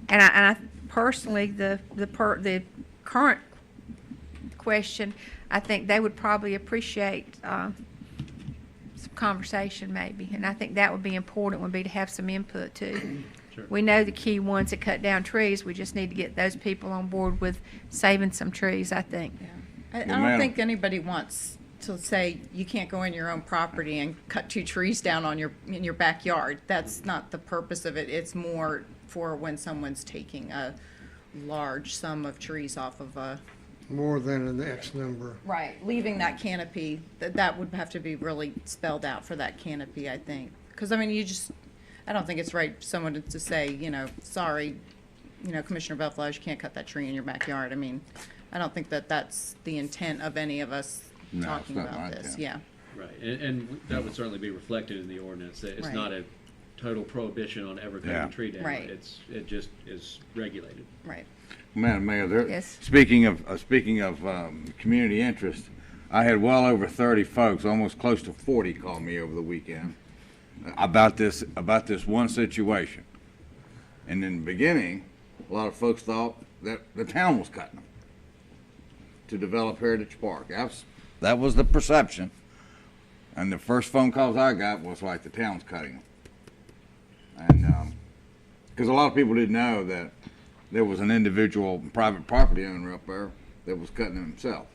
And I personally, the current question, I think they would probably appreciate some conversation maybe, and I think that would be important, would be to have some input too. Sure. We know the key ones that cut down trees, we just need to get those people on board with saving some trees, I think. I Good don't man. think anybody wants to say you can't go in your own property and cut 2 trees down in your backyard. That's not the purpose of it. It's more for when someone's taking a large sum of trees off of a. More than an X number. Right, leaving that canopy, that would have to be really spelled out for that canopy, I think. Because, I mean, I don't think it's right for someone to say, sorry, Commissioner Belflage, you can't cut that tree in your backyard. I mean, I don't think that that's the intent of any of us No, talking it's not about like this, that. yeah. Right, and that would certainly be reflected in the ordinance. That It's Right. not a total prohibition on ever cutting Yeah. a tree down. Right. It just is regulated. Right. Madam Mayor, Yes. speaking of community interest, I had well over 30 folks, almost close to 40, call me over the weekend about this one situation. And in the beginning, a lot of folks thought that the town was cutting them to develop Heritage Park. That was the perception. And the first phone calls I got was like the town's cutting them. And because a lot of people didn't know that there was an individual private property owner up there that was cutting them himself.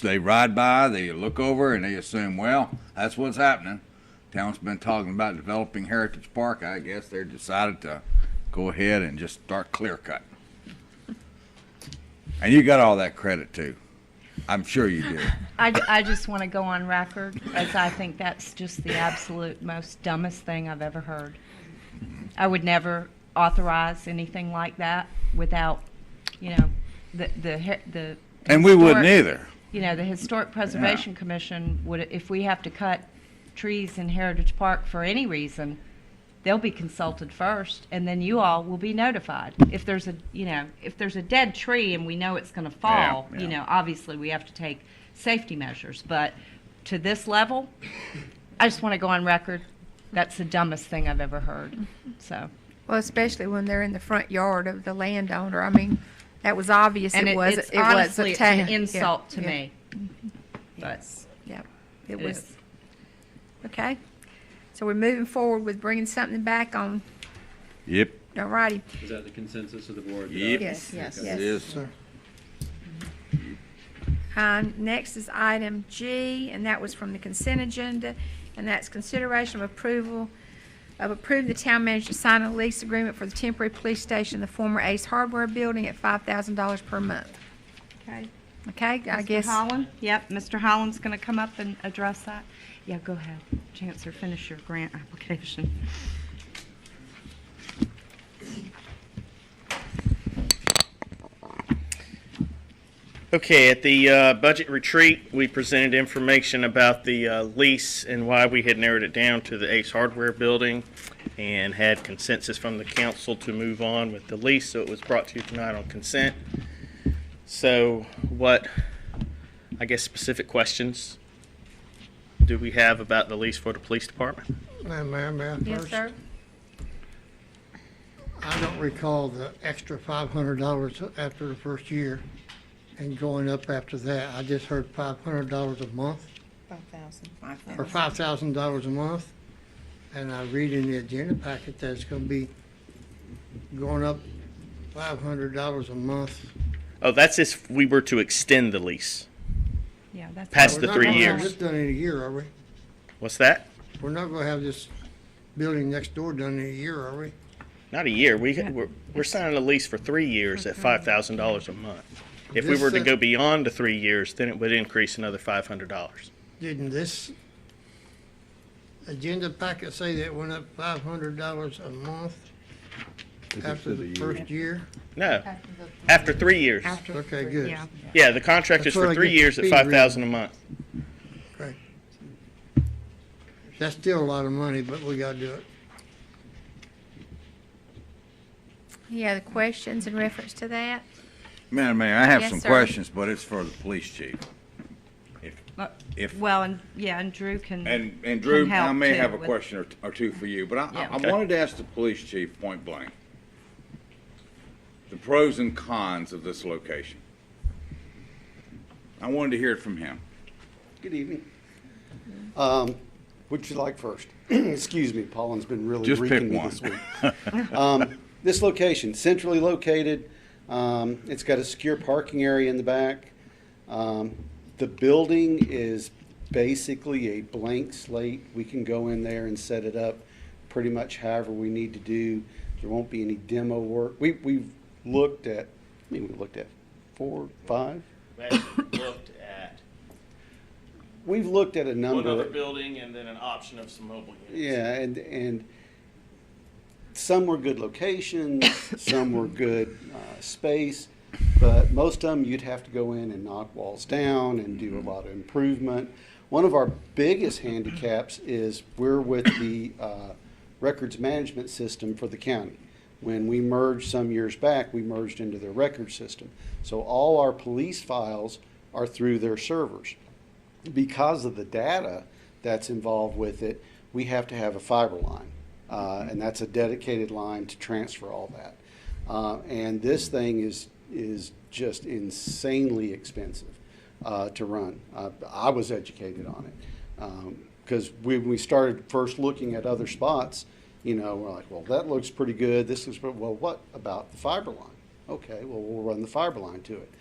They ride by, they look over, and they assume, well, that's what's happening. Town's been talking about developing Heritage Park. I guess they decided to go ahead and just start clear cutting. And you got all that credit too. I'm sure you did. I just want to go on record as I think that's just the absolute most dumbest thing I've ever heard. I would never authorize anything like that without, the And we wouldn't historic- either. The Historic Preservation Commission would, if we have to cut trees in Heritage Park for any reason, they'll be consulted first, and then you all will be notified. If there's a dead tree and we know it's going to fall, Yeah. obviously we have to take safety measures. But to this level, I just want to go on record, that's the dumbest thing I've ever heard. So, Well, especially when they're in the front yard of the landowner. I mean, that was obvious and it was it's a honestly it's town. an insult Yeah, to yeah. me. But Yeah, it It was. is. Okay, so we're moving forward with bringing something back on, Yep. all righty. Is that the consensus of the board? Yep. Yes, yes, Okay. yes. It is. Sir. Next is item G, and that was from the consent agenda, and that's consideration of approving the town manager to sign a lease agreement for the temporary police station, in the former Ace Hardware Building at $5,000 per month. Okay. Okay, I Mr. guess. Holland? Yep, Mr. Holland's going to come up and address that. Yeah, go ahead. Chancellor, finish your grant application. Okay, at the budget retreat, we presented information about the lease and why we had narrowed it down to the Ace Hardware building and had consensus from the council to move on with the lease, so it was brought to you tonight on consent. So what, I guess, specific questions do we have about the lease for the police department? Madam Mayor, may I Yes, first? sir. I don't recall the extra $500 after the first year and going up after that. I just heard $500 a month or $5,000 a month. And I read in the agenda packet that it's going to be going up $500 a month. Oh, that's if we were to extend the lease. Yeah, that's. Past We're the not 3 gonna have years. this done in a year, are we? What's that? We're not going to have this building next door done in a year, are we? Not a year. We're signing a lease for 3 years at $5,000 a month. If we This were to says- go beyond the 3 years, then it would increase another $500. Didn't this agenda packet say that went up $500 a month after the first year? No, after 3 years. Okay, good. Yeah. Yeah, the contract is That's where for I 3 get the years at speed $5,000 a month. Okay. That's still a lot of money, but we gotta do it. Any other questions in reference to that? Madam Mayor, I have Yes, some sir. questions, but it's for the police chief. If, Well, and Drew can. and Drew, can help I may too have a with- question or two for you, but Yeah. I Okay. wanted to ask the police chief point blank, the pros and cons of this location. I wanted to hear it from him. Good evening. What'd you like first? Excuse me, pollen's been really Just pick reeking me one. this week. This location, centrally located, it's got a secure parking area in the back. The building is basically a blank slate. We can go in there and set it up pretty much however we need to do. There won't be any demo work. We've looked at, we looked at 4, 5? We've looked at a number. One other building and then an option of some mobile units. Yeah, and some were good locations, some were good space, but most of them you'd have to go in and knock walls down and do a lot of improvement. One of our biggest handicaps is we're with the records management system for the county. When we merged some years back, we merged into their record system. So all our police files are through their servers. Because of the data that's involved with it, we have to have a fiber line. And that's a dedicated line to transfer all that. And this thing is just insanely expensive to run. I was educated on it. Because when we started first looking at other spots, we're like, well, that looks pretty good. This is, well, what about the fiber line? Okay, well, we'll run the fiber line to it.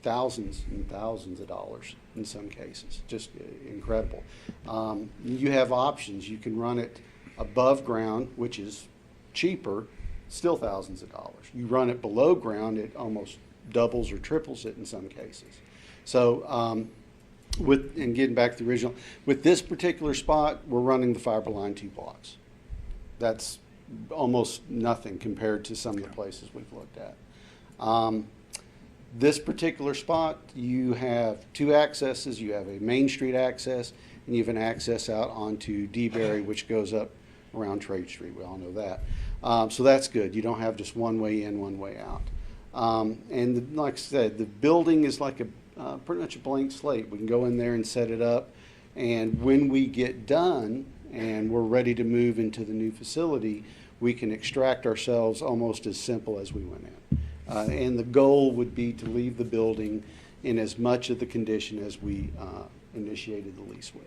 Thousands and thousands of dollars in some cases, just incredible. You have options. You can run it above ground, which is cheaper, still thousands of dollars. You run it below ground, it almost doubles or triples it in some cases. So, and getting back to the original, with this particular spot, we're running the fiber line 2 blocks. That's almost nothing compared to some of the places we've looked at. This particular spot, you have 2 accesses. You have a Main Street access, and you have an access out onto DeBerry, which goes up around Trade Street. We all know that. So that's good. You don't have just one way in, one way out. And like I said, the building is like pretty much a blank slate. We can go in there and set it up, and when we get done and we're ready to move into the new facility, we can extract ourselves almost as simple as we went in. And the goal would be to leave the building in as much of the condition as we initiated the lease with.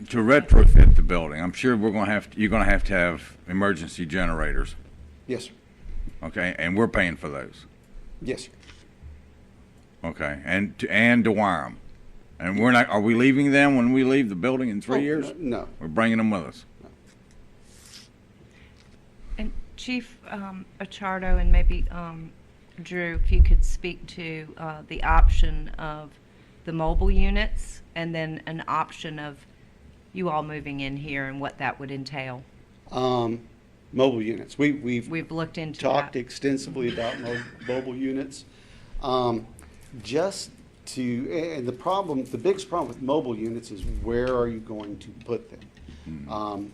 To retrofit the building, I'm sure you're gonna have to have emergency generators. Yes, sir. Okay, and we're paying for those. Yes, sir. Okay, and to wire them. And are we leaving them when we leave the building in 3 years? No. We're bringing them with us. And Chief Achardo and maybe Drew, if you could speak to the option of the mobile units and then an option of you all moving in here and what that would entail. Mobile units. We've looked into talked that. extensively about mobile units. Just to, and the biggest problem with mobile units is where are you going to put them?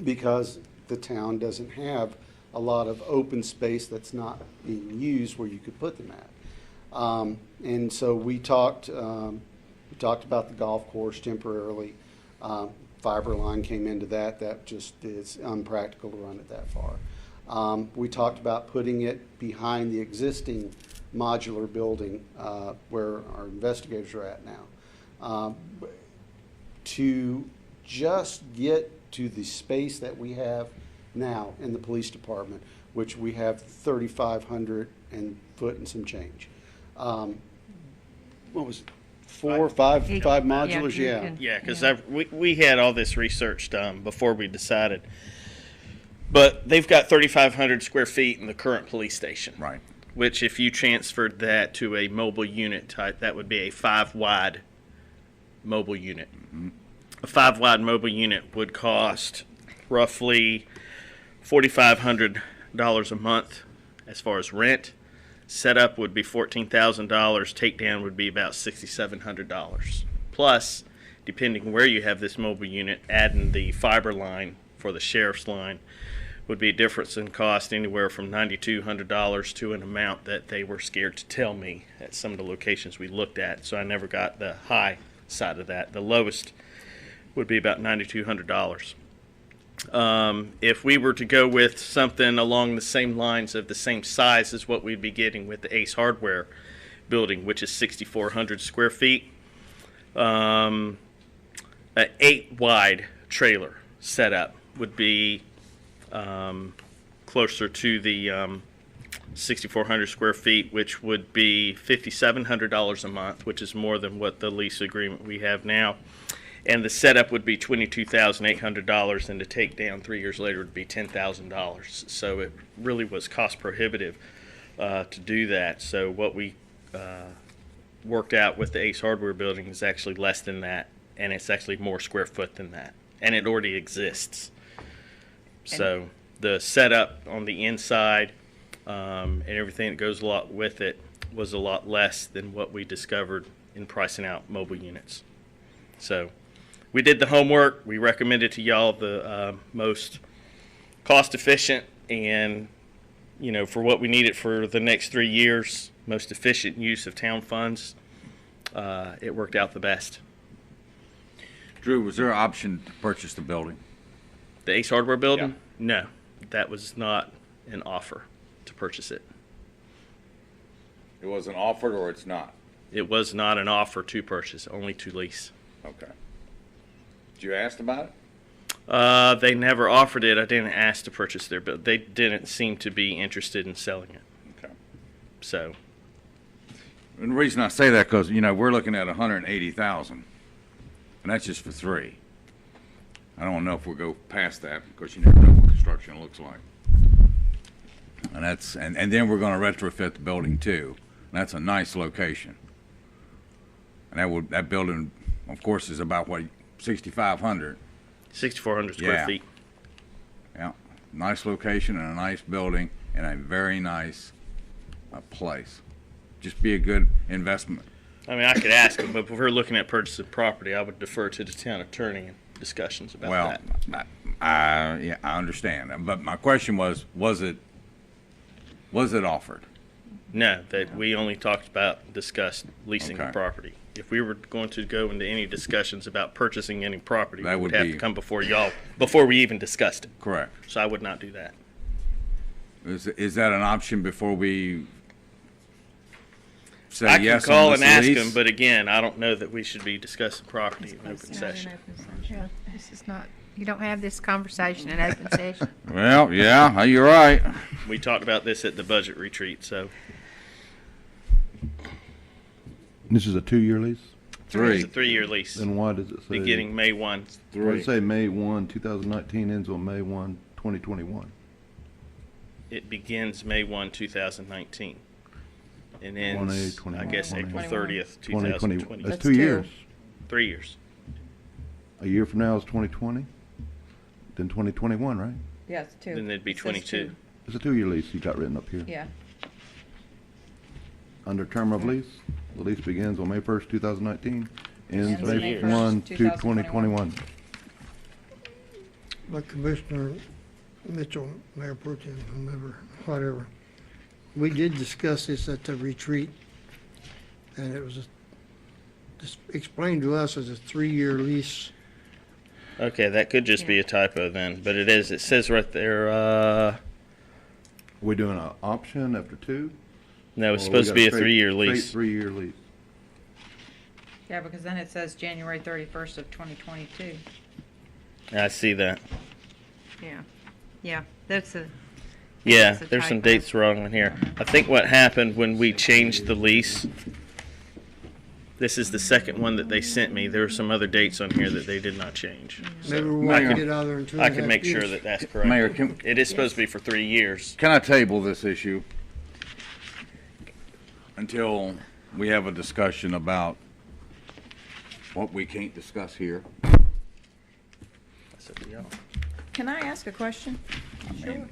Because the town doesn't have a lot of open space that's not being used where you could put them at. And so we talked about the golf course temporarily. Fiber line came into that. That just is unpractical to run it that far. We talked about putting it behind the existing modular building where our investigators are at now. To just get to the space that we have now in the police department, which we have 3,500 and foot and some change. What was it? 4, 5 Yeah, modulars, you yeah. can- Yeah, because we had all this research done before we decided. But they've got 3,500 square feet in the current police station. Right. Which if you transferred that to a mobile unit type, that would be a 5-wide mobile unit. A 5-wide mobile unit would cost roughly $4,500 a month as far as rent. Setup would be $14,000. Takedown would be about $6,700. Plus, depending where you have this mobile unit, adding the fiber line for the sheriff's line would be a difference in cost anywhere from $9,200 to an amount that they were scared to tell me at some of the locations we looked at. So I never got the high side of that. The lowest would be about $9,200. If we were to go with something along the same lines of the same size as what we'd be getting with the Ace Hardware building, which is 6,400 square feet, an 8-wide trailer setup would be closer to the 6,400 square feet, which would be $5,700 a month, which is more than what the lease agreement we have now. And the setup would be $22,800, and the takedown 3 years later would be $10,000. So it really was cost prohibitive to do that. So what we worked out with the Ace Hardware building is actually less than that, and it's actually more square foot than that, and it already exists. So the setup on the inside and everything that goes a lot with it was a lot less than what we discovered in pricing out mobile units. So we did the homework. We recommended to y'all the most cost efficient and, for what we needed for the next 3 years, most efficient use of town funds. It worked out the best. Drew, was there an option to purchase the building? The Ace Hardware building? No, that was not an offer to purchase it. It wasn't offered, or it's not? It was not an offer to purchase, only to lease. Okay. Did you ask about it? They never offered it. I didn't ask to purchase their building. They didn't seem to be interested in selling it. Okay. So. And the reason I say that, because, we're looking at $180,000, and that's just for 3. I don't know if we'll go past that, because you never know what construction looks like. And and then we're going to retrofit the building too. And that's a nice location. And that building, of course, is about 6,500. 6,400 square feet. Yeah, nice location and a nice building and a very nice place. Just be a good investment. I mean, I could ask them, but if we're looking at purchasing property, I would defer to the town attorney in discussions about that. Yeah, I understand. But my question was it offered? No, that we only discussed leasing the property. If we were going to go into any discussions about purchasing any property, we would have to come before y'all before we even discussed it. Correct. So I would not do that. Is that an option before we say I yes can call on and this ask lease? them, but again, I don't know that we should be discussing property in open session. Yeah, this is not, you don't have this conversation in open session. Well, yeah, you're right. We talked about this at the budget retreat, so. This is a 2-year lease? It's a 3-year lease. Then why does it say? Beginning May 1. Why does it say May 1, 2019, ends on May 1, 2021? It begins May 1, 2019. And 1/8, ends, 21, I guess, 1/8. April 30th, 2020. 2020. That's 2 years. 3 years. A year from now is 2020, then 2021, right? Yeah, it's 2. Then it'd be It says 22. 2. It's a 2-year lease you got written up here. Yeah. Under term of lease, the lease begins on May 1st, 2019, ends Ends May May 1, 1st, 2021. Like Commissioner Mitchell, Mayor Pro Tem, whomever, whatever, we did discuss this at the retreat, and it was just explained to us as a 3-year lease. Okay, that could just be a typo then, but it is. It says right there, We're doing an option after 2? no, it's Or we supposed to got be a straight- 3-year straight lease. 3-year lease. Yeah, because then it says January 31st of 2022. I see that. Yeah, that's a. Yeah, that's a there's some typo. dates wrong in here. I think what happened when we changed the lease This is the second one that they sent me. There are some other dates on here that they did not change. Maybe we want to get out there in 2.5 I can make sure years. that that's correct. Mayor, It is supposed to be for 3 years. Can I table this issue until we have a discussion about what we can't discuss here? That's up to y'all. Can I ask a question? Sure.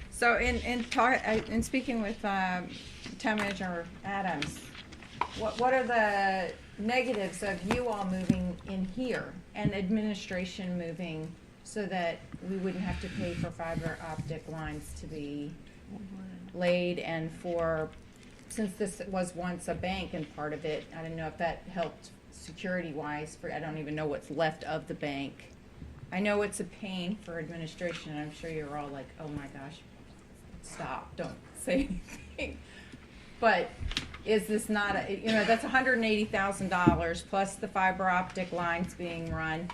So in speaking with Town Manager Adams, what are the negatives of you all moving in here and administration moving so that we wouldn't have to pay for fiber optic lines to be laid and since this was once a bank and part of it, I didn't know if that helped security-wise, I don't even know what's left of the bank. I know it's a pain for administration, and I'm sure you're all like, oh my gosh, stop, don't say anything. But is this not, that's $180,000 plus the fiber optic lines being run.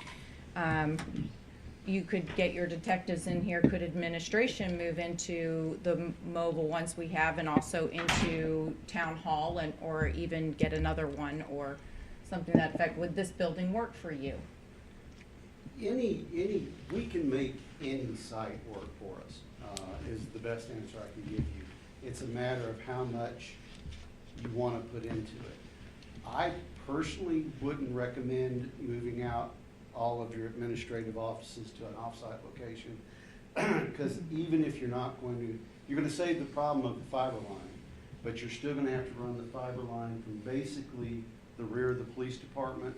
You could get your detectives in here. Could administration move into the mobile ones we have and also into town hall or even get another one or something to that effect? Would this building work for you? We can make any site work for us, is the best answer I can give you. It's a matter of how much you want to put into it. I personally wouldn't recommend moving out all of your administrative offices to an off-site location, because even if you're not going to, you're going to save the problem of the fiber line, but you're still going to have to run the fiber line from basically the rear of the police department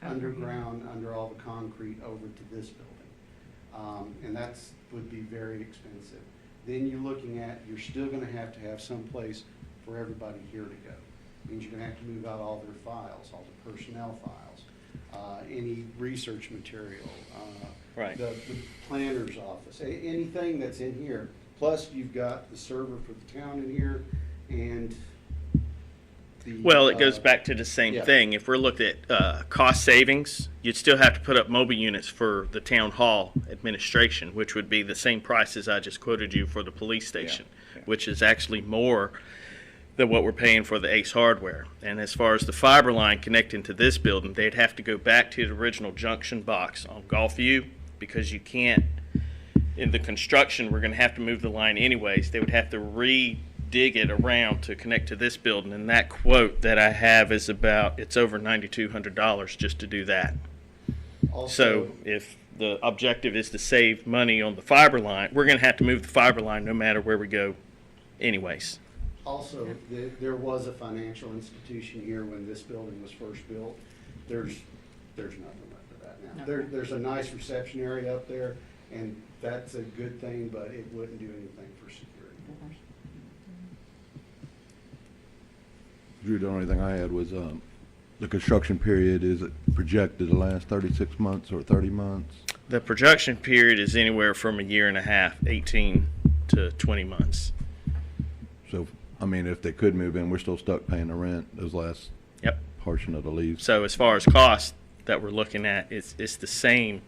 underground, under all the concrete, over to this building. And that's would be very expensive. Then you're looking at, you're still going to have some place for everybody here to go. Means you're going to have to move out all their files, all the personnel files, any research material, Right. the planner's office, anything that's in here. Plus, you've got the server for the town in here, and the, Well, it goes back to the same yeah. thing. If we're looking at cost savings, you'd still have to put up mobile units for the town hall administration, which would be the same prices I just quoted you for the police station, which is actually more than what we're paying for the Ace Hardware. And as far as the fiber line connecting to this building, they'd have to go back to the original junction box on Gulfview, because you can't, in the construction, we're going to have to move the line anyways. They would have to dig it around to connect to this building, and that quote that I have is it's over $9,200 just to do that. So if the objective is to save money on the fiber line, we're going to have to move the fiber line no matter where we go anyways. Also, there was a financial institution here when this building was first built. There's nothing left of that now. There's a nice reception area up there, and that's a good thing, but it wouldn't do anything for security. Drew, the only thing I had was the construction period, is it projected to last 36 months or 30 months? The projection period is anywhere from a year and a half, 18 to 20 months. So, I mean, if they could move in, we're still stuck paying the rent, those last portion of the lease. So as far as cost that we're looking at, it's the same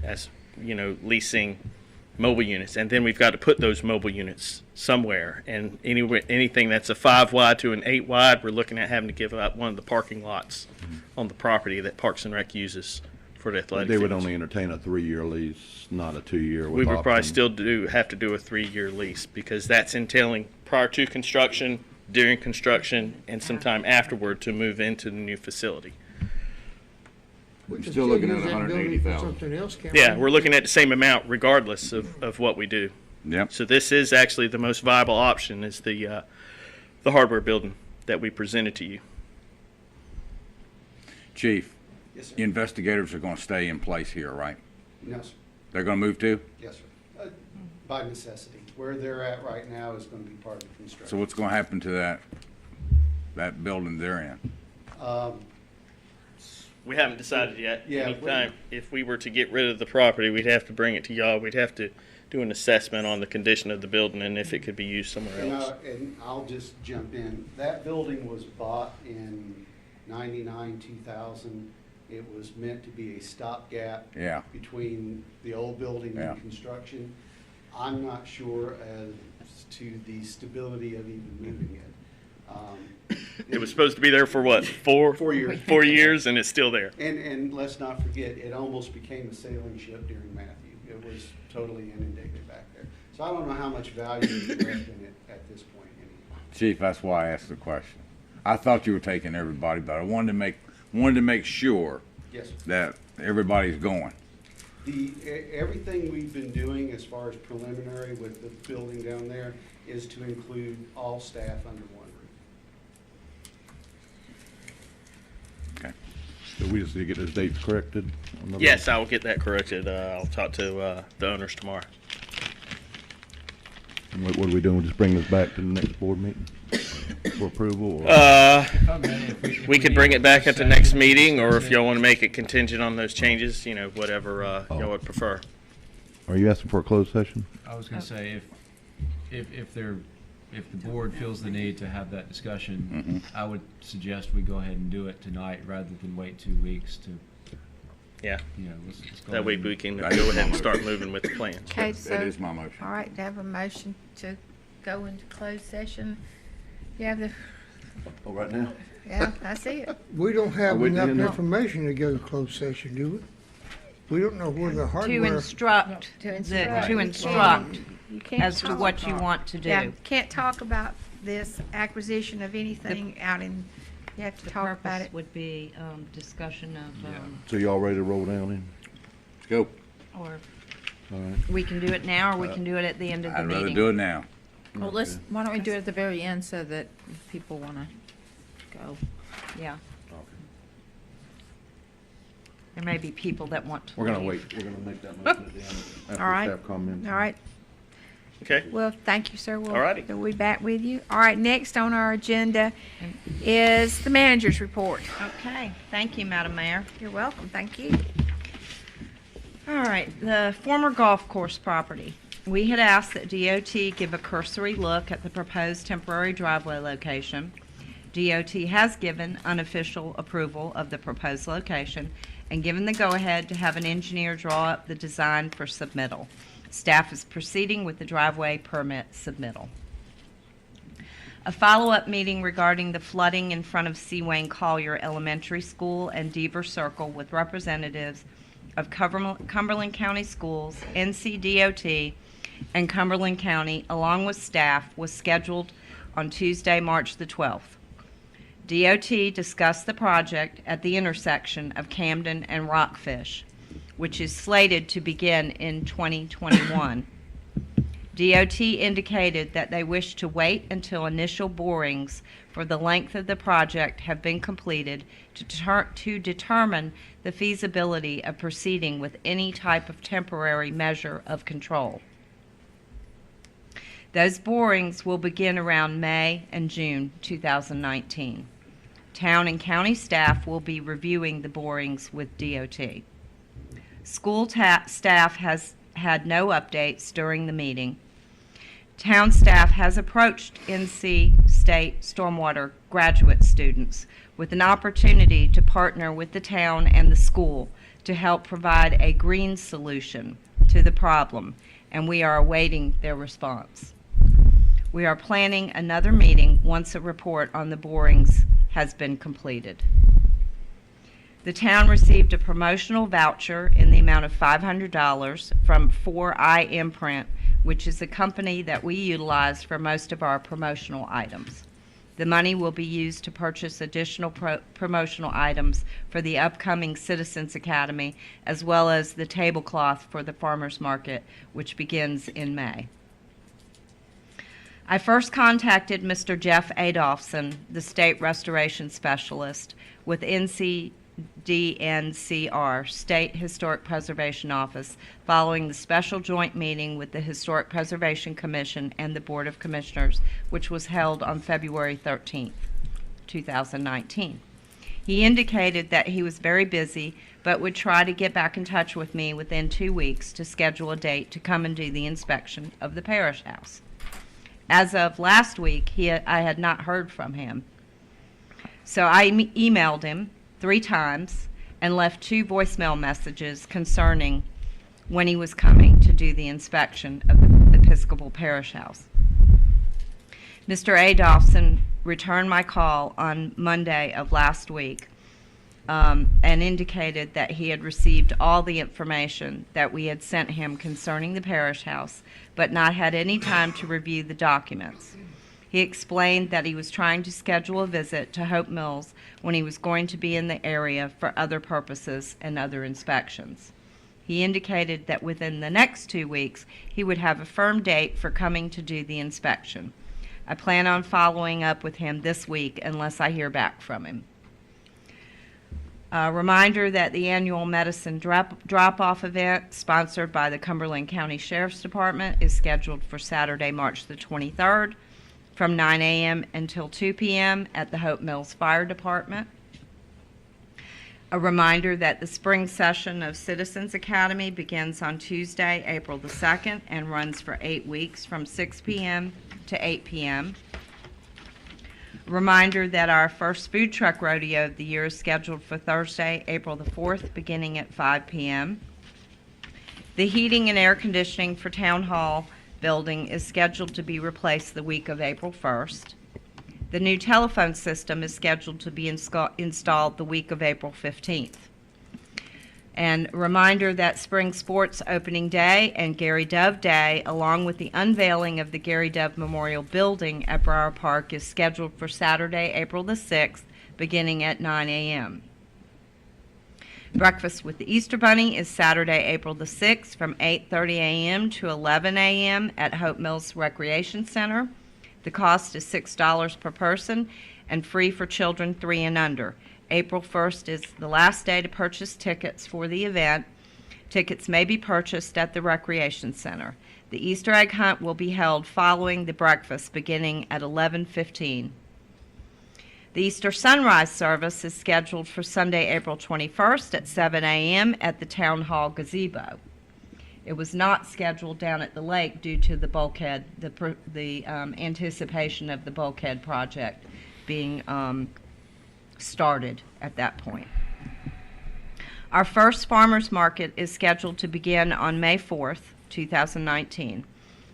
as, leasing mobile units. And then we've got to put those mobile units somewhere. And anything that's a 5 wide to an 8 wide, we're looking at having to give up one of the parking lots on the property that Parks and Rec uses for the athletic They would fields. only entertain a 3-year lease, not a 2-year. We would probably still have to do a 3-year lease, because that's entailing prior to construction, during construction, and sometime afterward to move into the new facility. We can Still looking at use that building for 180,000. something else, can't Yeah, we? we're looking at the same amount regardless of what we do. Yep. So this is actually the most viable option, is the hardware building that we presented to you. Chief, Yes, sir. investigators are going to stay in place here, right? No, sir. They're going to move too? Yes, sir. By necessity. Where they're at right now is going to be part of the construction. So what's going to happen to that building they're in? We haven't decided yet. Yeah, Anytime, if we were to get rid of the property, we'd have to bring it to y'all. We'd have to do an assessment on the condition of the building and if it could be used somewhere else. And I'll just jump in. That building was bought in 99, 2000. It was meant to be a stopgap Yeah. between the old building Yeah. and construction. I'm not sure as to the stability of even moving it. It was supposed to be there for what, 4 years. 4 years, and it's still there. And let's not forget, it almost became a sailing ship during Matthew. It was totally inundated back there. So I don't know how much value is left in it at this point anyway. Chief, that's why I asked the question. I thought you were taking everybody, but I wanted to make sure Yes, sir. that everybody's going. Everything we've been doing as far as preliminary with the building down there is to include all staff under one roof. Okay. So we just need to get those dates corrected? on the Yes, I will get that corrected. I'll talk to the owners tomorrow. And what are we doing? Just bring this back to the next board meeting for approval? Or? We could bring it back at the next meeting, or if y'all want to make it contingent on those changes, you know, whatever y'all would prefer. Are you asking for a closed session? I was gonna say, if the board feels the need to have that discussion, I would suggest we go ahead and do it tonight rather than wait 2 weeks to, Yeah. you know, let's go That way ahead we and- can go ahead and start moving with the plans. Okay, so. That is my motion. All right, to have a motion to go into closed session. You have the, Oh, right now? yeah, I see it. We don't have waiting enough in there. information to go to closed session, do we? We don't know where the To hardware. instruct, To the- instruct. to instruct You can't as to talk. what you want to do. Yeah, can't talk about this acquisition of anything out in, you have to The talk about purpose it. would be discussion of, So y'all ready to roll down in? Let's go. or All right. we can do it now, or we can do it at the end of the I'd meeting. rather do it now. Well, why don't we do it at the very end so that if people want to go? Yeah. There may be people that want to We're gonna leave. wait. We're gonna make that motion at the end after All right. staff comments. All right, Okay. well, thank you, sir. All righty. We'll be back with you. All right, next on our agenda is the manager's report. Okay, thank you, Madam Mayor. You're welcome, thank you. All right, the former golf course property. We had asked that DOT give a cursory look at the proposed temporary driveway location. DOT has given unofficial approval of the proposed location and given the go-ahead to have an engineer draw up the design for submittal. Staff is proceeding with the driveway permit submittal. A follow-up meeting regarding the flooding in front of C. Wayne Collier Elementary School and Deaver Circle with representatives of Cumberland County Schools, NCDOT, and Cumberland County, along with staff, was scheduled on Tuesday, March the 12th. DOT discussed the project at the intersection of Camden and Rockfish, which is slated to begin in 2021. DOT indicated that they wish to wait until initial borings for the length of the project have been completed to determine the feasibility of proceeding with any type of temporary measure of control. Those borings will begin around May and June 2019. Town and county staff will be reviewing the borings with DOT. School staff has had no updates during the meeting. Town staff has approached NC State Stormwater graduate students with an opportunity to partner with the town and the school to help provide a green solution to the problem, and we are awaiting their response. We are planning another meeting once a report on the borings has been completed. The town received a promotional voucher in the amount of $500 from 4i Imprint, which is a company that we utilize for most of our promotional items. The money will be used to purchase additional promotional items for the upcoming Citizens Academy, as well as the tablecloth for the farmers market, which begins in May. I first contacted Mr. Jeff Adolphson, the State Restoration Specialist, with NCDNCR, State Historic Preservation Office, following the special joint meeting with the Historic Preservation Commission and the Board of Commissioners, which was held on February 13th, 2019. He indicated that he was very busy, but would try to get back in touch with me within 2 weeks to schedule a date to come and do the inspection of the parish house. As of last week, I had not heard from him. So I emailed him 3 times and left 2 voicemail messages concerning when he was coming to do the inspection of the Episcopal Parish House. Mr. Adolphson returned my call on Monday of last week and indicated that he had received all the information that we had sent him concerning the parish house, but not had any time to review the documents. He explained that he was trying to schedule a visit to Hope Mills when he was going to be in the area for other purposes and other inspections. He indicated that within the next 2 weeks, he would have a firm date for coming to do the inspection. I plan on following up with him this week unless I hear back from him. A reminder that the annual medicine drop-off event sponsored by the Cumberland County Sheriff's Department is scheduled for Saturday, March the 23rd from 9 a.m. until 2 p.m. at the Hope Mills Fire Department. A reminder that the spring session of Citizens Academy begins on Tuesday, April the 2nd, and runs for 8 weeks from 6 p.m. to 8 p.m. A reminder that our first food truck rodeo of the year is scheduled for Thursday, April the 4th, beginning at 5 p.m. The heating and air conditioning for Town Hall building is scheduled to be replaced the week of April 1st. The new telephone system is scheduled to be installed the week of April 15th. And a reminder that Spring Sports Opening Day and Gary Dove Day, along with the unveiling of the Gary Dove Memorial Building at Brower Park, is scheduled for Saturday, April the 6th, beginning at 9 a.m. Breakfast with the Easter Bunny is Saturday, April the 6th from 8:30 a.m. to 11 a.m. at Hope Mills Recreation Center. The cost is $6 per person and free for children 3 and under. April 1st is the last day to purchase tickets for the event. Tickets may be purchased at the Recreation Center. The Easter egg hunt will be held following the breakfast beginning at 11:15. The Easter sunrise service is scheduled for Sunday, April 21st at 7 a.m. at the Town Hall gazebo. It was not scheduled down at the lake due to the bulkhead, the anticipation of the bulkhead project being started at that point. Our first farmers market is scheduled to begin on May 4th, 2019.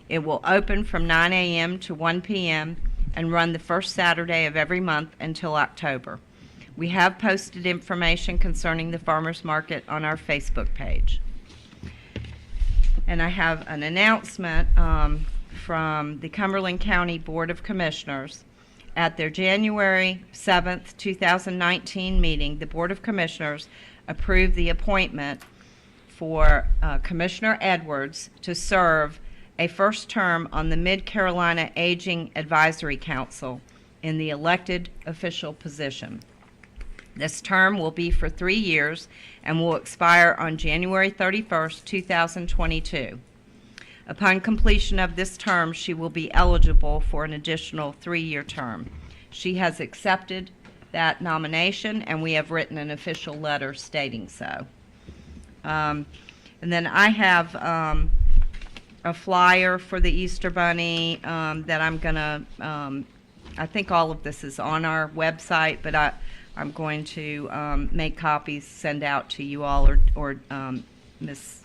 It will open from 9 a.m. to 1 p.m. and run the first Saturday of every month until October. We have posted information concerning the farmers market on our Facebook page. And I have an announcement from the Cumberland County Board of Commissioners. At their January 7th, 2019 meeting, the Board of Commissioners approved the appointment for Commissioner Edwards to serve a first term on the Mid-Carolina Aging Advisory Council in the elected official position. This term will be for 3 years and will expire on January 31st, 2022. Upon completion of this term, she will be eligible for an additional 3-year term. She has accepted that nomination, and we have written an official letter stating so. And then I have a flyer for the Easter Bunny that I'm going to, I think all of this is on our website, but I'm going to make copies, send out to you all, or Ms.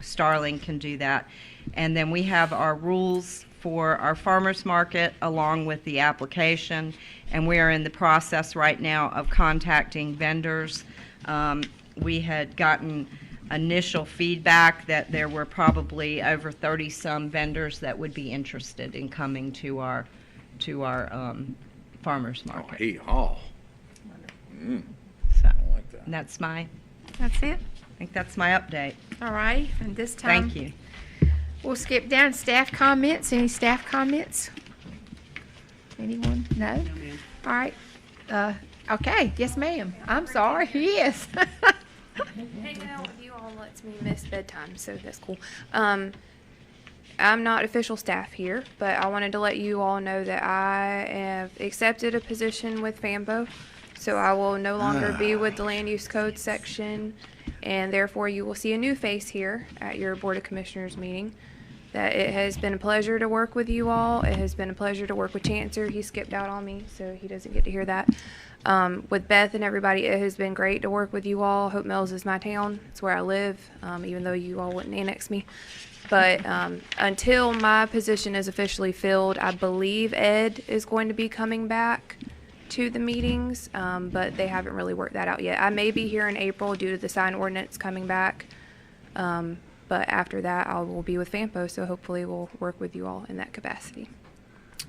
Starling can do that. And then we have our rules for our farmers market along with the application, and we are in the process right now of contacting vendors. We had gotten initial feedback that there were probably over 30-some vendors that would be interested in coming to our farmers market. Oh, hee-haw. So, I like that. and that's it. I think that's my update. All right, and this time. Thank you. We'll skip down to staff comments. Any staff comments? Anyone? No? No, ma'am. All right. Okay, yes, ma'am. I'm sorry. Yes. Hey, now you all lets me miss bedtime, so that's cool. I'm not official staff here, but I wanted to let you all know that I have accepted a position with FAMBO, so I will no longer be with the Land Use Code section, and therefore you will see a new face here at your Board of Commissioners meeting. That it has been a pleasure to work with you all. It has been a pleasure to work with Chancellor. He skipped out on me, so he doesn't get to hear that. With Beth and everybody, it has been great to work with you all. Hope Mills is my town. It's where I live, even though you all wouldn't annex me. But until my position is officially filled, I believe Ed is going to be coming back to the meetings, but they haven't really worked that out yet. I may be here in April due to the sign ordinance coming back, but after that, I will be with FAMPO, so hopefully we'll work with you all in that capacity.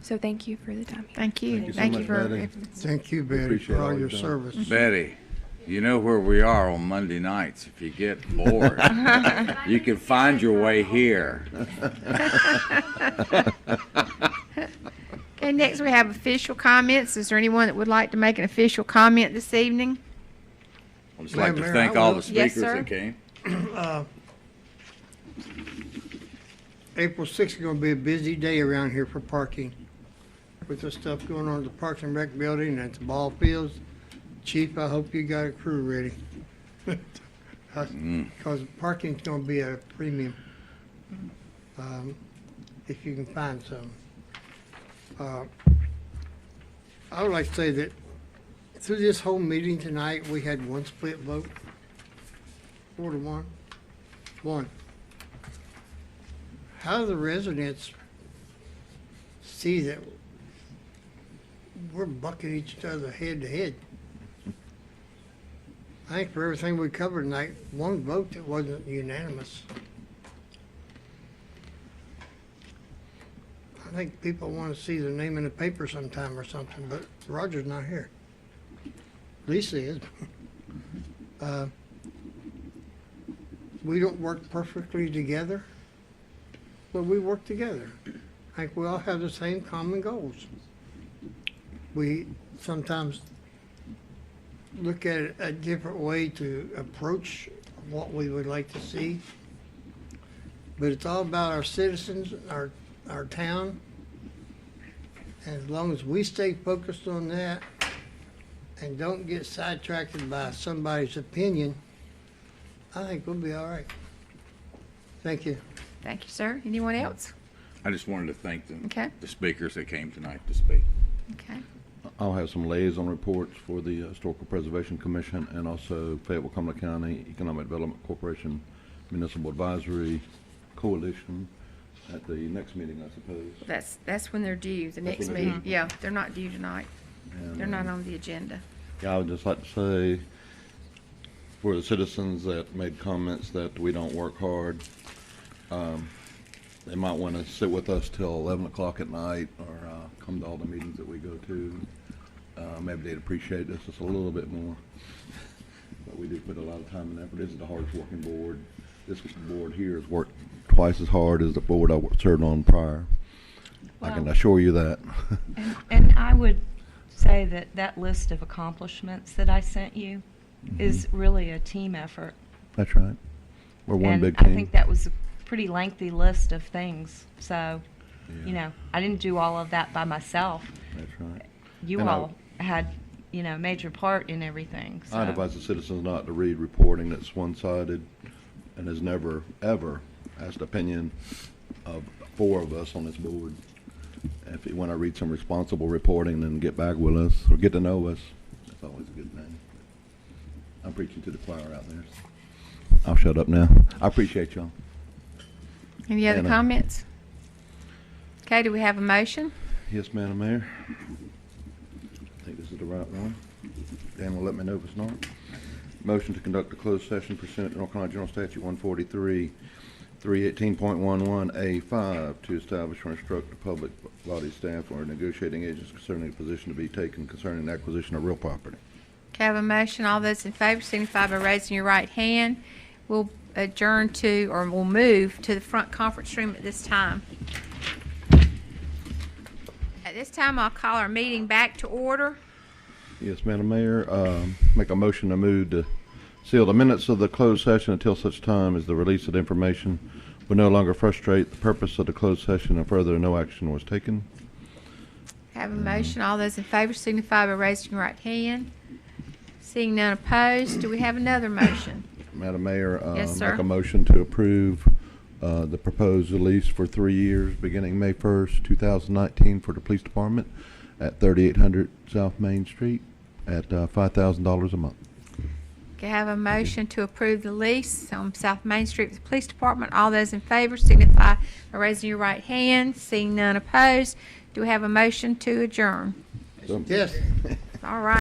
So thank you for the time. Thank you. Thank you so Thank much, you for. Betty. Thank you, Betty, Appreciate for all all your you've done. service. Betty, you know where we are on Monday nights. If you get bored, you can find your way here. Okay, next we have official comments. Is there anyone that would like to make an official comment this evening? I'd just like to Mayor, thank I all will. the Yes, speakers sir. that came. April 6th is going to be a busy day around here for parking. With the stuff going on at the Parks and Rec building and at the ball fields. Chief, I hope you got a crew ready. Because parking's going to be at a premium. If you can find some. I would like to say that through this whole meeting tonight, we had one split vote. 4-1. One. How do the residents see that we're bucking each other head to head? I think for everything we covered tonight, one vote that wasn't unanimous. I think people want to see their name in the paper sometime or something, but Roger's not here. Lisa is. We don't work perfectly together, but we work together. I think we all have the same common goals. We sometimes look at it a different way to approach what we would like to see. But it's all about our citizens, our town. And as long as we stay focused on that and don't get sidetracked by somebody's opinion, I think we'll be all right. Thank you. Thank you, sir. Anyone else? I just wanted to thank Okay. the speakers that came tonight to speak. Okay. I'll have some liaison reports for the Historical Preservation Commission and also Fayetteville-Cumberland County Economic Development Corporation Municipal Advisory Coalition at the next meeting, I suppose. That's when they're due, the That's next when they're meeting. due. Yeah, they're not due tonight. And, They're not on the agenda. Yeah, I would just like to say, for the citizens that made comments that we don't work hard, they might want to sit with us till 11 o'clock at night or come to all the meetings that we go to. Maybe they'd appreciate this just a little bit more. But we do put a lot of time and effort. This is the hardest working board. This board here has worked twice as hard as the board I served on prior. I can Well- assure you that. And I would say that that list of accomplishments that I sent you is really a team effort. That's right. We're one And big I team. think that was a pretty lengthy list of things. So, you know, I didn't do all of that by myself. That's right. You And I- all had, you know, major part in everything. So. I'd advise the citizens not to read reporting that's one-sided and has never, ever asked opinion of 4 of us on this board. If you want to read some responsible reporting, then get back with us or get to know us. That's always a good thing. I'm preaching to the choir out there. I'll shut up now. I appreciate y'all. Any other And, comments? Okay, do we have a motion? Yes, Madam Mayor. I think this is the right one. Dan will let me know if it's not. Motion to conduct a closed session pursuant to North Carolina General Statute 143, 318.11A5 to establish or instruct the public body staff or negotiating agents concerning a position to be taken concerning the acquisition of real property. Okay, I have a motion. All those in favor signify by raising your right hand. We'll adjourn to, or we'll move to the front conference room at this time. At this time, I'll call our meeting back to order. Yes, Madam Mayor, make a motion to move to seal the minutes of the closed session until such time as the release of information will no longer frustrate the purpose of the closed session and further no action was taken. Have a motion. All those in favor signify by raising your right hand. Seeing none opposed, do we have another motion? Madam Mayor, Yes, sir. make a motion to approve the proposed lease for 3 years, beginning May 1st, 2019, for the police department at 3800 South Main Street at $5,000 a month. Can I have a motion to approve the lease on South Main Street with the Police Department? All those in favor signify by raising your right hand. Seeing none opposed, do we have a motion to adjourn? Yes. All right.